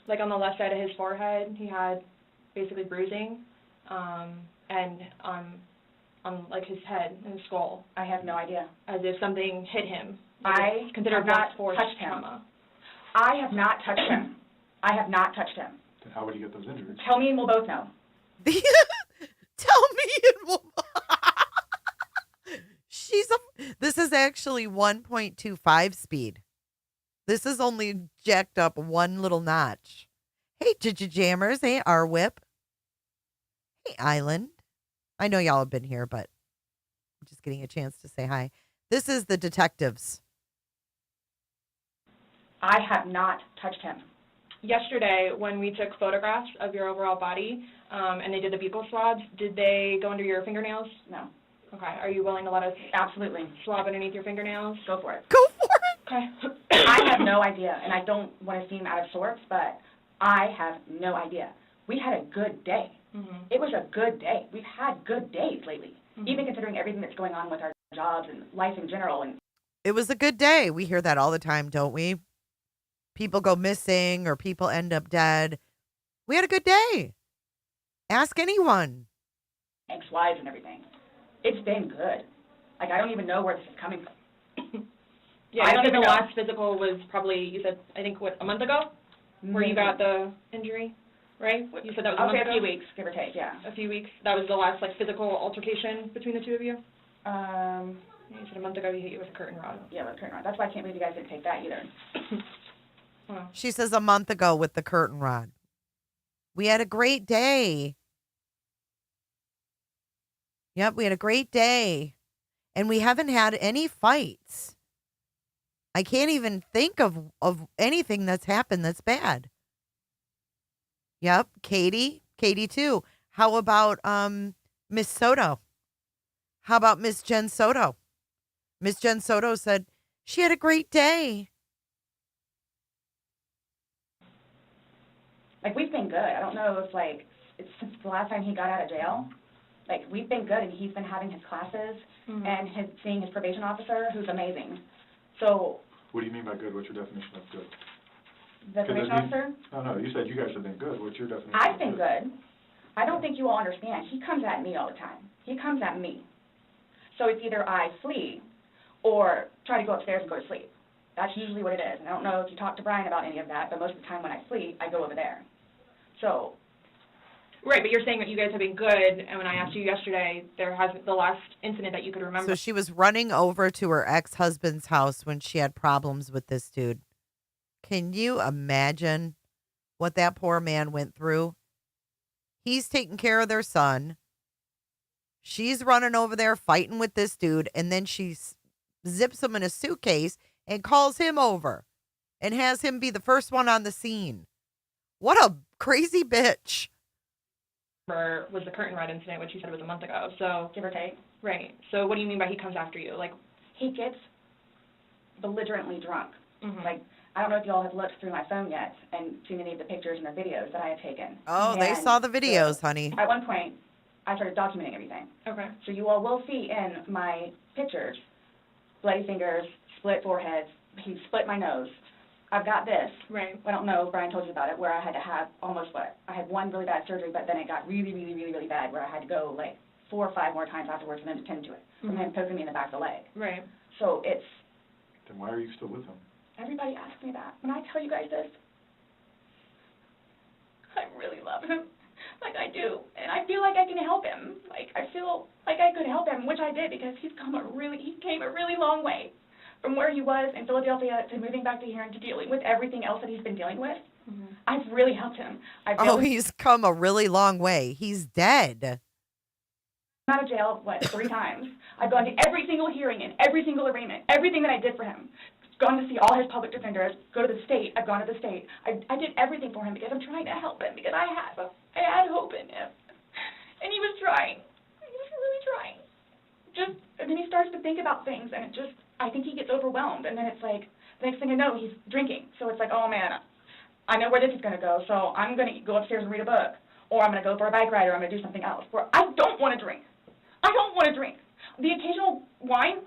like on the left side of his forehead, he had basically bruising, and on like his head and his skull. I have no idea. As if something hit him. I have not touched him. Trauma. I have not touched him. I have not touched him. Then how would he get those injuries? Tell me and we'll both know. Tell me and we'll... This is actually 1.25 speed. This is only jacked up one little notch. Hey, Jammers. Hey, R-Whip. Hey, Island. I know y'all have been here, but I'm just getting a chance to say hi. This is the detectives. I have not touched him. Yesterday, when we took photographs of your overall body, and they did the buccal swabs, did they go under your fingernails? No. Okay. Are you willing to let us absolutely swab underneath your fingernails? Go for it. Go for it. Okay. I have no idea, and I don't want to seem out of sorts, but I have no idea. We had a good day. Mm-hmm. It was a good day. We've had good days lately, even considering everything that's going on with our jobs and life in general. And it was a good day. We hear that all the time, don't we? People go missing or people end up dead. We had a good day. Ask anyone. ex-wives and everything. It's been good. Like, I don't even know where this is coming from. Yeah, I think the last physical was probably, you said, I think, what, a month ago? Where you got the injury, right? You said that was a month ago? A few weeks, give or take, yeah. A few weeks. That was the last, like, physical altercation between the two of you? You said a month ago he hit you with a curtain rod. Yeah, with a curtain rod. That's why I can't believe you guys didn't take that either. She says a month ago with the curtain rod. We had a great day. Yep, we had a great day. And we haven't had any fights. I can't even think of anything that's happened that's bad. Yep, Katie too. How about Miss Soto? How about Miss Jen Soto? Miss Jen Soto said she had a great day. Like, we've been good. I don't know if, like, it's since the last time he got out of jail. Like, we've been good, and he's been having his classes and seeing his probation officer, who's amazing. So. What do you mean by good? What's your definition of good? The probation officer? No, you said you guys have been good. What's your definition? I've been good. I don't think you all understand. He comes at me all the time. He comes at me. So it's either I flee or try to go upstairs and go to sleep. That's usually what it is. And I don't know if you talked to Brian about any of that, but most of the time when I flee, I go over there. So. Right, but you're saying that you guys have been good, and when I asked you yesterday, there hasn't, the last incident that you could remember. So she was running over to her ex-husband's house when she had problems with this dude. Can you imagine what that poor man went through? He's taking care of their son. She's running over there fighting with this dude, and then she zips him in a suitcase and calls him over and has him be the first one on the scene. What a crazy bitch. Was the curtain rod incident, which you said was a month ago, so. Give or take. Right. So what do you mean by he comes after you? Like, he gets belligerently drunk. Mhm. Like, I don't know if y'all have looked through my phone yet and seen any of the pictures and the videos that I have taken. Oh, they And saw the so, videos, honey. At one point, I started documenting everything. Okay. So you all will see in my pictures, bloody fingers, split foreheads, he split my nose. I've got this. Right. I don't know if Brian told you about it, where I had to have almost I had one really bad surgery, but then it got really, really, really, really bad, where I had to go like 4 or 5 more times afterwards for them to tend to it, from him poking me in the back of the leg. Right. So it's, Then why are you still with him? everybody asks me that. When I tell you guys this, I really love him. Like I do. And I feel like I can help him. Like I feel like I could help him, which I did, because he came a really long way from where he was in Philadelphia to moving back to here and to dealing with everything else that he's been dealing with. I've really helped him. He's come a really long way. He's dead. I'm out of jail, 3 times. I've gone to every single hearing and every single arraignment, everything that I did for him. Gone to see all his public defenders, go to the state. I've gone to the state. I did everything for him because I'm trying to help him, because I had hope in him. And he was trying. He was really trying. And then he starts to think about things, and I think he gets overwhelmed, and then it's like, the next thing I know, he's drinking. So it's like, oh man, I know where this is going to go, so I'm going to go upstairs and read a book, or I'm going to go for a bike ride, or I'm going to do something else. Where I don't want to drink. I don't want to drink. The occasional wine,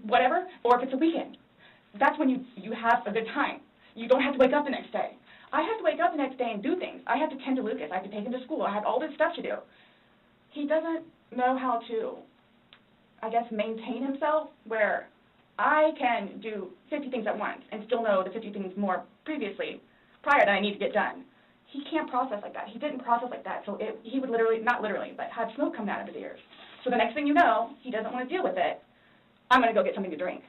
whatever, or if it's a weekend, that's when you have a good time. You don't have to wake up the next day. I have to wake up the next day and do things. I have to tend to Lucas. I have to take him to school. I have all this stuff to do. He doesn't know how to, I guess, maintain himself, where I can do 50 things at once and still know the 50 things more prior that I need to get done. He can't process like that. He didn't process like that, so he would literally, not literally, but have smoke coming out of his ears. So the next thing you know, he doesn't want to deal with it. I'm going to go get something to drink.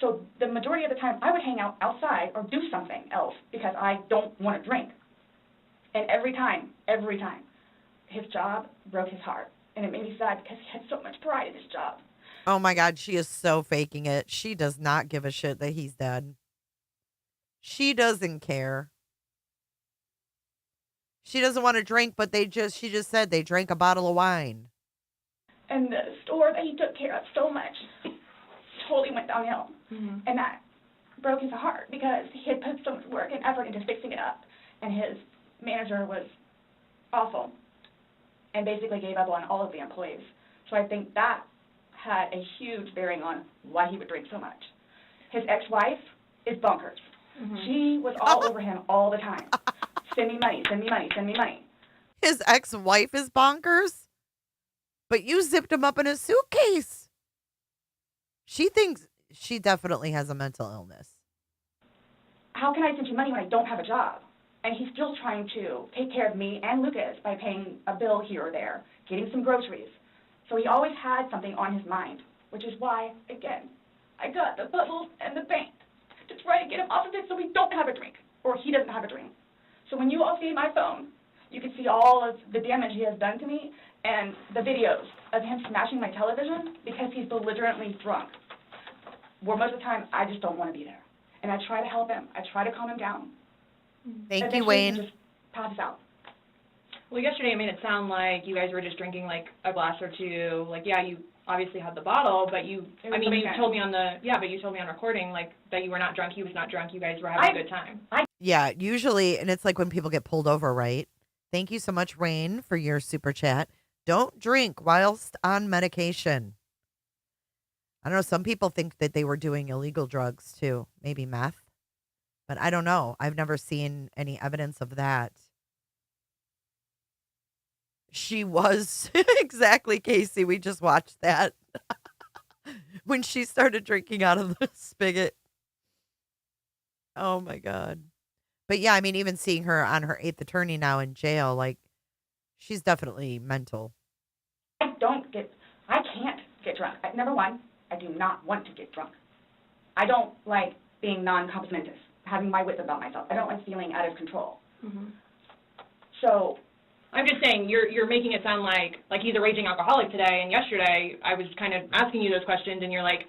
So the majority of the time, I would hang out outside or do something else because I don't want to drink. And every time, his job broke his heart. And it made me sad because he had so much pride in his job. Oh my God, she is so faking it. She does not give a shit that he's dead. She doesn't care. She doesn't want to drink, but she just said they drank a bottle of wine. And the store that he took care of so much totally went downhill. And that broke his heart because he had put so much work and effort into fixing it up. And his manager was awful and basically gave up on all of the employees. So I think that had a huge bearing on why he would drink so much. His ex-wife is bonkers. She was all over him all the time. Send me money, send me money, send me money. His ex-wife is bonkers? But you zipped him up in a suitcase. She thinks she definitely has a mental illness. How can I send you money when I don't have a job? And he's still trying to take care of me and Lucas by paying a bill here or there, getting some groceries. So he always had something on his mind, which is why, again, I got the puzzles and the paint to try to get him off of it so we don't have a drink, or he doesn't have a drink. So when you all see my phone, you can see all of the damage he has done to me and the videos of him smashing my television because he's belligerently drunk. Where most of the time, I just don't want to be there. And I try to help him. I try to calm him down. Thank you, Wayne. He just passes out. Well, yesterday it made it sound like you guys were just drinking like a glass or two. Like, yeah, you obviously had the bottle, but you told me on recording like that you were not drunk. He was not drunk. You guys were having a good time. Yeah, usually, and it's like when people get pulled over, right? Thank you so much, Wayne, for your super chat. Don't drink whilst on medication. I don't know. Some people think that they were doing illegal drugs too, maybe meth, but I don't know. I've never seen any evidence of that. She was exactly, Casey. We just watched that when she started drinking out of the spigot. Oh my God. But yeah, I mean, even seeing her on her 8th attorney now in jail, like, she's definitely mental. I can't get drunk. Number one, I do not want to get drunk. I don't like being non-complimentous, having my wits about myself. I don't like feeling out of control. So I'm just saying, you're making it sound like he's a raging alcoholic today, and yesterday I was kind of asking you those questions, and you're like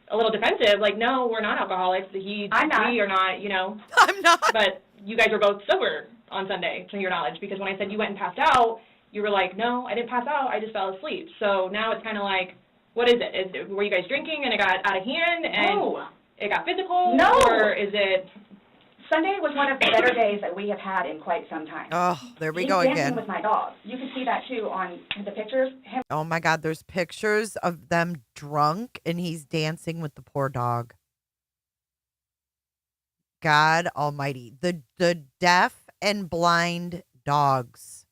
a little defensive, like, no, we're not alcoholics. We are not, you know. I'm not. But you guys were both sober on Sunday, to your knowledge, because when I said you went and passed out, you were like, no, I didn't pass out, I just fell asleep. So now it's kind of like, What is it? Were you guys drinking and it got out of hand and No. it got physical? No. Or is it... Sunday was one of the better days that we have had in quite some time. Oh, there we He's go dancing again. with my dog. You can see that too on the pictures. Him. Oh my God, there's pictures of them drunk and he's dancing with the poor dog. God almighty. The deaf and blind dogs.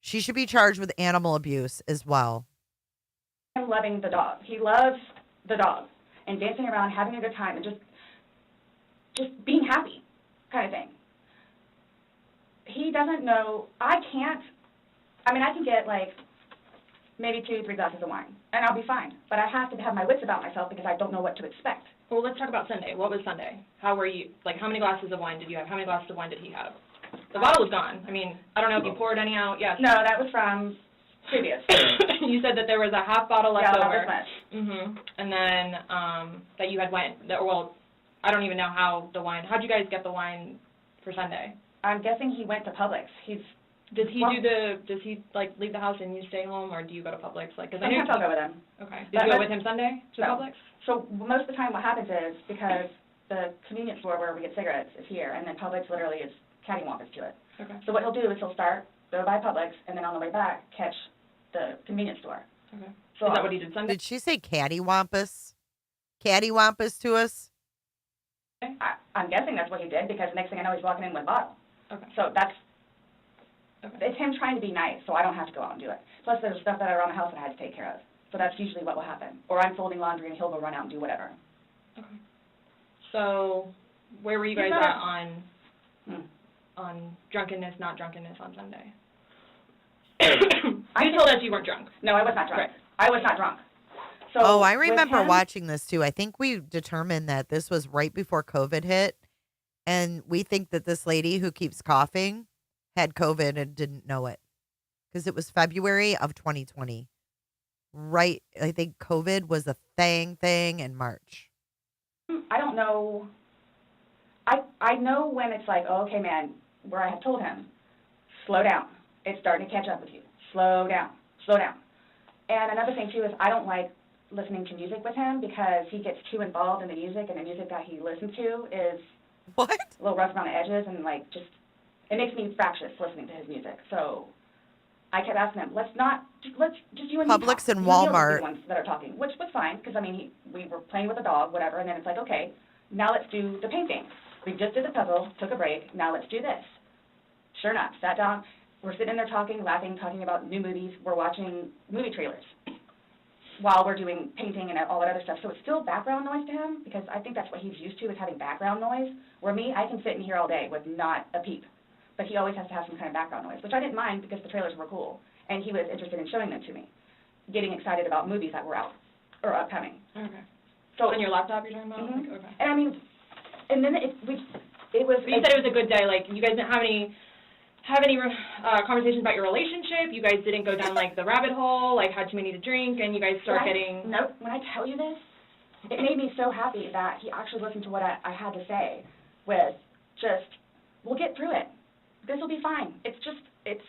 She should be charged with animal abuse as well. Him loving the dog. He loves the dog and dancing around, having a good time, and just being happy kind of thing. He doesn't know. I can get like maybe 2-3 glasses of wine and I'll be fine. But I have to have my wits about myself because I don't know what to expect. Well, let's talk about Sunday. What was Sunday? How were you, like, how many glasses of wine did you have? How many glasses of wine did he have? The bottle was gone. I mean, I don't know if you poured any out. Yes. No, that was from previous. You said that there was a half bottle left Yeah, over. about this much. Mm-hmm. And then that you had wine. Well, I don't even know how the wine. How'd you guys get the wine for Sunday? I'm guessing he went to Publix. Does he leave the house and you stay home, or do you go to Publix? Like, cause Sometimes I'll go with him. Okay. Did you go with him Sunday to No. Publix? So most of the time what happens is, because the convenience store where we get cigarettes is here, and then Publix literally is cattywampus to it. Okay. So what he'll do is he'll start, go by Publix, and then on the way back, catch the convenience store. Okay. So Is that what he did Sunday? Did she say cattywampus? Cattywampus to us? I'm guessing that's what he did, because the next thing I know, he's walking in with a bottle. Okay. So it's him trying to be nice, so I don't have to go out and do it. Plus, there's stuff that are around the house that I had to take care of. So that's usually what will happen. Or I'm folding laundry and he'll go run out and do whatever. Okay. So where were you guys at on drunkenness, not drunkenness on Sunday? You told us you weren't drunk. No, I was not drunk. Right. I was not drunk. So Oh, I with remember him- watching this too. I think we determined that this was right before COVID hit. And we think that this lady who keeps coughing had COVID and didn't know it. Because it was February of 2020. Right. I think COVID was a thing in March. I don't know. I know when it's like, oh, okay, man, where I have told him, slow down. It's starting to catch up with you. Slow down. Slow down. And another thing, too, is I don't like listening to music with him because he gets too involved in the music, and the music that he listens to is what? A little rough around the edges, and, like, just, it makes me fractious listening to his music. So I kept asking him, let's just you and me Publix talk. and You and me are Walmart. the ones that are talking, which was fine, because, I mean, we were playing with a dog, whatever, and then it's like, okay, now let's do the painting. We just did the puzzle, took a break, now let's do this. Sure enough, sat down, we're sitting in there talking, laughing, talking about new movies, we're watching movie trailers while we're doing painting and all that other stuff. So it's still background noise to him, because I think that's what he's used to, is having background noise, where me, I can sit in here all day with not a peep. But he always has to have some kind of background noise, which I didn't mind because the trailers were cool, and he was interested in showing them to me, getting excited about movies that were out or upcoming. Okay. So on your laptop you're talking about? Mhm. Like, okay. And I mean, and then it was. But you said it was a good day. Like, you guys didn't have any conversations about your relationship. You guys didn't go down like the rabbit hole, like had too many to drink, and you guys start getting. No, when I tell you this, it made me so happy that he actually listened to what I had to say. With just, we'll get through it. This will be fine. It's just, it's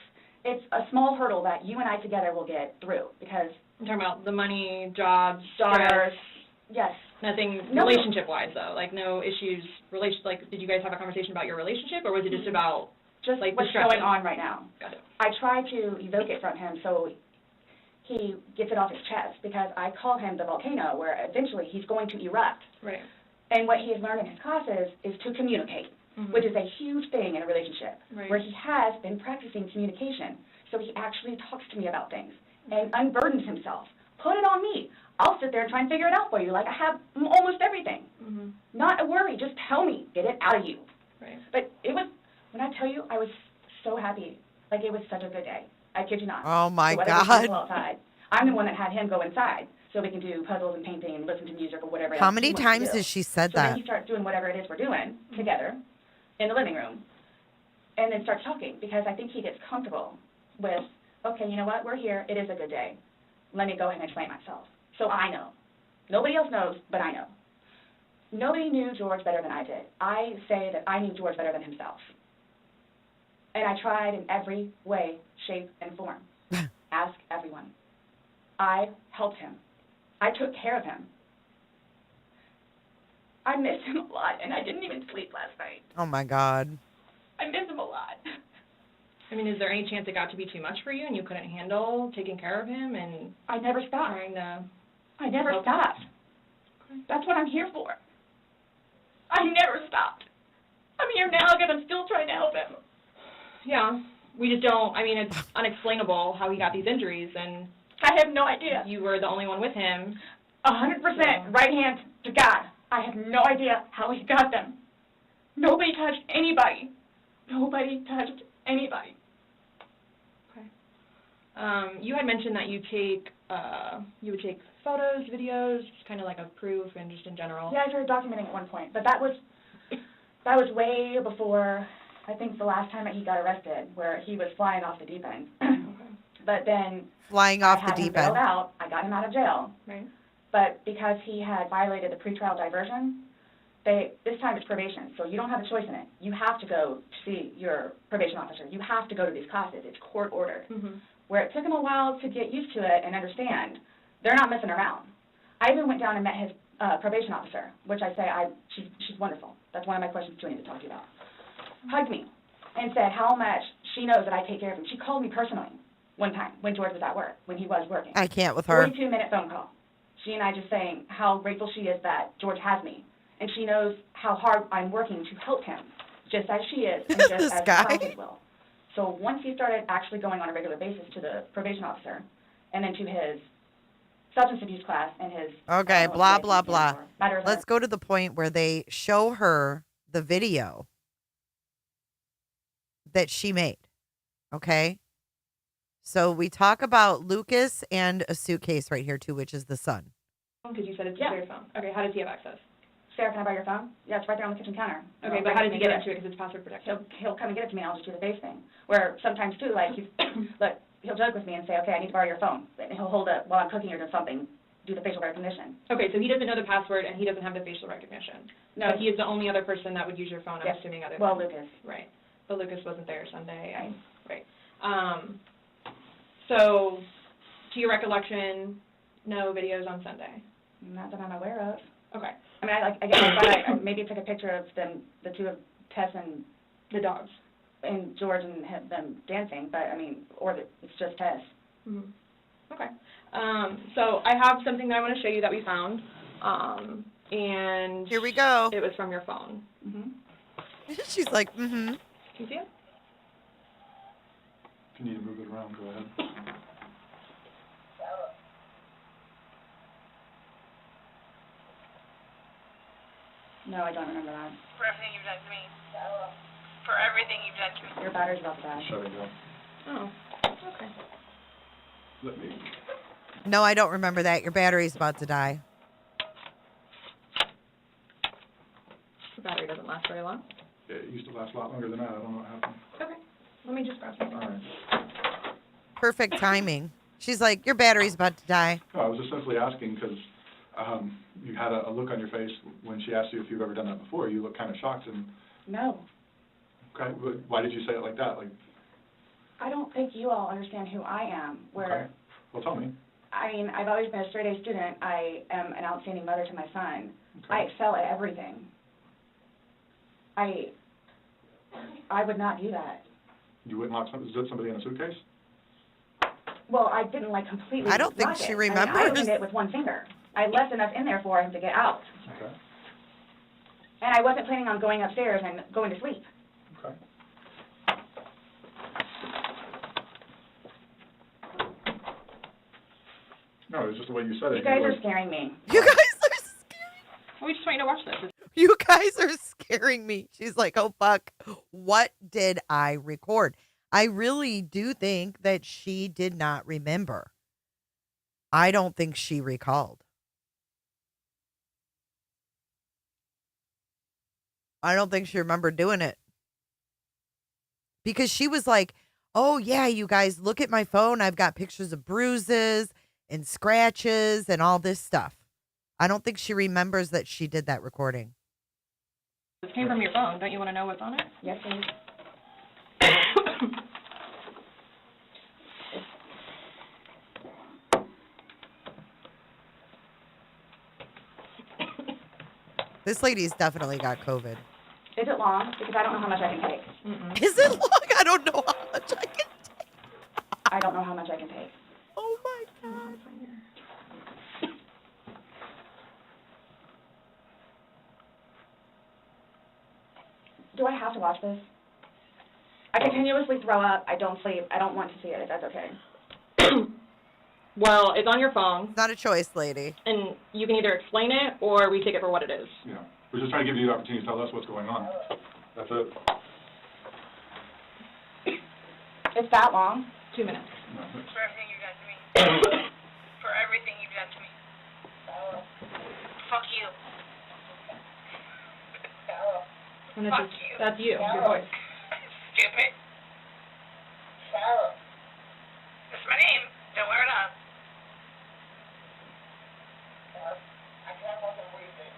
a small hurdle that you and I together will get through, because. I'm talking about the money, jobs, daughters. stress. Yes. Nothing No. relationship-wise, though. Like, no issues. Like, did you guys have a conversation about your relationship, or was it just about just like what's the stress? going on right now? Got it. I try to evoke it from him so he gets it off his chest, because I call him the volcano, where eventually he's going to erupt. Right. And what he has learned in his classes is to communicate, which is a huge thing in a relationship, Right. where he has been practicing communication. So he actually talks to me about things and unburdens himself. Put it on me. I'll sit there and try and figure it out for you. Like, I have almost everything. Not a worry. Just tell me. Get it out of you. Right. But it was, when I tell you, I was so happy. Like, it was such a good day. I kid you not. Oh, my The weather was God. beautiful outside. I'm the one that had him go inside so we can do puzzles and painting and listen to music or whatever How else many he wants to times do. has she said So then that? he starts doing whatever it is we're doing together in the living room, and then starts talking, because I think he gets comfortable with, okay, you know what, we're here, it is a good day. Let me go ahead and explain myself. So I know. Nobody else knows, but I know. Nobody knew George better than I did. I say that I knew George better than himself. And I tried in every way, shape, and form. Ask everyone. I helped him. I took care of him. I miss him a lot, and I didn't even sleep last night. Oh my God. I miss him a lot. I mean, is there any chance it got to be too much for you and you couldn't handle taking care of him and I never stopped. trying to... I never stopped. That's what I'm here for. I never stopped. I'm here now because I'm still trying to help him. Yeah, we just don't, I mean, it's unexplainable how he got these injuries, and I have no idea. you were the only one with him. 100% right hand to God. I have no idea how he got them. Nobody touched anybody. Nobody touched anybody. You had mentioned that you would take photos, videos, just kind of like a proof and just in general. Yeah, I started documenting at one point, but that was way before, I think, the last time that he got arrested, where he was flying off the deep end. But then Flying off I had the him deep bailed end. out. I got him out of jail. Right. But because he had violated the pretrial diversion, this time it's probation, so you don't have a choice in it. You have to go to see your probation officer. You have to go to these classes. It's court ordered. Mm-hmm. Where it took him a while to get used to it and understand, they're not messing around. I even went down and met his probation officer, which I say, she's wonderful. That's one of my questions too I need to talk to you about. Hugged me and said how much she knows that I take care of him. She called me personally one time when George was at work, when he was working. I can't with her. 42-minute phone call. She and I just saying how grateful she is that George has me. And she knows how hard I'm working to help him, just as she is, and just This as guy. the child will. So once he started actually going on a regular basis to the probation officer, and then to his substance abuse class and his... Okay, blah, blah, blah. Matter of Let's go to the point where they show her the video that she made. Okay? So we talk about Lucas and a suitcase right here too, which is the son. Because you said it's your phone. Okay, how does he have access? Sarah, can I borrow your phone? Yeah, it's right there on the kitchen counter. Okay, but how does he get into it because it's password protected? He'll come and get it to me and I'll just do the face thing. Where sometimes too, like, look, he'll joke with me and say, okay, I need to borrow your phone. And he'll hold it while I'm cooking or doing something, do the facial recognition. Okay, so he doesn't know the password and he doesn't have the facial recognition. No. But he is the only other person that would use your phone, I'm Yes. assuming, other Well, than... Lucas. Right. But Lucas wasn't there Sunday. Right. So, to your recollection, no videos on Sunday? Not that I'm aware of. Okay. I mean, I guess I maybe took a picture of them, the two of Tess and the dogs, and George and them dancing, but I mean, it's just Tess. Mm-hmm. Okay. So I have something that I want to show you that we found, and here we go. It was from your phone. Mm-hmm. She's like, mm-hmm. Can you see it? If you need to move it around, go ahead. No, I don't remember that. For everything you've done to me. For everything you've done to me. Your battery's about to die. Shut it down. Oh, okay. Let me. No, I don't remember that. Your battery's about to die. The battery doesn't last very long. Yeah, it used to last a lot longer than that. I don't know what happened. Okay. Let me just grab something. All right. Perfect timing. She's like, your battery's about to die. No, I was just simply asking because you had a look on your face when she asked you if you've ever done that before. You looked kind of shocked and... No. Okay, but why did you say it like that? Like, I don't think you all understand who I am, where... okay. Well, tell me. I mean, I've always been a straight-A student. I am an outstanding mother to my son. Okay. I excel at everything. I would not do that. You wouldn't lock somebody in a suitcase? Well, I didn't, like, completely I don't think lock she it. remembers. I mean, I opened it with one finger. I left enough in there for him to get out. Okay. And I wasn't planning on going upstairs and going to sleep. Okay. No, it was just the way you said it. You guys are scaring me. You guys are scaring We just want you to watch this. You guys are scaring me. She's like, oh, fuck. What did I record? I really do think that she did not remember. I don't think she recalled. I don't think she remembered doing it. Because she was like, oh, yeah, you guys, look at my phone. I've got pictures of bruises and scratches and all this stuff. I don't think she remembers that she did that recording. This came from your phone. Don't you want to know what's on it? Yes, please. This lady's definitely got COVID. Is it long? Because I don't know how much I can take. Is it long? I don't know how much I can. I don't know how much I can take. Oh my God. Do I have to watch this? I continuously throw up. I don't sleep. I don't want to see it, if that's okay. Well, it's on your phone. It's not a choice, lady. And you can either explain it or we take it for what it is. Yeah. We're just trying to give you the opportunity to tell us what's going on. That's it. It's that long? 2 minutes. For everything you've done to me. For everything you've done to me. Fuck you. And that's you, your voice. Stupid. Sarah. That's my name. Don't wear it up. I can't fucking breathe it.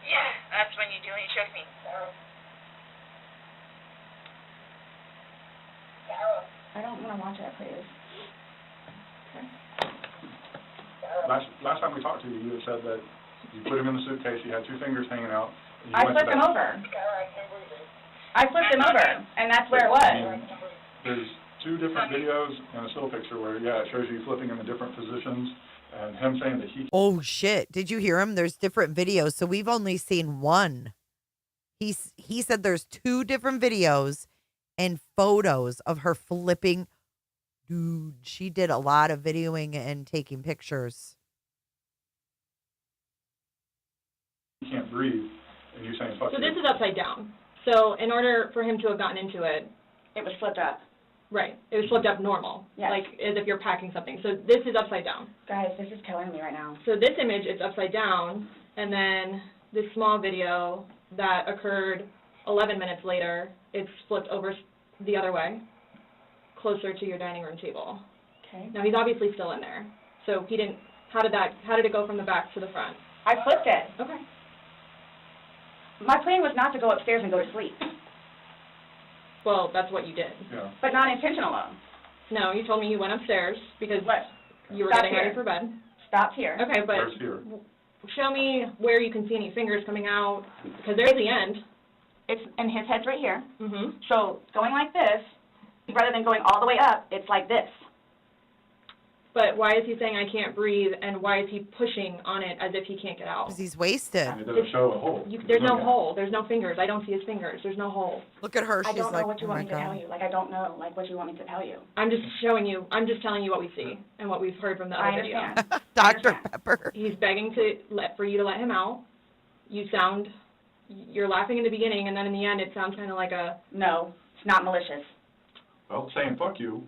Yeah, that's when you do when you choke me. Sarah. I don't want to watch it, please. Okay. Last time we talked to you, you had said that you put him in the suitcase, you had 2 fingers hanging out. And you I went to flipped him bed. over. I flipped him over, and that's where it was. And there's 2 different videos and a still picture where, yeah, it shows you flipping him in different positions and him saying that he... Oh, shit. Did you hear him? There's different videos, so we've only seen one. He said there's 2 different videos and photos of her flipping. Dude, she did a lot of videoing and taking pictures. He can't breathe, and you're saying fuck So you. this is upside down. So in order for him to have gotten into it, it was flipped up. Right. It was flipped up normal. Yes. Like as if you're packing something. So this is upside down. Guys, this is killing me right now. So this image is upside down, and then this small video that occurred 11 minutes later, it's flipped over the other way, closer to your dining room table. Okay. Now he's obviously still in there. So he didn't. How did it go from the back to the front? I flipped it. Okay. My plan was not to go upstairs and go to sleep. Well, that's what you did. Yeah. But not intentional. No, you told me you went upstairs because you were Stop getting here. ready for bed. Stopped here. Okay, but Where's here? show me where you can see any fingers coming out, because there's the end. It's and his head's right here. Mm-hmm. So going like this, rather than going all the way up, it's like this. But why is he saying I can't breathe, and why is he pushing on it as if he can't get out? Because he's wasted. And it doesn't show a hole. There's no hole. There's no fingers. I don't see his fingers. There's no hole. Look at her. I She's don't like, know what you oh want my me to tell God. you. Like, I don't know, like, what you want me to tell you. I'm just showing you. I'm just telling you what we see and what we've heard from the I other video. understand. Dr. Pepper. He's begging for you to let him out. You're laughing in the beginning, and then in the end, it sounds kind of like a... No, it's not malicious. Well, saying fuck you,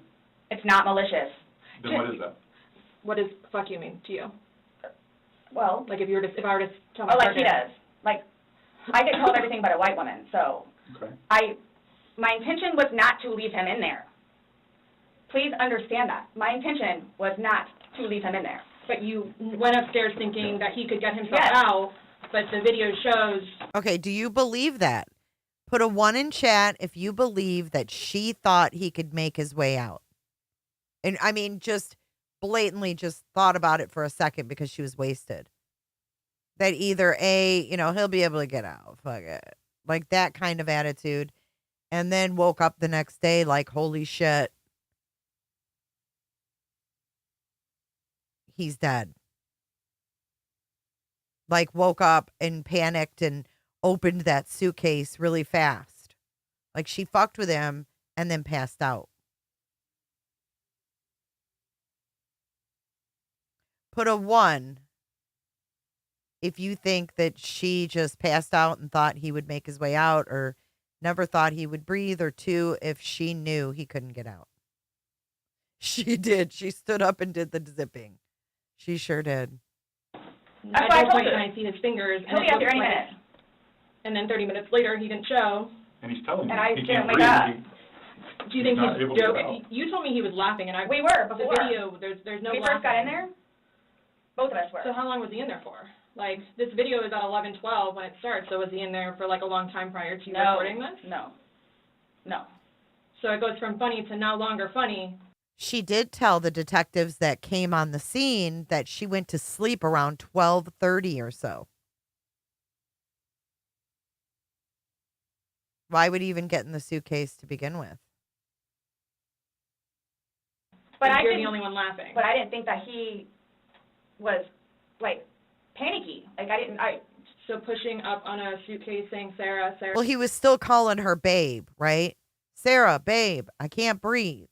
It's not malicious. then what is that? What does fuck you mean to you? Well, Like if I were to tell my like he partner- does. Like, I get called everything but a white woman, so Okay. my intention was not to leave him in there. Please understand that. My intention was not to leave him in there. But you went upstairs thinking that he could get himself Yes. out, but the video shows... Okay, do you believe that? Put a 1 in chat if you believe that she thought he could make his way out. And I mean, just blatantly just thought about it for a second because she was wasted. That either A, he'll be able to get out. Fuck it. Like that kind of attitude. And then woke up the next day like, holy shit. He's dead. Like woke up and panicked and opened that suitcase really fast. Like she fucked with him and then passed out. Put a 1 if you think that she just passed out and thought he would make his way out or never thought he would breathe, or 2 if she knew he couldn't get out. She did. She stood up and did the zipping. She sure did. That's At why I no told point you. can I see his fingers. He'll and be it out there looks any like- minute. And then 30 minutes later, he didn't show. And he's telling you And I he didn't can't wake breathe. up. Do you think not he's able to get joking? You told me he was laughing, and We were before. The video, there's no When we laughing. first got in there, both of us were. So how long was he in there for? Like, this video is at 11:12 when it starts, so was he in there for like a long time prior to you No. recording this? No. No. So it goes from funny to no longer funny. She did tell the detectives that came on the scene that she went to sleep around 12:30 or so. Why would he even get in the suitcase to begin with? But you're the only one laughing. But I didn't think that he was, like, panicky. Like, So pushing up on a suitcase saying, Sarah. Well, he was still calling her babe, right? Sarah, babe, I can't breathe.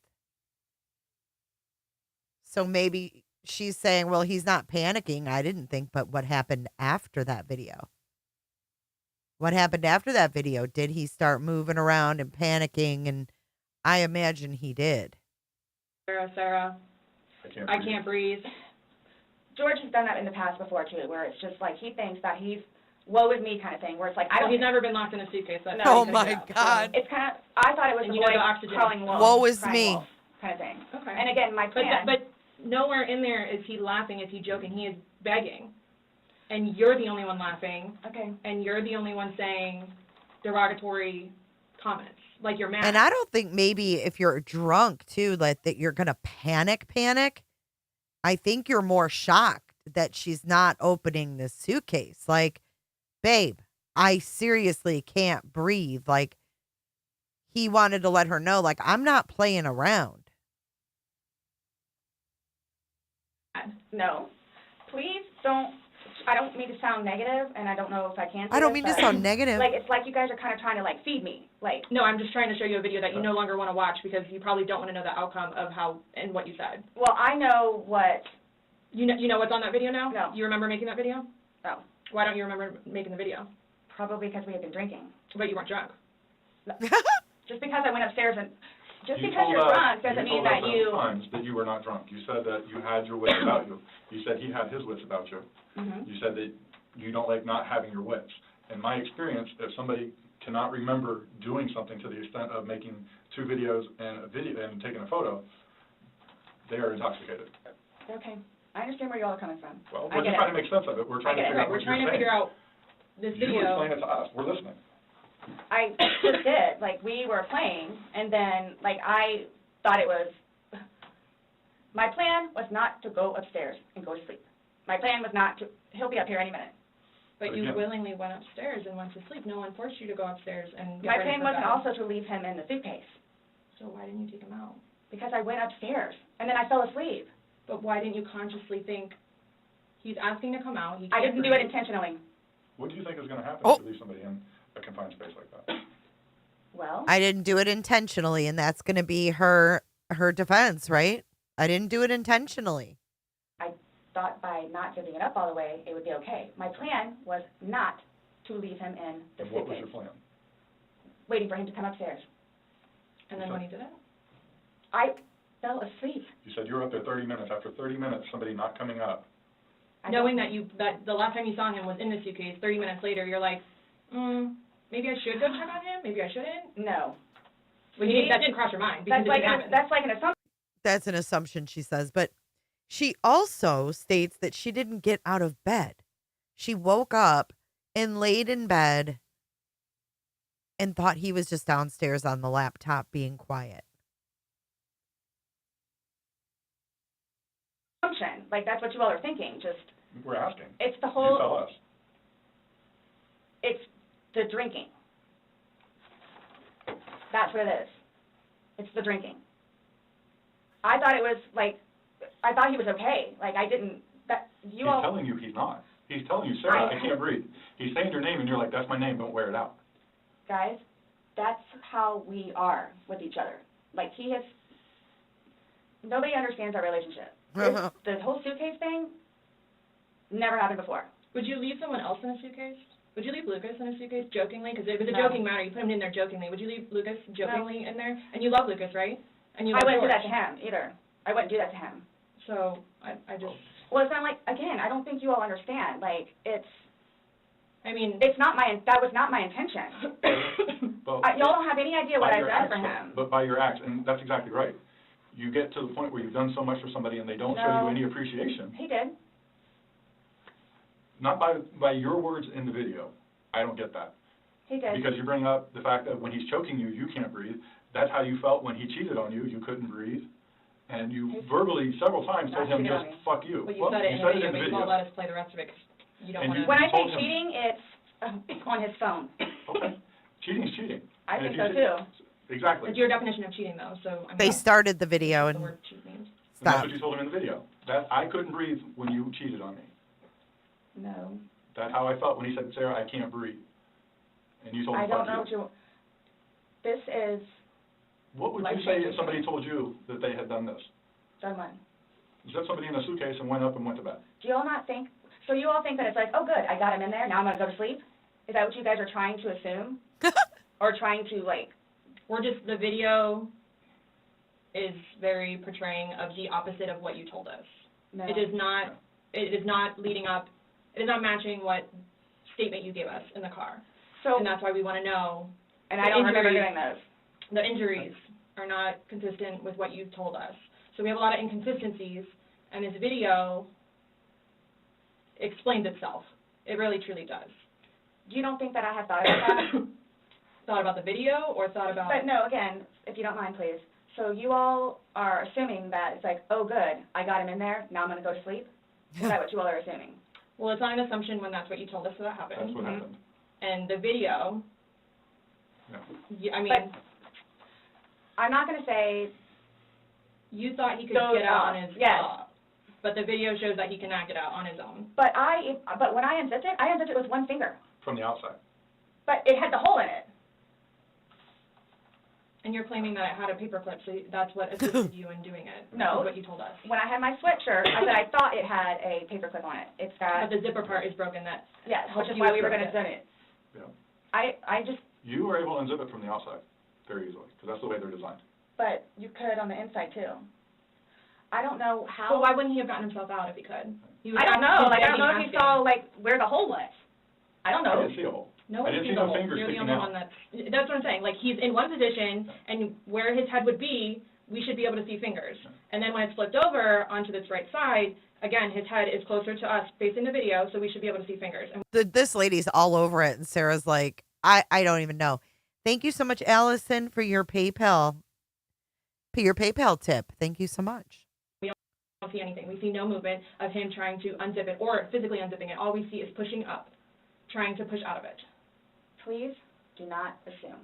So maybe she's saying, well, he's not panicking. I didn't think, but what happened after that video? What happened after that video? Did he start moving around and panicking? And I imagine he did. Sarah, I can't breathe. George has done that in the past before, too, where it's just like he thinks that he's woe is me kind of thing, where it's like, he's never been locked in a suitcase. No, oh, my God. It's kind of, I thought it was and the you know boy the oxygen. crawling wolf. Woe is crying me. wolf kind of thing. Okay. And again, my plan. But nowhere in there is he laughing, is he joking. He is begging. And you're the only one laughing. Okay. And you're the only one saying derogatory comments. Like you're mad. And I don't think maybe if you're drunk, too, like that you're going to panic. I think you're more shocked that she's not opening the suitcase. Like, babe, I seriously can't breathe. Like, he wanted to let her know, like, I'm not playing around. No. Please don't. I don't mean to sound negative, and I don't know if I can. I don't mean to sound negative. Like, it's like you guys are kind of trying to, like, feed me. Like, no, I'm just trying to show you a video that you no longer want to watch because you probably don't want to know the outcome of how and what you said. Well, I know what. You know what's on that video now? No. You remember making that video? No. Why don't you remember making the video? Probably because we had been drinking. But you weren't drunk. Just because I went upstairs and. Just You because told you're us- drunk doesn't mean that you. times that you were not drunk. You said that you had your wits about you. You said he had his wits about you. Mhm. You said that you don't like not having your wits. In my experience, if somebody cannot remember doing something to the extent of making 2 videos and taking a photo, they are intoxicated. Okay. I understand where you all are coming from. Well, I we're get just trying to make sense of it. We're trying to figure out what We're trying you're to saying. figure out this You video. explain it to us. We're listening. I just did. Like, we were playing, and then, like, I thought it was. My plan was not to go upstairs and go to sleep. My plan was not to. He'll be up here any minute. But you willingly went upstairs and went to sleep. No one forced you to go upstairs and get My ready plan for wasn't bed. also to leave him in the suitcase. So why didn't you take him out? Because I went upstairs, and then I fell asleep. But why didn't you consciously think, he's asking to come out, he I can't didn't do it breathe. intentionally. What do you think is going to happen Oh. if you leave somebody in a confined space like that? Well, I didn't do it intentionally, and that's going to be her defense, right? I didn't do it intentionally. I thought by not giving it up all the way, it would be okay. My plan was not to leave him in the And what was suitcase, your plan? waiting for him to come upstairs. And then when he did it? I fell asleep. You said you were up there 30 minutes. After 30 minutes, somebody not coming up. Knowing that the last time you saw him was in the suitcase, 30 minutes later, you're like, maybe I should go check on him, maybe I shouldn't? No. Well, that didn't cross your mind because That's it didn't happen. that's like an assumption. That's an assumption, she says. But she also states that she didn't get out of bed. She woke up and laid in bed and thought he was just downstairs on the laptop being quiet. Assumption. Like, that's what you all are thinking. Just, We're asking. it's the You whole. tell us. It's the drinking. That's what it is. It's the drinking. I thought it was like, I thought he was okay. Like, I didn't. He's telling you he's not. He's telling you, Sarah, I can't breathe. He's saying your name, and you're like, that's my name, don't wear it out. Guys, that's how we are with each other. Like, he has. Nobody understands our relationship. The whole suitcase thing never happened before. Would you leave someone else in a suitcase? Would you leave Lucas in a suitcase jokingly? Because it was a No. joking matter. You put him in there jokingly. Would you leave Lucas jokingly in there? And you love Lucas, right? And you I love wouldn't do George. that to him either. I wouldn't do that to him. So I just. Well, it's not like, again, I don't think you all understand. Like, it's. I mean. It's not that was not my intention. Well, Y'all don't have any idea what by I've your done acts, for him. But by your acts, and that's exactly right. You get to the point where you've done so much for somebody and they don't show No. you any appreciation. He did. Not by your words in the video. I don't get that. He did. Because you bring up the fact that when he's choking you, you can't breathe. That's how you felt when he cheated on you. You couldn't breathe. And you verbally, several times, told him just, fuck you. But you Well, said it in you the said video, but you won't let us play the rest of it 'cause you don't And want to. When I say told him- cheating, it's on his phone. Okay. Cheating is cheating. I And think if so you too. Exactly. It's your definition of cheating, though. So I mean, They started the video the and word cheat means. And that's stopped. what you told him in the video. That I couldn't breathe when you cheated on me. No. That's how I felt when he said, Sarah, I can't breathe. And you told him, I don't fuck know you. what you. This is. What would you say if somebody told you that they had done this? Done what? Set somebody in a suitcase and went up and went to bed. Do you all not think? So you all think that it's like, oh, good, I got him in there. Now I'm gonna go to sleep. Is that what you guys are trying to assume, or trying to like? We're just, the video is very portraying of the opposite of what you told us. No. It is not leading up, it is not matching what statement you gave us in the car. So. And that's why we want to know. And I don't remember doing those. The injuries are not consistent with what you've told us. So we have a lot of inconsistencies, and this video explains itself. It really, truly does. You don't think that I have thought about that? Thought about the video, or thought about... But no, again, if you don't mind, please. So you all are assuming that it's like, oh, good, I got him in there, now I'm going to go to sleep? Is that what you all are assuming? Well, it's not an assumption when that's what you told us that happened. That's what happened. And the video, Yeah. I mean... But I'm not going to say... You thought he could Those get out are- on his yes. own. But the video shows that he cannot get out on his own. But when I unzipped it with one finger. From the outside. But it had the hole in it. And you're claiming that it had a paperclip, so that's what assisted you in doing it. No. Is what you told us. When I had my sweatshirt, I said I thought it had a paperclip on it. It's got... But the zipper part is broken. That Yes, which helped is you why we were with going to it. zip it. Yeah. I just... You were able to unzip it from the outside very easily, because that's the way they're designed. But you could on the inside, too. I don't know how... Well, why wouldn't he have gotten himself out if he could? I don't know. Like, I don't know if you saw, like, where the hole was. I don't know. I didn't see a hole. No, I didn't see no fingers You're the sticking only out. one that's what I'm saying. Like, he's in one position, and where his head would be, we should be able to see fingers. And then when it's flipped over onto this right side, again, his head is closer to us facing the video, so we should be able to see fingers. And This lady's all over it, and Sarah's like, I don't even know. Thank you so much, Allison, for your PayPal tip. Thank you so much. we don't see anything. We see no movement of him trying to unzip it or physically unzipping it. All we see is pushing up, trying to push out of it. Please do not assume.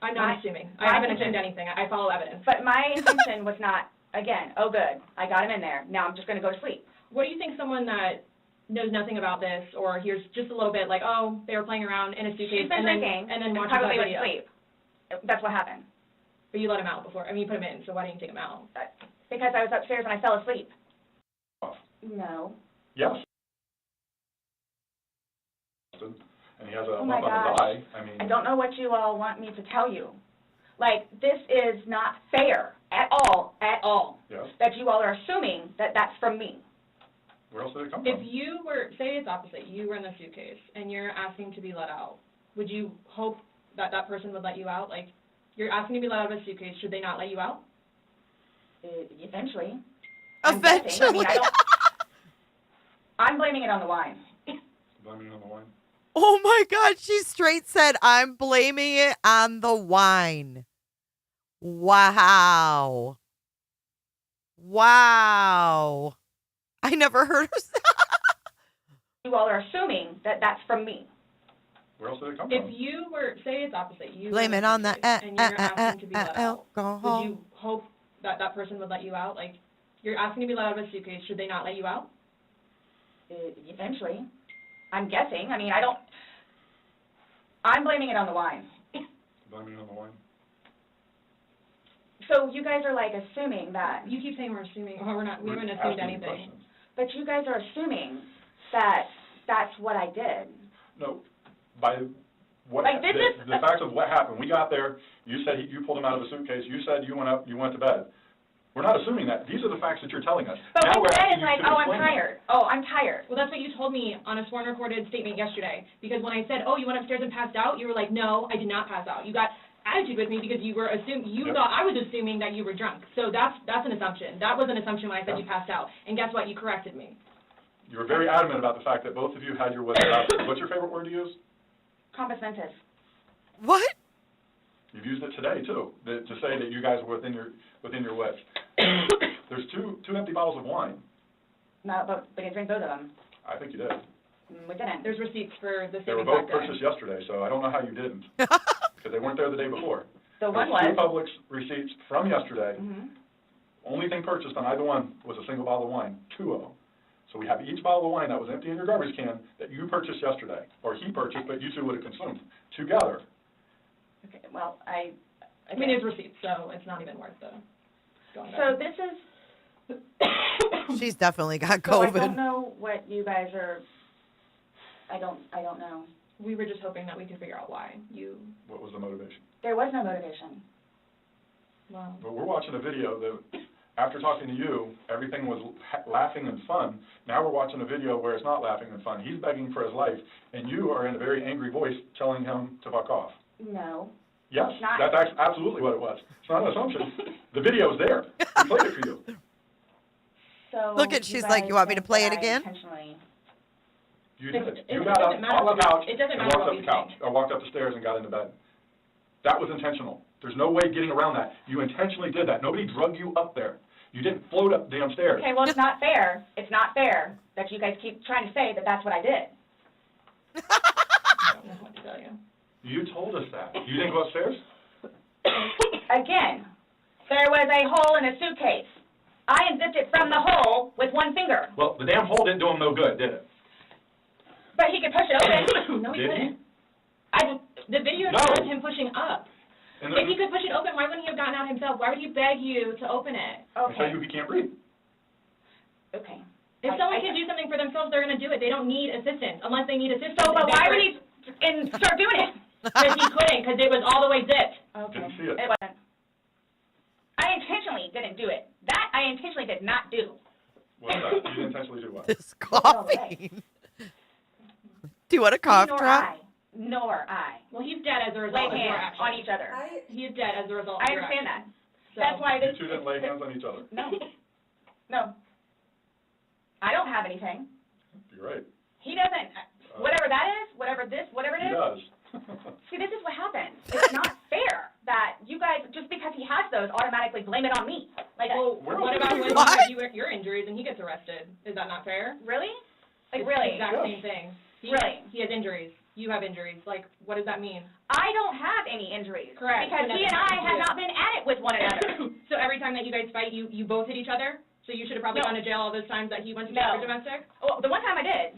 I'm not assuming. I haven't assumed anything. I follow evidence. But my intention was not, again, oh, good, I got him in there. Now I'm just going to go to sleep. What do you think someone that knows nothing about this or hears just a little bit like, oh, they were playing around in a suitcase She's been drinking and then watches probably that went to video? sleep. That's what happened. But you let him out before. I mean, you put him in, so why didn't you take him out? Because I was upstairs and I fell asleep. Oh. No. Yes. And he has a Oh my lump on his gosh. eye. I mean, I don't know what you all want me to tell you. Like, this is not fair at all, yes. that you all are assuming that that's from me. Where else did it come If from? you were, say it's opposite, you were in the suitcase and you're asking to be let out, would you hope that that person would let you out? Like, you're asking to be let out of a suitcase, should they not let you out? Eventually. Eventually. I mean, I'm blaming it on the wine. Blaming it on the wine? Oh my God, she straight said, I'm blaming it on the wine. Wow. Wow. I never heard her say You all are assuming that that's from me. Where else did it come If from? you were, say it's opposite, you blame were in it on the suitcase and you're asking to be let out, alcohol. would you hope that that person would let you out? Like, you're asking to be let out of a suitcase, should they not let you out? Eventually. I'm guessing. I mean, I'm blaming it on the wine. Blaming it on the wine? So you guys are like assuming that. You keep saying we're assuming, well, we haven't assumed Asking anything. questions. But you guys are assuming that that's what I did. No. By what Like, this is the fact of what happened. We got there. You said you pulled him out of the suitcase. You said you went up. You went to bed. We're not assuming that. These are the facts that you're telling us. But now what we're you said asking is you like, to oh, I'm explain them. tired. Oh, I'm tired. Well, that's what you told me on a sworn recorded statement yesterday. Because when I said, oh, you went upstairs and passed out, you were like, no, I did not pass out. You got attitude with me because you were Yep. thought I was assuming that you were drunk. So that's an assumption. That was an assumption when I said you passed out. And guess what? You corrected me. You were very adamant about the fact that both of you had your wits about you. What's your favorite word to use? Compass mentis. What? You've used it today too, to say that you guys were within your wits. There's two empty bottles of wine. No, but we didn't drink both of them. I think you did. We didn't. There's receipts for the They were savings both back there. purchased yesterday, so I don't know how you didn't. because they weren't there the day before. So one There's was. 2 Publix receipts from yesterday. Mm-hmm. Only thing purchased on either one was a single bottle of wine, 2 of them. So we have each bottle of wine that was empty in your garbage can that you purchased yesterday, or he purchased, but you 2 would have consumed together. Okay, well, I mean, it's receipts, so it's not even worth the going back. So this is. She's definitely got So I COVID. don't know what you guys are. I don't know. We were just hoping that we could figure out why you. What was the motivation? There was no motivation. Wow. But we're watching a video that, after talking to you, everything was laughing and fun. Now we're watching a video where it's not laughing and fun. He's begging for his life, and you are in a very angry voice telling him to fuck off. No. Yes, It's not. that's absolutely what it was. It's not an assumption. The video's there. We played it for you. So Look at, she's like, you want me to play it again? You did. You got up off the couch and walked up the stairs and got into bed. That was intentional. There's no way getting around that. You intentionally did that. Nobody drug you up there. You didn't float up damn stairs. Okay, well, it's not fair. It's not fair that you guys keep trying to say that that's what I did. I don't know what to tell you. You told us that. You didn't go upstairs? Again, there was a hole in a suitcase. I unzipped it from the hole with one finger. Well, the damn hole didn't do him no good, did it? But he could push it open. No, he Did couldn't. The video No. shows him pushing up. And If he could push it open, why wouldn't he have gotten out himself? Why would he beg you to open it? I tell you he can't breathe. Okay. If someone can do something for themselves, they're going to do it. They don't need assistance unless they need assistance. So, but why would he start doing it? Because he couldn't, because it was all the way zipped. Okay. Didn't see it. It wasn't. I intentionally didn't do it. That I intentionally did not do. What's that? You didn't intentionally do what? This coughing. Do you want a cough drop? Nor I. Well, he's dead as a Lay result of your hands action. on each other. He is dead as a result I of your understand action. that. That's why You this. 2 didn't lay hands on each other. No. No. I don't have anything. You're right. He doesn't. Whatever that is, whatever it He is. does. See, this is what happens. It's not fair that you guys, just because he has those, automatically blame it on me. Like, Well, what about when What? you have your injuries and he gets arrested? Is that not fair? really? Like, It's really? the exact same thing. Really? He has injuries. You have injuries. Like, what does that mean? I don't have any injuries. Correct. Because So he and nothing I to have do. not been at it with one another. So every time that you guys fight, you both hit each other? So you should have probably No. gone to jail all those times that he went to No. jail for domestic? Well, the one time I did.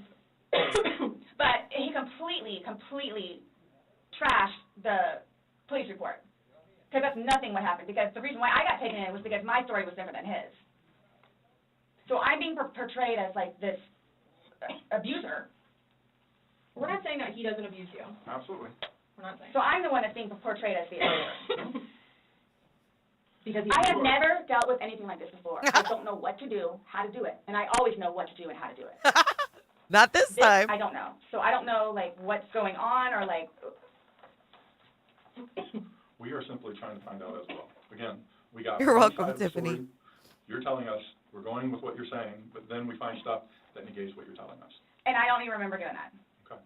But he completely trashed the police report. Because that's nothing what happened. Because the reason why I got taken in was because my story was different than his. So I'm being portrayed as, like, this abuser. We're not saying that he doesn't abuse you. Absolutely. We're not saying So I'm the one that's being portrayed as the abuser. because I have never dealt with anything like this before. I don't know what to do, how to do it. And I always know what to do and how to do it. Not this time. I don't know. So I don't know, like, what's going on or, like... We are simply trying to find out as well. Again, we got You're one welcome, side of the Tiffany. story. You're telling us, we're going with what you're saying, but then we find stuff that negates what you're telling us. And I don't even remember doing that. Okay.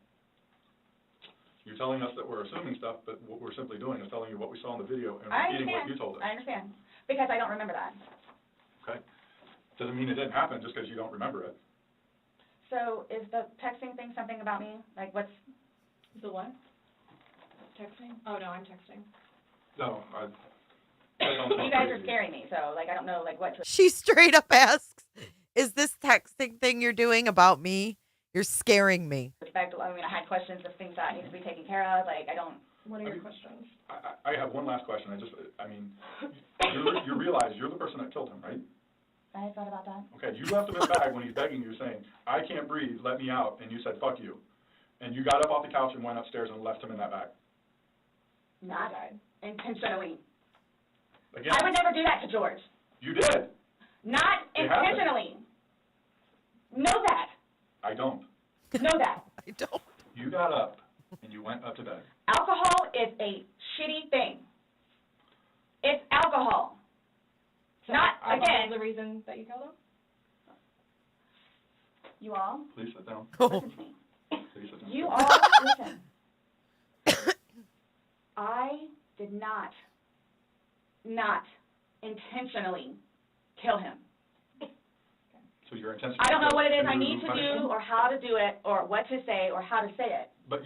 You're telling us that we're assuming stuff, but what we're simply doing is telling you what we saw in the video and I repeating what understand. you told us. I understand. Because I don't remember that. Okay? Doesn't mean it didn't happen just because you don't remember it. So is the texting thing something about me? Like, what's... The what? Texting? Oh, no, I'm texting. No, I don't You guys are crazy. scaring me, so, like, I don't know, like, what to... She straight up asks, is this texting thing you're doing about me? You're scaring me. expect. I mean, I had questions of things that need to be taken care of. Like, I don't... What are your questions? I have one last question. You realize you're the person that killed him, right? I thought about that. Okay, you left him in the bag when he's begging you, saying, I can't breathe, let me out, and you said, fuck you. And you got up off the couch and went upstairs and left him in that bag. Not intentionally. Again, I would never do that to George. you did. Not It happened. intentionally. Know that. I don't. Know that. I don't. You got up and you went up to bed. Alcohol is a shitty thing. It's alcohol. So Not, alcohol again, is the reason that you killed him? you all, Please sit down. listen to me. Please sit down. You all, listen. I did not intentionally kill him. So your intention. I don't know what it is I to need to punish do him? or how to do it or what to say or how to say it. But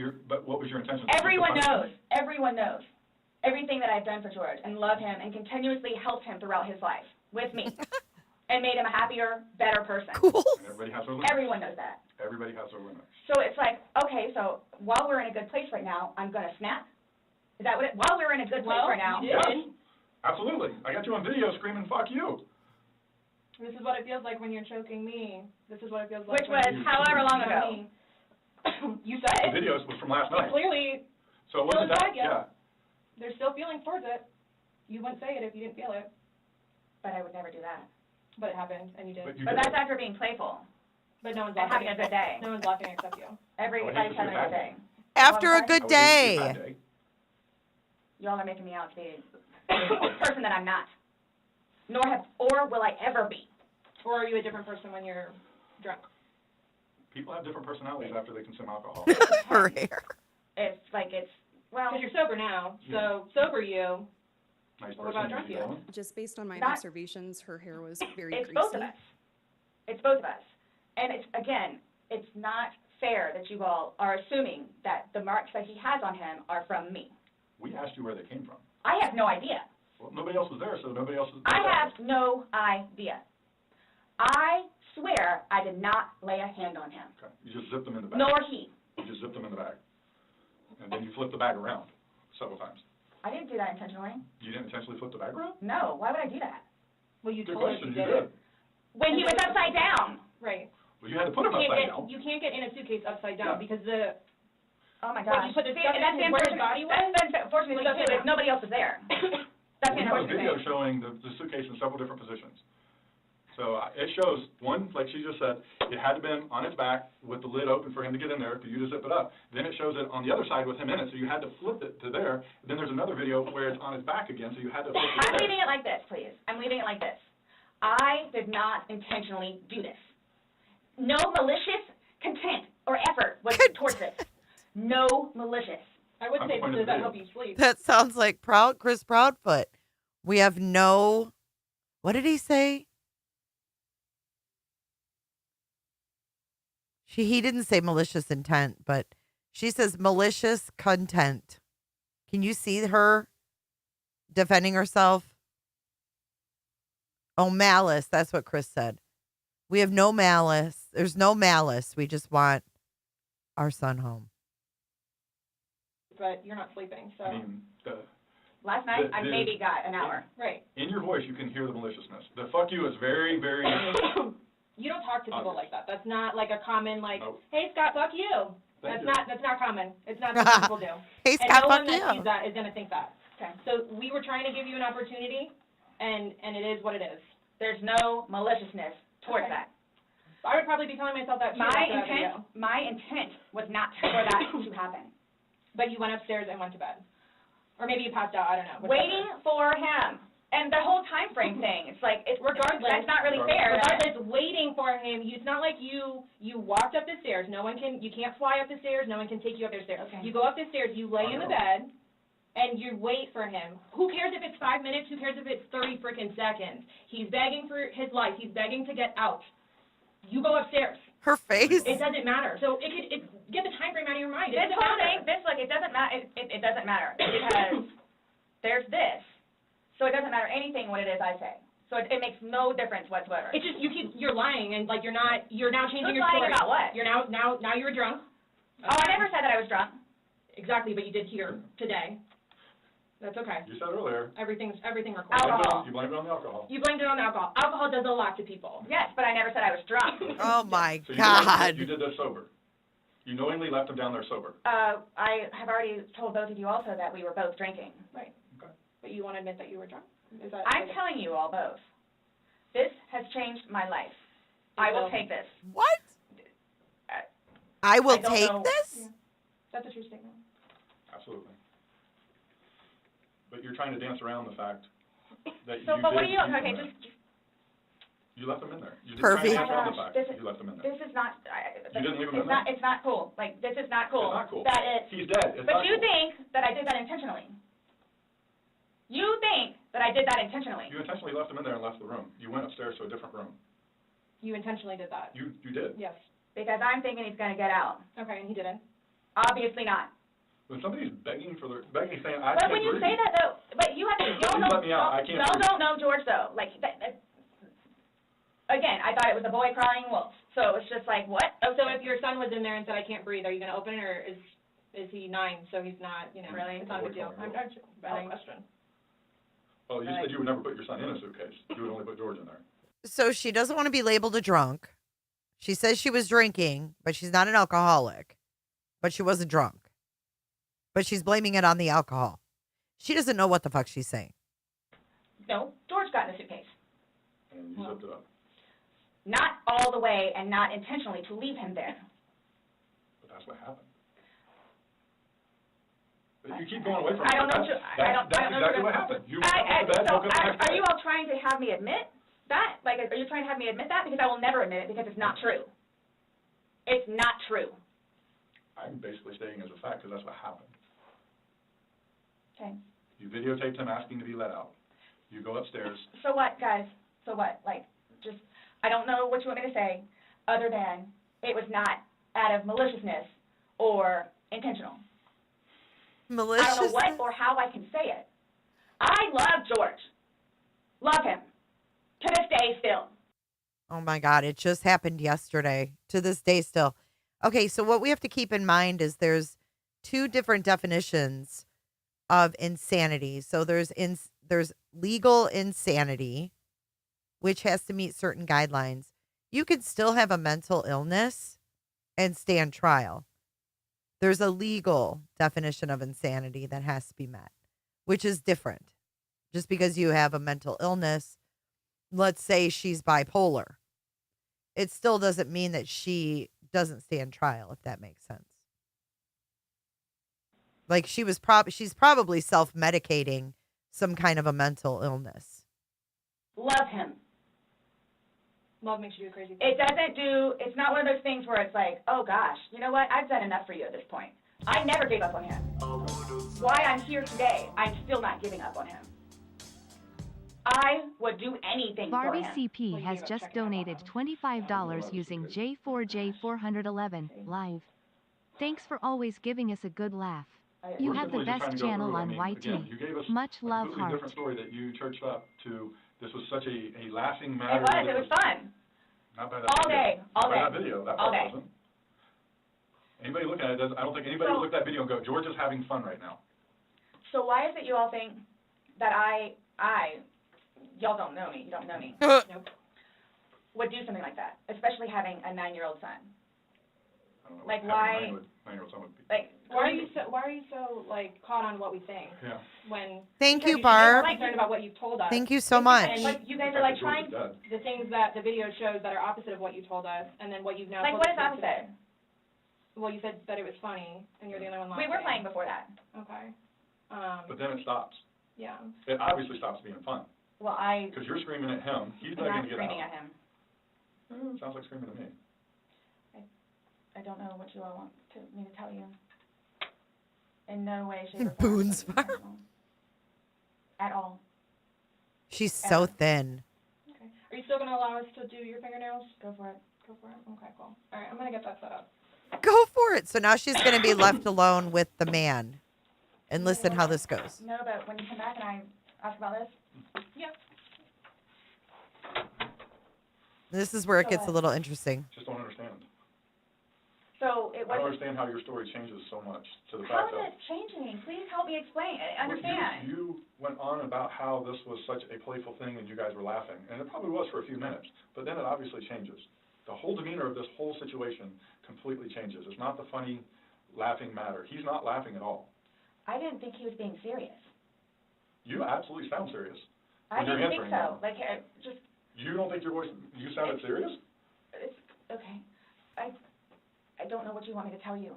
what was your intention? Everyone To punish him? knows. Everyone knows everything that I've done for George and love him and continuously helped him throughout his life with me and made him a happier, better person. Cool. And everybody has their limits. Everyone knows that. Everybody has their limits. So it's like, okay, so while we're in a good place right now, I'm going to snap? Is that what it, while we're in a good place right now? Yes, absolutely. I got you on video screaming, fuck you. This is what it feels like when you're choking me. This is what it feels like. Which was however long ago. You said The it. videos was from last night. Clearly, So it wasn't that, inside you. yeah. There's still feelings towards it. You wouldn't say it if you didn't feel it. But I would never do that. But it happened, and you did. But you But did. that's after being playful But no one's and laughing. having a good day. No one's laughing except you. Everybody's having a good day. After a good day. Y'all are making me out to be a person that I'm not. Or will I ever be. Or are you a different person when you're drunk? People have different personalities after they consume alcohol. It's like well. Because you're sober now, so sober you. Nice What about drunk you? Just based on my Not- observations, her hair was very It's greasy. both of us. It's both of us. And it's not fair that you all are assuming that the marks that he has on him are from me. We asked you where they came from. I have no idea. Well, nobody else was there, so nobody else was I have no idea. I swear I did not lay a hand on him. Okay. You just zipped them in the bag. Nor he. You just zipped them in the bag. And then you flipped the bag around several times. I didn't do that intentionally. You didn't intentionally flip the bag around? No. Why would I do that? Well, you Good told us question, you you did. did. When he was upside down. Right. Well, you had to put him upside down. You can't get in a suitcase upside down Yeah. because the Oh my When gosh. you put the See, stuff that's in the where his unfortunate body was? That's the unfortunate thing too, is nobody else was there. That's We the have a unfortunate video thing. showing the suitcase in several different positions. So it shows, one, like she just said, it had to been on its back with the lid open for him to get in there for you to zip it up. Then it shows it on the other side with him in it, so you had to flip it to there. Then there's another video where it's on its back again, so you had to flip it I'm to there. leaving it like this, please. I'm leaving it like this. I did not intentionally do this. No malicious content or effort was towards this. No malicious. I would say, does that help you sleep? That sounds like Chris Proudfoot. We have no, what did he say? He didn't say malicious intent, but she says malicious content. Can you see her defending herself? Oh, malice. That's what Chris said. We have no malice. There's no malice. We just want our son home. But you're not sleeping, so. I mean, Last night, I the- maybe got an hour. Right. in your voice, you can hear the maliciousness. The fuck you is very, very... You don't talk to people like that. That's not like a common like, Nope. hey Scott, fuck you. Thank That's not common. It's not something people do. Hey, and Scott, no one fuck that you. sees that is gonna think that. Okay. So we were trying to give you an opportunity, and it is what it is. There's no maliciousness towards Okay. that. I would probably be telling myself that too after that video. My intent was not for that to happen. But you went upstairs and went to bed, or maybe you passed out. I don't know. Whichever. Waiting for him. And the whole time frame thing, it's like, Regardless, that's not really fair. Regardless, waiting for him. It's not like you walked up the stairs. You can't fly up the stairs. No one can take you up the stairs. Okay. You go up the stairs. You lay in the bed, and you wait for him. Who cares if it's 5 minutes? Who cares if it's 30 freaking seconds? He's begging for his life. He's begging to get out. You go upstairs. Her face. It doesn't matter. So get the time frame out of your mind. It This doesn't whole matter. thing, it doesn't matter. It doesn't matter because there's this. So it doesn't matter anything what it is I say. So it makes no difference whatsoever. It's just you're lying and like you're now changing Who's your story. lying about what? You're now you're drunk. Oh, I never said that I was drunk. Exactly, but you did here today. That's okay. You said earlier. Everything recorded. Alcohol. You blamed it on the alcohol. You blamed it on alcohol. Alcohol does a lot to people. Yes, but I never said I was drunk. Oh, my So God. you did this sober. You knowingly left him down there sober. I have already told both of you also that we were both drinking. Right. Okay. But you want to admit that you were drunk? Is that? I'm telling you all both. This has changed my life. I will take this. What? I will don't take know. this? Yeah. That's a true statement. Absolutely. But you're trying to dance around the fact that So, you but what did do you? leave him Okay, there. just. You left him in there. You did Perfect. try to dance around the Gosh, fact this that is- you left him in there. This is not. You didn't leave him in It's not. there. It's not cool. Like this is not cool. It's not cool. That it's. He's dead. It's But not you cool. think that I did that intentionally. You think that I did that intentionally. You intentionally left him in there and left the room. You went upstairs to a different room. You intentionally did that. You did. Yes. Because I'm thinking he's going to get out. Okay, and he didn't. Obviously not. When somebody's begging saying, I But can't when you breathe. say that though, but you have to, y'all Please let me out. I can't breathe. don't know George though. Like, again, I thought it was a boy crying wolf. So it's just like, what? Oh, so if your son was in there and said, I can't breathe, are you going to open it, or is he 9, so he's not, really? It's not a big deal. I'm just a question. Well, you said you would never put your son in a suitcase. You would only put George in there. So she doesn't want to be labeled a drunk. She says she was drinking, but she's not an alcoholic. But she wasn't drunk. But she's blaming it on the alcohol. She doesn't know what the fuck she's saying. No, George got in the suitcase. And you zipped it up. Not all the way and not intentionally to leave him there. But that's what happened. But you keep going away from it. I don't know. That's exactly what happened. You went up to bed, woke up the next Are day. you all trying to have me admit that? Like, are you trying to have me admit that? Because I will never admit it because it's not true. It's not true. I'm basically stating as a fact because that's what happened. Okay. You videotaped him asking to be let out. You go upstairs. So what, guys? So what? Like, just, I don't know what you want me to say other than it was not out of maliciousness or intentional. Malicious? I don't know what or how I can say it. I love George. Love him. To this day still. Oh my God, it just happened yesterday. To this day still. Okay, so what we have to keep in mind is there's 2 different definitions of insanity. So there's legal insanity, which has to meet certain guidelines. You could still have a mental illness and stand trial. There's a legal definition of insanity that has to be met, which is different. Just because you have a mental illness, let's say she's bipolar, it still doesn't mean that she doesn't stand trial, if that makes sense. Like she's probably self-medicating some kind of a mental illness. Love him. Love makes you do crazy things. It's not one of those things where it's like, oh gosh, you know what, I've done enough for you at this point. I never gave up on him. Why I'm here today, I'm still not giving up on him. I would do anything for Barbie him. CP has just donated $25 using J4J411 live. Thanks for always giving us a good laugh. You have the best channel on YT. Much love, completely heart. different story that you churched up to. This was such a lasting matter. It was fun. Not by that All video. day, all Not by day. that video. That All part day. wasn't. Anybody looking at it doesn't. I don't think anybody would look at that video and go, George is having fun right now. So why is it you all think that y'all don't know me, you don't know me, nope, would do something like that, especially having a 9-year-old son? I don't know. Like, having why? a 9-year-old son would be. Like, Why are you so like caught on what we think? Yeah. When Thank because you, should be Barb. more concerned about what you've told us. Thank you so much. And like, you guys are like trying. The things that the video shows that are opposite of what you told us, and then what you've now. Like, told what us is opposite? today. Well, you said that it was funny, and you're the only one laughing. We were playing before that. Okay. But then it stops. Yeah. It obviously stops being fun. Well, Because you're screaming at him. He's I'm not not going to get out. screaming at him. Sounds like screaming at me. I don't know what you all want me to tell you. In no way, shape, or form. Boone's farm. At all. She's so thin. Okay. Are you still going to allow us to do your fingernails? Go for it. Go for it. Okay, cool. All right, I'm going to get that set up. Go for it. So now she's going to be left alone with the man. And listen how this goes. No, but when you come back and I ask about this? Yeah. This is where it gets a little interesting. Just don't understand. So it I don't was. understand how your story changes so much to the How fact is that it changing? Please help me explain. Understand. you went on about how this was such a playful thing and you guys were laughing, and it probably was for a few minutes, but then it obviously changes. The whole demeanor of this whole situation completely changes. It's not the funny, laughing matter. He's not laughing at all. I didn't think he was being serious. You absolutely sound serious. I when you're didn't think answering so. Like, just. You don't think your voice, you sounded serious? It's okay. I don't know what you want me to tell you.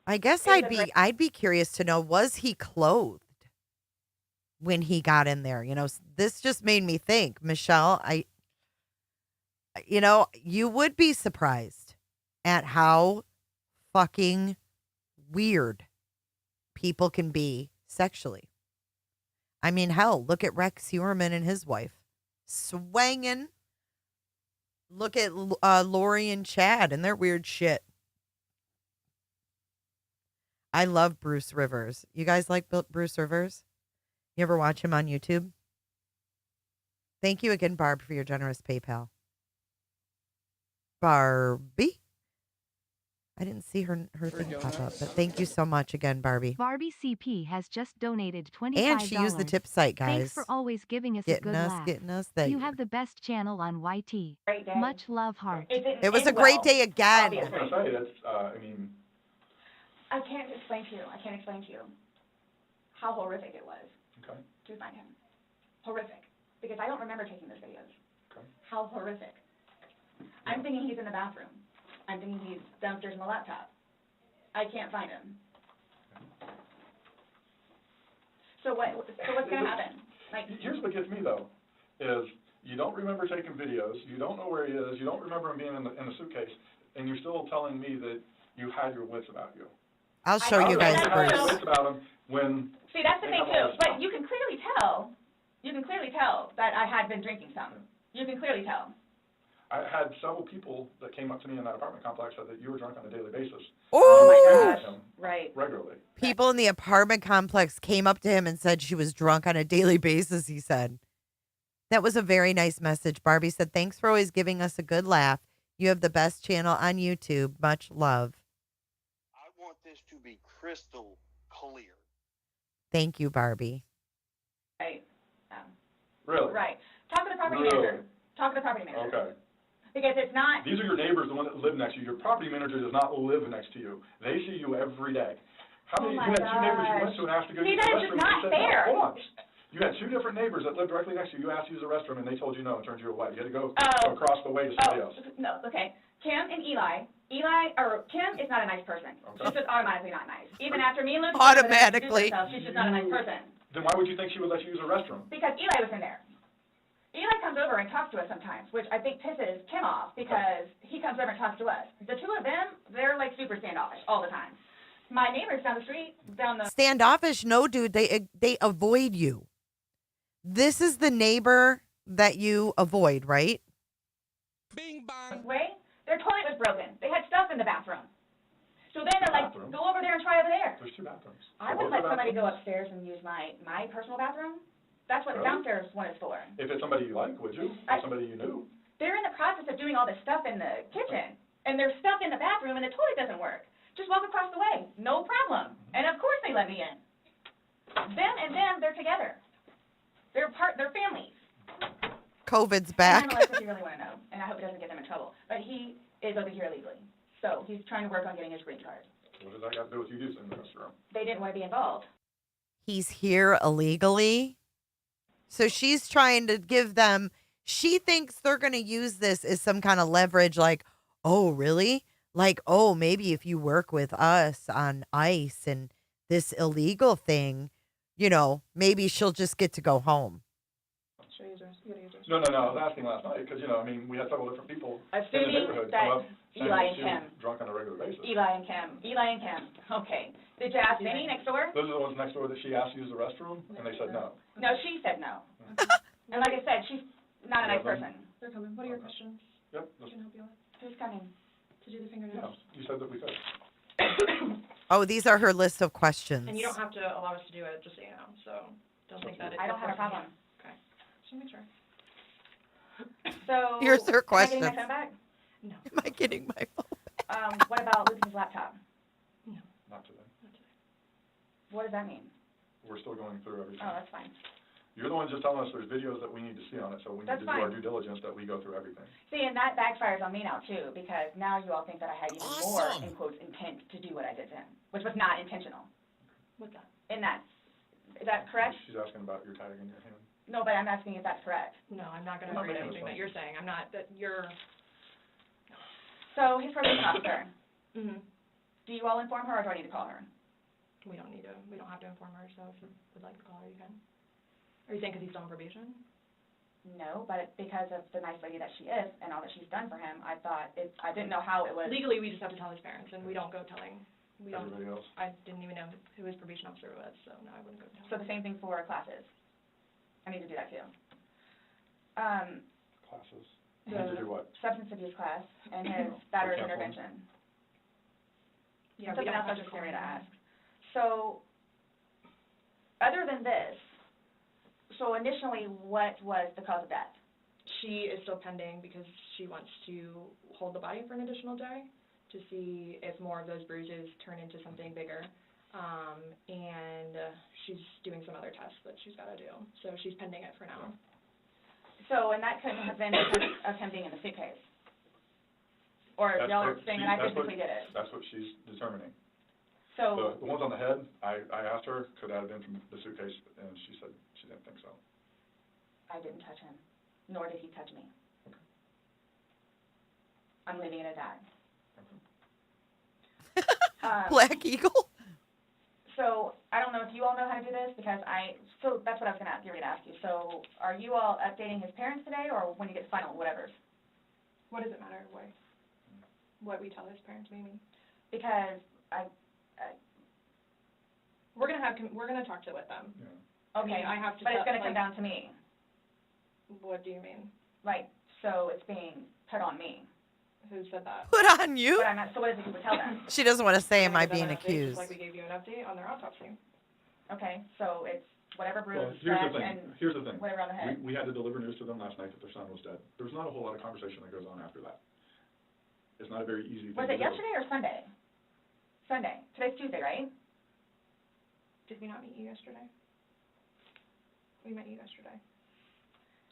I guess I'd be curious to know, was he clothed when he got in there? You know, this just made me think, Michelle, you would be surprised at how fucking weird people can be sexually. I mean, hell, look at Rex Heuermann and his wife. Swanging. Look at Lori and Chad and their weird shit. I love Bruce Rivers. You guys like Bruce Rivers? You ever watch him on YouTube? Thank you again, Barb, for your generous PayPal. Barbie? I didn't see her thing pop up, but thank you so much again, Barbie. Barbie CP has just donated $25. And she used the tip site, guys. Thanks for always giving us a good laugh. Getting us there. You have the best channel on YT. Much love, heart. It was a great day again. I was going to say, that's, I mean... I can't explain to you how horrific it was to find him. Horrific. Because I don't remember taking those videos. How horrific. I'm thinking he's in the bathroom. I'm thinking he's downstairs in the laptop. I can't find him. So what's going to happen? Like, here's what gets me, though, is you don't remember taking videos, you don't know where he is, you don't remember him being in the suitcase, and you're still telling me that you had your wits about you. I'll show you guys first. About him when see, that's the thing, too. But you can clearly tell that I had been drinking some. You can clearly tell. I had several people that came up to me in that apartment complex said that you were drunk on a daily basis. Oh my gosh! Right. Regularly. People in the apartment complex came up to him and said she was drunk on a daily basis, he said. That was a very nice message. Barbie said, thanks for always giving us a good laugh. You have the best channel on YouTube. Much love. I want this to be crystal clear. Thank you, Barbie. Right. Really? Right. Talk to the property manager. Talk to the property manager. Okay. Because it's not... These are your neighbors, the ones that live next to you. Your property manager does not live next to you. They see you every day. How many? You had two neighbors you went to and asked to go use the restroom. See, that is just not fair. No, hold on. You had two different neighbors that lived directly next to you. You asked to use the restroom, and they told you no and turned you away. You had to go across the way to somebody else. No, okay. Kim and Eli, Kim is not a nice person. Okay. She's just automatically not nice. Even after me and Luke... Automatically. She's just not a nice person. Then why would you think she would let you use the restroom? Because Eli was in there. Eli comes over and talks to us sometimes, which I think pisses Kim off because he comes over and talks to us. The two of them, they're like super standoffish all the time. My neighbors down the street, Standoffish? No, dude. They avoid you. This is the neighbor that you avoid, right? Bing bong. Way, their toilet was broken. They had stuff in the bathroom. So then they're like, go over there and try over there. There's two bathrooms. I wouldn't let somebody go upstairs and use my personal bathroom. That's what the downstairs one is for. If it's somebody you like, would you? Or somebody you knew? They're in the process of doing all this stuff in the kitchen, and there's stuff in the bathroom, and the toilet doesn't work. Just walk across the way, no problem. And of course they let me in. Them and them, they're together. They're families. COVID's back. And I'm if you really want to know, and I hope it doesn't get them in trouble. But he is over here illegally, so he's trying to work on getting his green card. What does that got to do with you using the restroom? They didn't want to be involved. He's here illegally. So she's trying to give them, she thinks they're going to use this as some kind of leverage, like, oh, really? Like, oh, maybe if you work with us on ICE and this illegal thing, you know, maybe she'll just get to go home. No, I was asking last night because, you know, I mean, we had several different people in the neighborhood come up saying Eli and she Kim. was drunk on a regular basis. Eli and Kim. Okay. Did you ask Vinny next door? Those are the ones next door that she asked to use the restroom, and they said no. No, she said no. And like I said, she's not a nice person. They're coming. What are your questions? Yep. I can help you with. Who's coming? To do the fingernails. Yeah, you said that we could. Oh, these are her list of questions. And you don't have to allow us to do it, just so you know. So don't think that I don't have a problem. Okay. Just make sure. So Here's her question. Am I getting my phone back? No. Am I getting my phone? What about Lucas's laptop? No. Not today. What does that mean? We're still going through everything. Oh, that's fine. You're the one just telling us there's videos that we need to see on it, so we need That's to do our fine. due diligence that we go through everything. See, and that backfires on me now, too, because now you all think that I had even more, in quotes, intent to do what I did to him, which was not intentional. What's that? Is that correct? She's asking about your tag in your hand. No, but I'm asking if that's correct. No, I'm not going to agree to anything that you're saying. I'm not, that you're... So, his probation officer, Mm-hmm. do you all inform her, or do I need to call her? We don't have to inform her, so if you would like to call her, you can. Are you saying because he's still on probation? No, but because of the nice lady that she is and all that she's done for him, I I didn't know how it was. Legally, we just have to tell his parents, and we don't go telling. Everybody else? I didn't even know who his probation officer was, so no, I wouldn't go tell. So the same thing for classes. I need to do that too. Classes? You need to do what? Substance abuse class and his battery intervention. Yeah, Something else I was just going to ask. So, other than this, so initially, what was the cause of death? She is still pending because she wants to hold the body for an additional day to see if more of those bruises turn into something bigger. And she's doing some other tests that she's got to do. So she's pending it for now. So, and that couldn't have been because of him being in the suitcase? Or y'all are saying that I physically did it? That's what she's determining. So, The ones on the head, I asked her, could that have been from the suitcase, and she said she didn't think so. I didn't touch him, nor did he touch me. I'm leaving it at that. Black Eagle? So, I don't know if you all know how to do this, because so that's what I was going to ask you. So, are you all updating his parents today, or when you get the final whatevers? What does it matter what we tell his parents, maybe? Because we're gonna talk to with them. Yeah. Okay, I have to. But it's going to come down to me. What do you mean? Like, so it's being put on me. Who said that? Put on you? But so what is it you would tell them? She doesn't want to say, am I Give them being an update, accused? Just like we gave you an update on their autopsy. Okay, so it's whatever bruise, Well, and here's the thing. whatever on the head. We had to deliver news to them last night that their son was dead. There's not a whole lot of conversation that goes on after that. It's not a very easy thing Was to it do. yesterday or Sunday? Sunday. Today's Tuesday, right? Did we not meet you yesterday? We met you yesterday.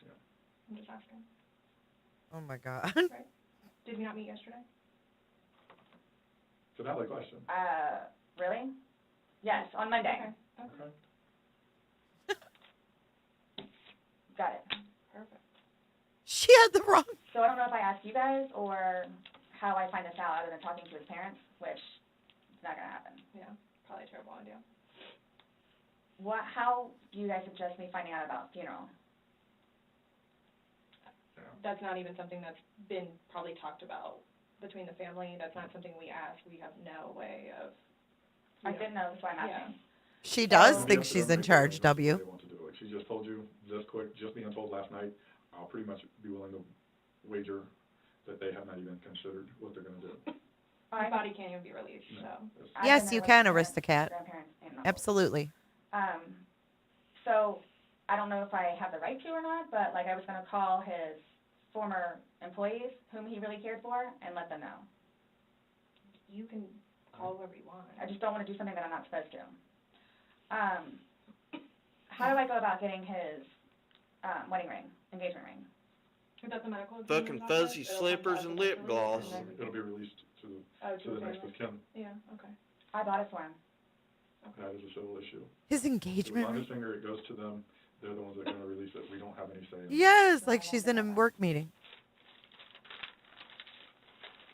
Yeah. I'm just asking. Oh my God. Right. Did we not meet yesterday? It's a valid question. Really? Yes, on Monday. Okay. Got it. Perfect. She had the wrong. So I don't know if I asked you guys or how I find this out other than talking to his parents, which is not going to happen. Yeah, probably a terrible idea. How do you guys suggest me finding out about funeral? That's not even something that's been probably talked about between the family. That's not something we asked. We have no way of. I didn't know, that's why I'm asking. She does think she's in charge, W. They want to do it. She just told you this quick, just being told last night. I'll pretty much be willing to wager that they have not even considered what they're going to do. My body can't even be released, so. Yes, you can, Aristocat. Absolutely. So I don't know if I have the right to or not, but like I was going to call his former employees whom he really cared for and let them know. You can call whoever you want. I just don't want to do something that I'm not supposed to. How do I go about getting his wedding ring, engagement ring? Is that the medical Fucking fuzzy slippers and lip gloss. It'll be released to the next of kin. Yeah, okay. I bought it for him. That is a civil issue. His engagement On ring? his finger, it goes to them. They're the ones that are going to release it. We don't have any say in it. Yes, like she's in a work meeting.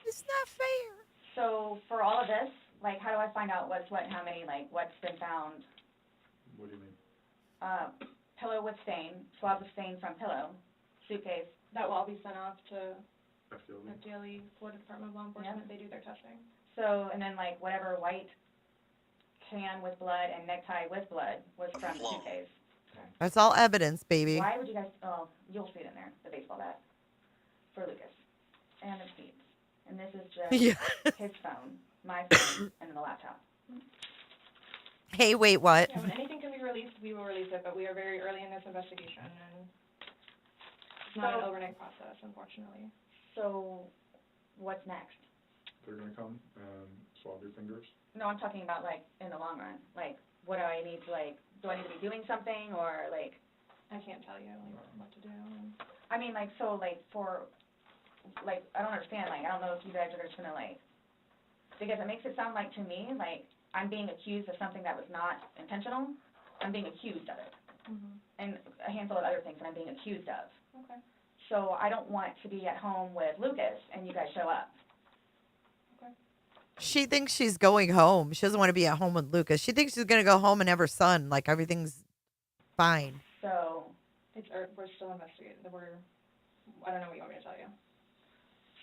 It's not fair. So for all of this, like, how do I find out what's what and how many, like, what's been found? What do you mean? Pillow with stain, swab with stain from pillow, suitcase. That will all be sent off to FDLE. FDLE, Florida Department of Law Enforcement. They do their testing. So, and then, like, whatever white can with blood and necktie with blood was from the suitcase. That's all evidence, baby. Why would you guys, you'll see it in there, the baseball bat, for Lucas, and the feet. And this is just his phone, my phone, and then the laptop. Hey, wait, what? Yeah, when anything can be released, we will release it, but we are very early in this investigation, and it's not an overnight process, unfortunately. So, what's next? They're going to come and swab your fingers. No, I'm talking about, like, in the long run. Like, what do I need to, like, do I need to be doing something, or, like... I can't tell you, like, what to do. I mean, like, so, like, for, like, I don't understand, like, I don't know if you guys are just gonna, like... Because it makes it sound like, to me, like, I'm being accused of something that was not intentional. I'm being accused of it. Mm-hmm. And a handful of other things that I'm being accused of. Okay. So I don't want to be at home with Lucas and you guys show up. She thinks she's going home. She doesn't want to be at home with Lucas. She thinks she's going to go home and have her son. Like, everything's fine. So... We're still investigating. I don't know what you want me to tell you.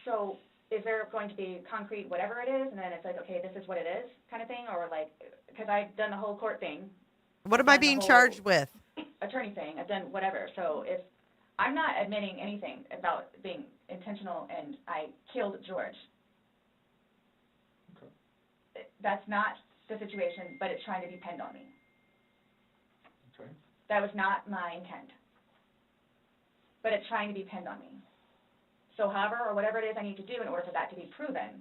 So, is there going to be concrete whatever it is, and then it's like, okay, this is what it is, kind of thing? Or, like, because I've done the whole court thing. What am I being charged with? Attorney thing. I've done whatever. So, if I'm not admitting anything about being intentional and I killed George. That's not the situation, but it's trying to be pinned on me. Okay. That was not my intent. But it's trying to be pinned on me. So however, or whatever it is I need to do in order for that to be proven,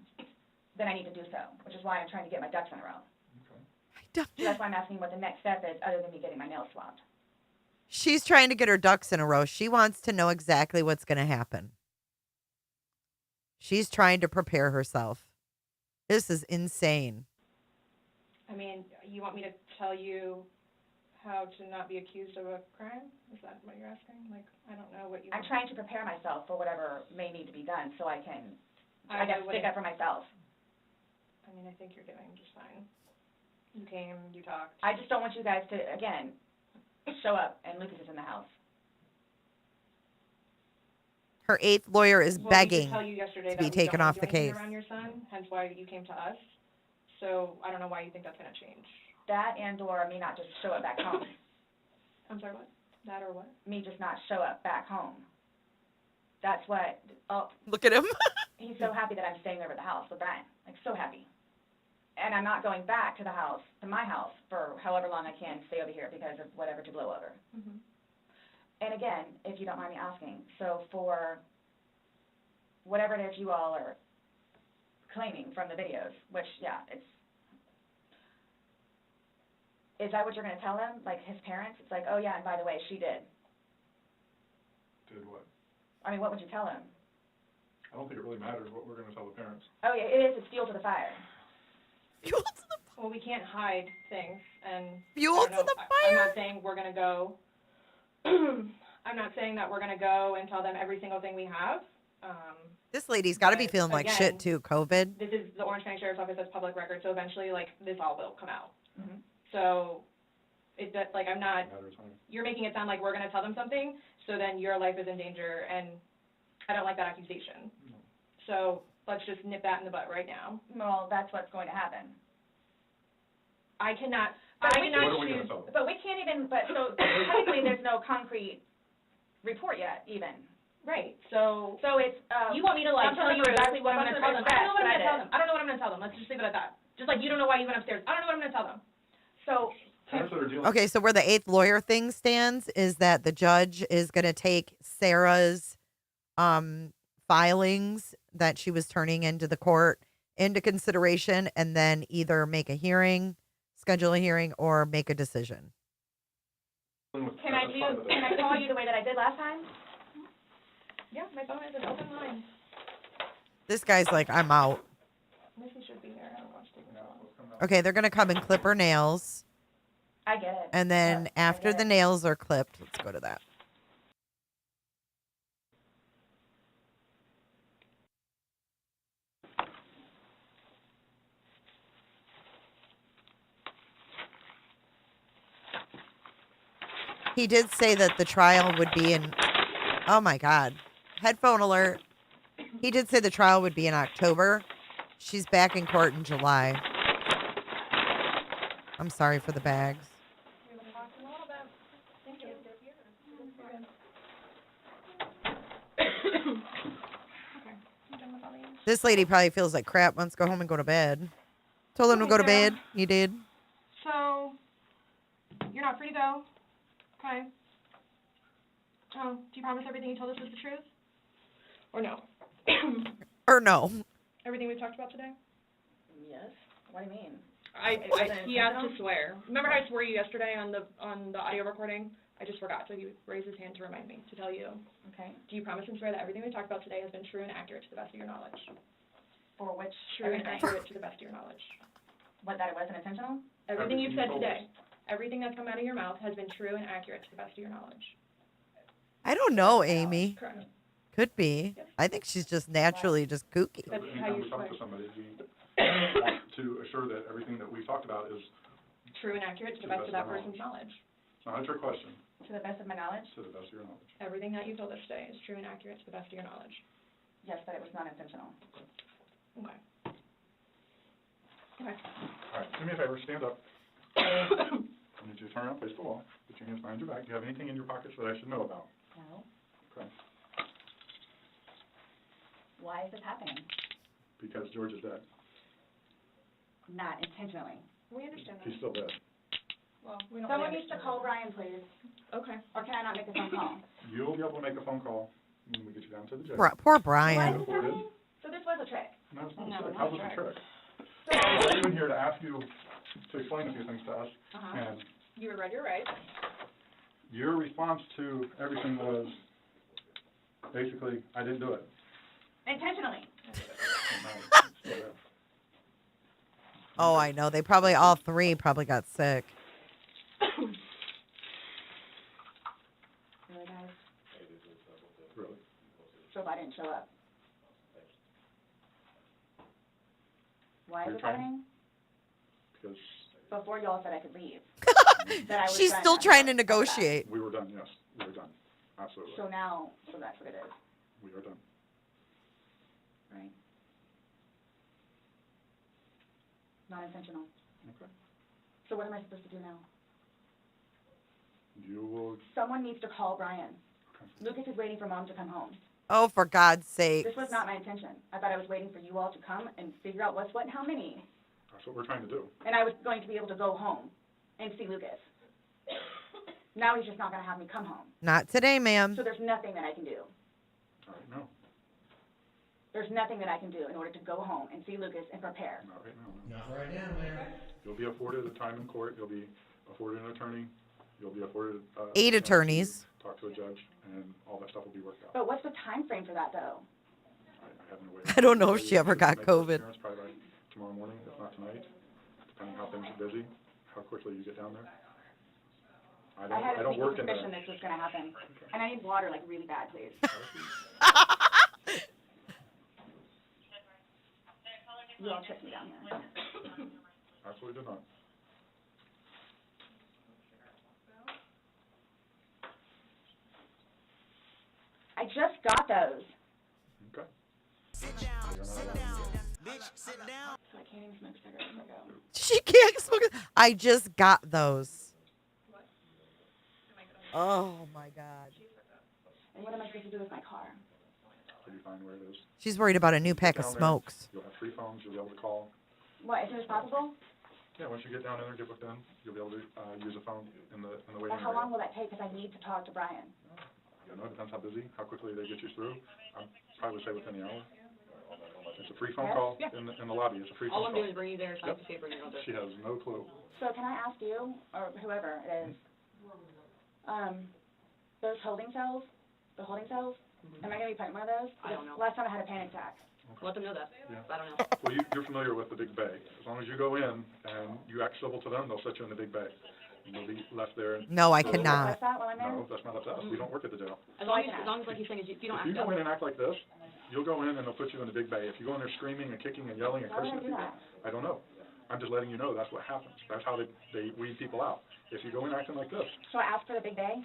then I need to do so, which is why I'm trying to get my ducks in a row. So that's why I'm asking what the next step is other than me getting my nails swabbed. She's trying to get her ducks in a row. She wants to know exactly what's going to happen. She's trying to prepare herself. This is insane. I mean, you want me to tell you how to not be accused of a crime? Is that what you're asking? Like, I don't know what you I'm trying to prepare myself for whatever may need to be done so I can, I I guess, wouldn't- stick up for myself. I mean, I think you're doing just fine. You came, you talked. I just don't want you guys to, again, show up and Lucas is in the house. Her 8th lawyer is Well, we begging did tell you yesterday to that be we taken don't off do the anything case. around your son, hence why you came to us. So I don't know why you think that's going to change. That and or me not just show up back home. I'm sorry, what? That or what? Me just not show up back home. That's what, oh. Look at him. He's so happy that I'm staying over at the house with Brian. Like, so happy. And I'm not going back to the house, to my house, for however long I can stay over here because of whatever to blow over. Mm-hmm. And again, if you don't mind me asking, so for whatever it is you all are claiming from the videos, which, yeah, is that what you're going to tell them? Like his parents? It's like, oh yeah, and by the way, she did. Did what? I mean, what would you tell them? I don't think it really matters what we're going to tell the parents. Oh yeah, it is. It's fuel to the fire. Well, we can't hide things, and Fuel to the fire. I'm not saying we're gonna go. I'm not saying that we're gonna go and tell them every single thing we have. This lady's got to be but feeling like again, shit too. COVID. This is the Orange County Sheriff's Office. That's public record, so eventually, like, this all will come out. Mm-hmm. So, I'm not. You're making it sound like we're gonna tell them something, so then your life is in danger, and I don't like that accusation. No. So let's just nip that in the butt right now. Well, that's what's going to happen. I cannot But choose. But we can't even, so technically there's no concrete report yet, even. Right, so it's, you want me to, like, tell you exactly what I'm going to tell them. I don't know what I'm going to tell them. I don't know what I'm going to tell them. Let's just leave it at that. Just like you don't know why you went upstairs. I don't know what I'm going to tell them. So. Okay, so where the 8th lawyer thing stands is that the judge is going to take Sarah's filings that she was turning into the court into consideration and then either make a hearing, schedule a hearing, or make a decision. Can I call you the way that I did last time? Yeah, my phone is an open line. This guy's like, I'm out. Missy should be here. I don't know what's taking so long. Okay, they're going to come and clip her nails. I get it. And then after the nails are clipped, let's go to that. He did say that the trial would be in, oh my God, headphone alert. He did say the trial would be in October. She's back in court in July. I'm sorry for the bags. This lady probably feels like crap, wants to go home and go to bed. Told him to go to bed. You did. So, you're not free to go. Okay. Oh, do you promise everything you told us was the truth? Or no? Or no. Everything we've talked about today? Yes. What do you mean? He has to swear. Remember how I swore you yesterday on the audio recording? I just forgot, so he raised his hand to remind me to tell you. Okay. Do you promise and swear that everything we talked about today has been true and accurate to the best of your knowledge? For which? True and accurate to the best of your knowledge. What, that it wasn't intentional? Everything you've said today, everything that's come out of your mouth has been true and accurate to the best of your knowledge. I don't know, Amy. Correct. Could be. I think she's just naturally just kooky. That's how Anytime you we talk swear. to somebody, we want to assure that everything that we talked about is True and accurate to the best of that person's knowledge. It's not a trick question. To the best of my knowledge? To the best of your knowledge. Everything that you told us today is true and accurate to the best of your knowledge. Yes, but it was not intentional. Okay. Okay. All right, do me a favor, stand up. I need you to turn around, face the wall, put your hands behind your back. Do you have anything in your pockets that I should know about? No. Okay. Why is this happening? Because George is dead. Not intentionally. We understand that. He's still dead. Well, we don't Someone really needs to understand call Brian, please. Okay. Or can I not make a phone call? You'll be able to make a phone call when we get you down to the jail. Poor What Brian. is happening? So this was a trick. No, it's not No, a trick. not How a was it a trick. trick? We're even here to ask you to explain a few things to us. And You were read your rights. your response to everything was basically, I didn't do it. Intentionally. Oh, I know. They probably, all three probably got sick. Really, guys? Really? So if I didn't show up. Why is You're this trying- happening? Because Before y'all said I could leave. That I was She's done still after trying to all that. negotiate. we were done, yes. We were done. Absolutely. So now, so that's what it is, We are done. right? Not intentional. Okay. So what am I supposed to do now? You will, Someone needs to call Brian. Lucas is waiting for Mom to come home. Oh, for God's sake. This was not my intention. I thought I was waiting for you all to come and figure out what's what and how many. that's what we're trying to do. And I was going to be able to go home and see Lucas. Now he's just not going to have me come home. Not today, ma'am. So there's nothing that I can do. All right, no. There's nothing that I can do in order to go home and see Lucas and prepare. Not right now. Not right now, man. You'll be afforded a time in court. You'll be afforded an attorney. You'll be afforded 8 attorneys. Talk to a judge, and all that stuff will be worked out. But what's the time frame for that, though? I have no way. I don't know if she ever got Make COVID. appearance probably by tomorrow morning, if not tonight, depending how things are busy, how quickly you get down there. I had I a don't sneaky work in suspicion the. this was going to happen. And I need water, like, really bad, please. You all tricked me down here. Absolutely did not. I just got those. Okay. Sit down, sit down, bitch, sit down. So I can't even smoke cigarettes if I go. She can't smoke it. I just got those. Oh, my God. And what am I supposed to do with my car? Will you find where it is? She's worried about a new pack of Down there, smokes. You'll have 3 phones. You'll be able to call. What, as soon as possible? Yeah, once you get down there and get booked in, you'll be able to use a phone in the waiting Well, how area. long will that take? Because I need to talk to Brian. You know, it depends how busy, how quickly they get you through. I probably say within the hour. It's a free phone Yes? call Yeah. in the lobby. It's a free All phone I'm call. doing is bringing you there, so I Yep. have to see if we're going to She has no clue. So can I ask you, or whoever it is, those holding cells, the holding cells, am I going to be put in one of those? I don't know. Last time I had a panic attack. Let them know that. Yeah. I don't know. Well, you're familiar with the big bay. As long as you go in and you act civil to them, they'll set you in the big bay. And you'll be left there. No, I Will you cannot. request that while I'm there? No, that's not up to us. We don't work at the jail. As long as like he's saying, if you don't If you act go up. in and act like this, you'll go in and they'll put you in the big bay. If you go in there screaming and kicking and yelling and Why would cursing I at do people, that? I don't know. I'm just letting you know that's what happens. That's how they weed people out. If you go in acting like this, So I asked for the big bay?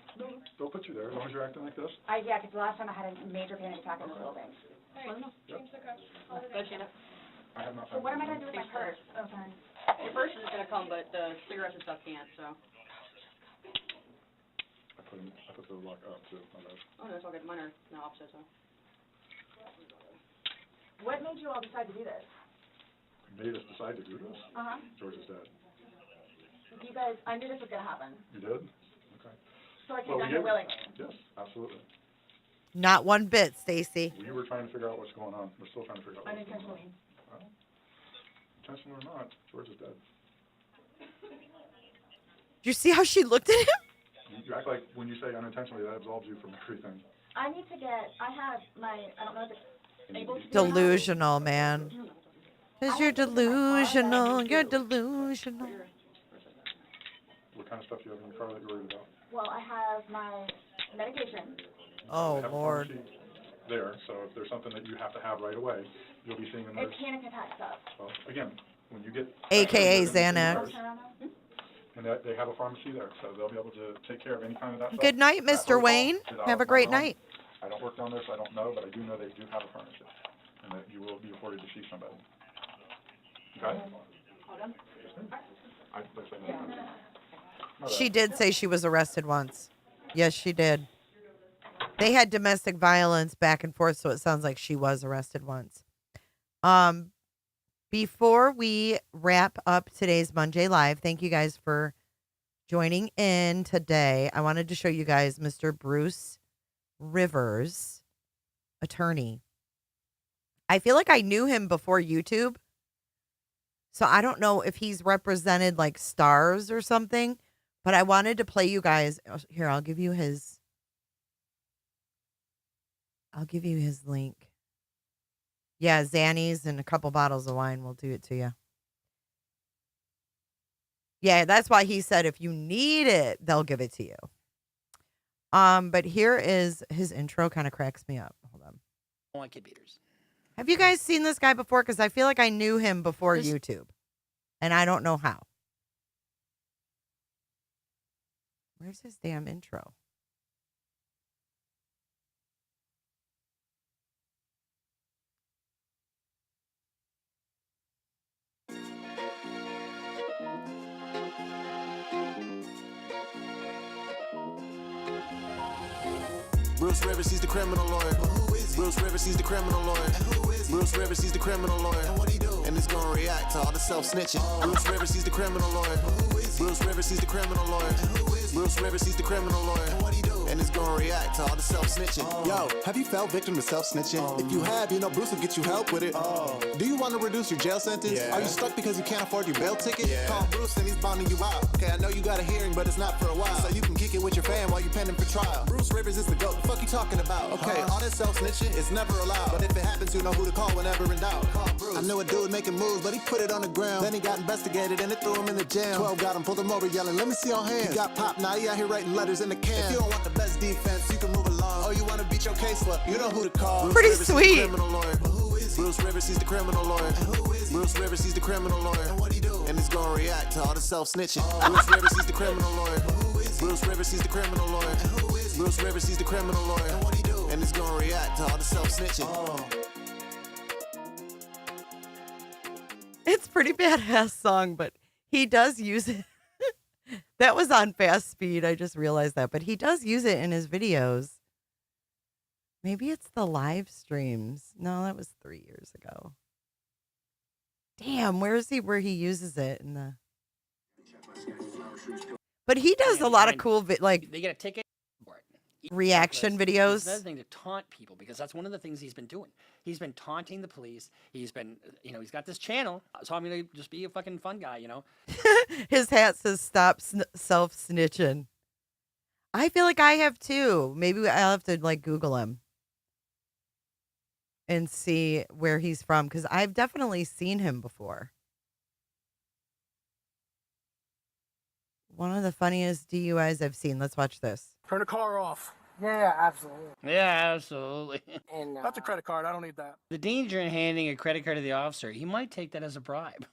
they'll put you there as long as you're acting like this. Yeah, because the last time I had a major panic attack in the building. Let them know. Yep. Go, Shanna. I have not So found what am I it. going to do with my purse? Oh, sorry. Your purse is going to come, but the cigarettes and stuff can't, so. I put the lock up too. My bad. Oh, no, it's all good. Mine are no opposite, so. What made you all decide to do this? Made us decide to do this. Uh-huh. George is dead. You guys, I knew this was going to happen. You did? Okay. So I came Well, down we here did. willingly. Yes, absolutely. Not one bit, Stacy. We were trying to figure out what's going on. We're still trying to figure out what's going on. Unintentionally. Well, intentional or not, George is dead. Did you see how she looked at him? You act like when you say unintentionally, that absolves you from everything. I need to get, I don't know if it's able to do Delusional, man. Because you're delusional. You're delusional. What kind of stuff do you have in your car that you're worried about? Well, I have my medication. Oh, They have a Lord. pharmacy there, so if there's something that you have to have right away, you'll be seeing a nurse. It's panic attack stuff. Well, again, when you get. AKA you're gonna be seeing a Xanax. nurse, And they have a pharmacy there, so they'll be able to take care of any kind of that stuff. Good night, That Mr. protocol Wayne. is out Have of a great my realm. night. I don't work down there, so I don't know, but I do know they do have a pharmacy, and that you will be afforded to see somebody. Okay? She did say she was arrested once. Yes, she did. They had domestic violence back and forth, so it sounds like she was arrested once. Before we wrap up today's Monday Live, thank you guys for joining in today. I wanted to show you guys Mr. Bruce Rivers, attorney. I feel like I knew him before YouTube. So I don't know if he's represented like stars or something, but I wanted to play you guys. Here, I'll give you his link. Yeah, Xannies and a couple bottles of wine will do it to you. Yeah, that's why he said if you need it, they'll give it to you. But here is his intro. Kind of cracks me up. Hold on. I want kid beaters. Have you guys seen this guy before? Because I feel like I knew him before YouTube, and I don't know how. Where's his damn intro? Bruce Rivers, he's the criminal lawyer. Bruce Rivers, he's the criminal lawyer. Bruce Rivers, he's the criminal lawyer. And what he do? And he's gonna react to all the self-snitching. Bruce Rivers, he's the criminal lawyer. Bruce Rivers, he's the criminal lawyer. Bruce Rivers, he's the criminal lawyer. And what he do? And he's gonna react to all the self-snitching. Yo, have you fell victim to self-snitching? If you have, you know Bruce will get you help with it. Do you want to reduce your jail sentence? Are you stuck because you can't afford your bail ticket? Call Bruce and he's bonding you out. Okay, I know you got a hearing, but it's not for a while. So you can kick it with your fam while you're pending for trial. Bruce Rivers is the GOAT. The fuck you talking about? Okay, all this self-snitching is never allowed. But if it happens, you know who to call whenever in doubt. Call Bruce. I knew a dude making moves, but he put it on the ground. Then he got investigated and it threw him in the jail. 12 got him, pulled him over yelling, let me see your hands. He got popped, now he out here writing letters in the can. If you don't want the best defense, you can move along. Oh, you want to beat your case up, you know who to call. Pretty Bruce Rivers, sweet. he's the criminal lawyer. Bruce Rivers, he's the criminal lawyer. Bruce Rivers, he's the criminal lawyer. And what he do? And he's gonna react to all the self-snitching. Bruce Rivers, he's the criminal lawyer. Bruce Rivers, he's the criminal lawyer. Bruce Rivers, he's the criminal lawyer. And what he do? And he's gonna react to all the self-snitching. It's a pretty badass song, but he does use it. That was on fast speed. I just realized that, but he does use it in his videos. Maybe it's the live streams. No, that was 3 years ago. Damn, where is he where he uses it in the... But he does a lot of cool, like, They get a ticket for it. reaction videos. It's another thing to taunt people, because that's one of the things he's been doing. He's been taunting the police. He's been, he's got this channel. So I'm going to just be a fucking fun guy, His hat says stop self-snitching. I feel like I have too. Maybe I'll have to like Google him and see where he's from, because I've definitely seen him before. One of the funniest DUIs I've seen. Let's watch this. Turn the car off. Yeah, absolutely. Yeah, absolutely. And That's a credit card. I don't need that. The danger in handing a credit card to the officer, he might take that as a bribe.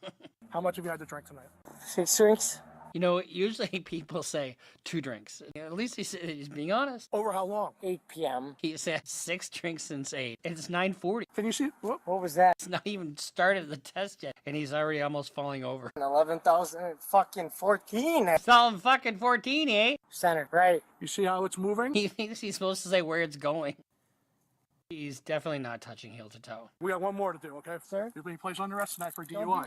How much have you had to drink tonight? 6 drinks. Usually people say 2 drinks. At least he's being honest. Over how long? 8 p.m. He said 6 drinks since 8. And it's 9:40. Can you see? What was that? It's not even started the test yet, and he's already almost falling over. 11,014. It's all fucking 14, eh? Center, right. You see how it's moving? He thinks he's supposed to say where it's going. He's definitely not touching heel to toe. We got one more to do, okay? Sir? You're being placed under arrest tonight for DUI.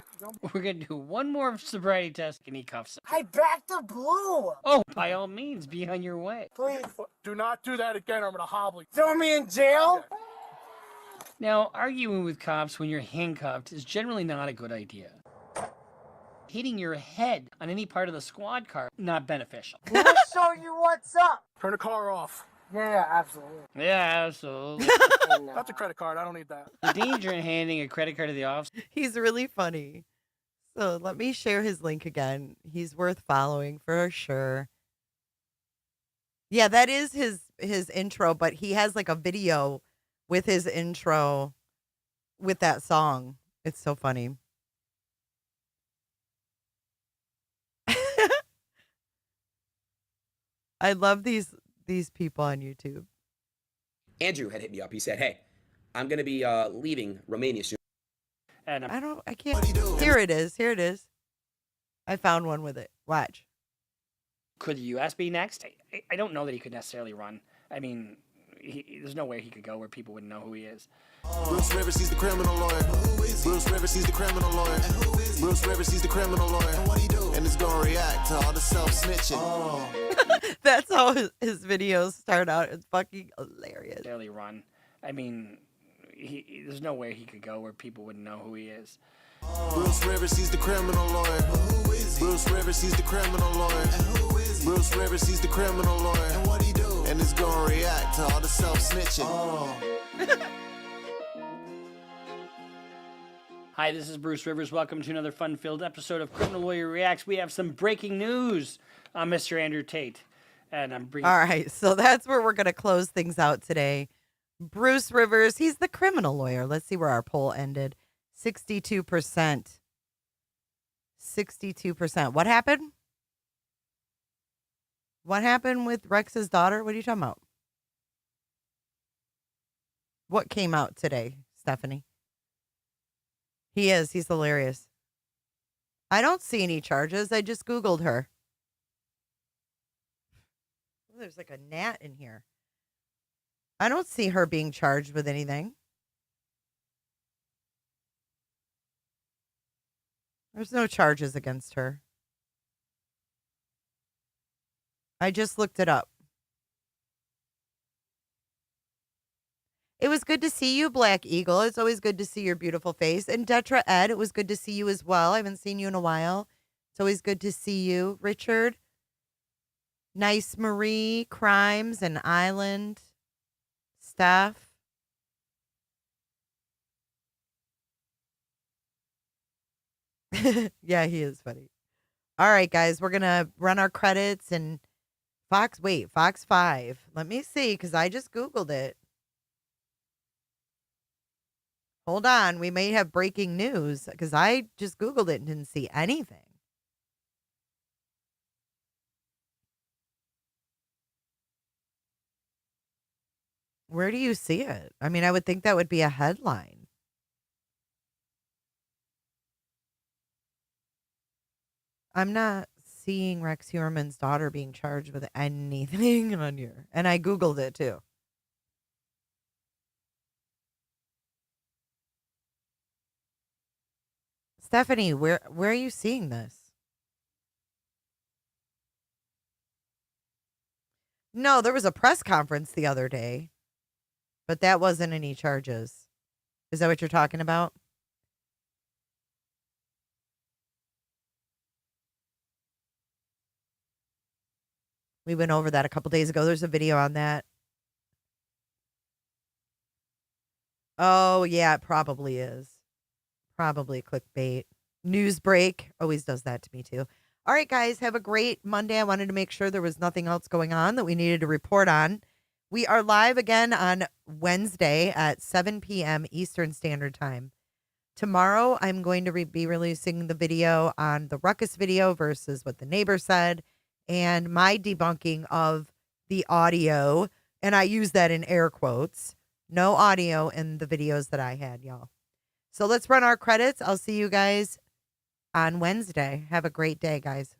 We're going to do one more sobriety test, and he cuffs him. I backed the blue. Oh, by all means, be on your way. Please. Do not do that again or I'm going to hobble you. Throw me in jail? Yeah. Now, arguing with cops when you're handcuffed is generally not a good idea. Hitting your head on any part of the squad car, not beneficial. Let's show you what's up. Turn the car off. Yeah, absolutely. Yeah, absolutely. That's a credit card. I don't need that. The danger in handing a credit card to the officer. He's really funny. So let me share his link again. He's worth following for sure. Yeah, that is his intro, but he has like a video with his intro with that song. It's so funny. I love these people on YouTube. Andrew had hit me up. He said, hey, I'm going to be leaving Romania soon. And I can't. Here it is. Here it is. I found one with it. Watch. Could the U.S. be next? I don't know that he could necessarily run. I mean, there's no way he could go where people wouldn't know who he is. Bruce Rivers, he's the criminal lawyer. Bruce Rivers, he's the criminal lawyer. Bruce Rivers, he's the criminal lawyer. And it's gonna react to all the self-snitching. That's how his videos start out. It's fucking hilarious. Barely run. I mean, there's no way he could go where people wouldn't know who he is. Bruce Rivers, he's the criminal lawyer. Bruce Rivers, he's the criminal lawyer. Bruce Rivers, he's the criminal lawyer. And what he do? And it's gonna react to all the self-snitching. Hi, this is Bruce Rivers. Welcome to another fun-filled episode of Criminal Lawyer Reacts. We have some breaking news on Mr. Andrew Tate. And I'm bringing... All right, so that's where we're going to close things out today. Bruce Rivers, he's the criminal lawyer. Let's see where our poll ended. 62%. 62%. What happened? What happened with Rex's daughter? What are you talking about? What came out today, Stephanie? He is. He's hilarious. I don't see any charges. I just Googled her. Oh, there's like a gnat in here. I don't see her being charged with anything. There's no charges against her. I just looked it up. It was good to see you, Black Eagle. It's always good to see your beautiful face. And Detra Ed, it was good to see you as well. I haven't seen you in a while. It's always good to see you. Richard, Nice Marie, Crimes and Island, Steph. Yeah, he is funny. All right, guys, we're going to run our credits and Fox 5. Let me see, because I just Googled it. Hold on, we may have breaking news, because I just Googled it and didn't see anything. Where do you see it? I mean, I would think that would be a headline. I'm not seeing Rex Heuermann's daughter being charged with anything on here. And I Googled it too. Stephanie, where are you seeing this? No, there was a press conference the other day, but that wasn't any charges. Is that what you're talking about? We went over that a couple days ago. There's a video on that. Oh, yeah, it probably is. Probably clickbait. News break always does that to me too. All right, guys, have a great Monday. I wanted to make sure there was nothing else going on that we needed to report on. We are live again on Wednesday at 7 p.m. Eastern Standard Time. Tomorrow, I'm going to be releasing the video on the Ruckus video versus what the neighbor said and my debunking of the audio. And I use that in air quotes. No audio in the videos that I had, y'all. So let's run our credits. I'll see you guys on Wednesday. Have a great day, guys.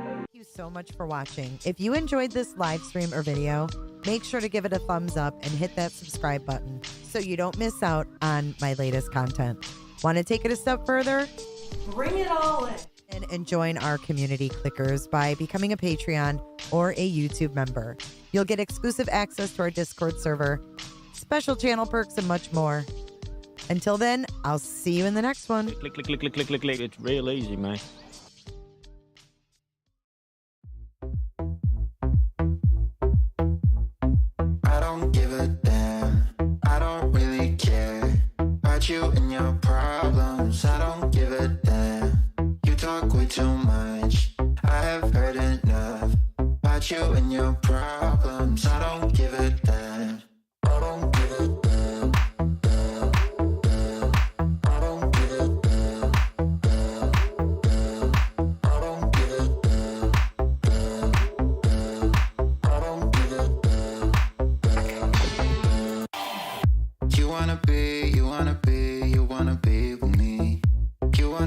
Thank you so much for watching. If you enjoyed this live stream or video, make sure to give it a thumbs up and hit that subscribe button so you don't miss out on my latest content. Want to take it a step further? Bring it all in. And join our community clickers by becoming a Patreon or a YouTube member. You'll get exclusive access to our Discord server, special channel perks, and much more. Until then, I'll see you in the next one. Click, click, click, click, click, click, click. It's real easy, man. I don't give a damn. I don't really care about you and your problems. I don't give a damn. You talk way too much. I have heard enough about you and your problems. I don't give a damn. I don't give a damn. Damn, damn. I don't give a damn. Damn, damn. I don't give a damn.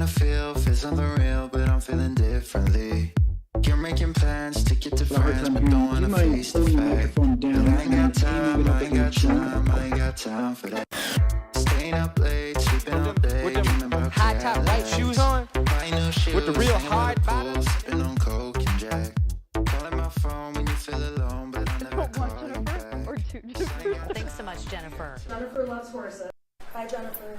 wanna feel, feel something real, but I'm feeling differently. You're making plans to get to friends, but don't wanna face the fact that I ain't got time, I ain't got time, I ain't got time for that. Staying up late, sleeping all day, dreaming about high top white shoes on, with the real hard bottoms. Sipping on Coke and Jack. Calling my phone when you feel alone, but I never call you back. Thanks so much, Jennifer. Jennifer loves horses. Bye, Jennifer.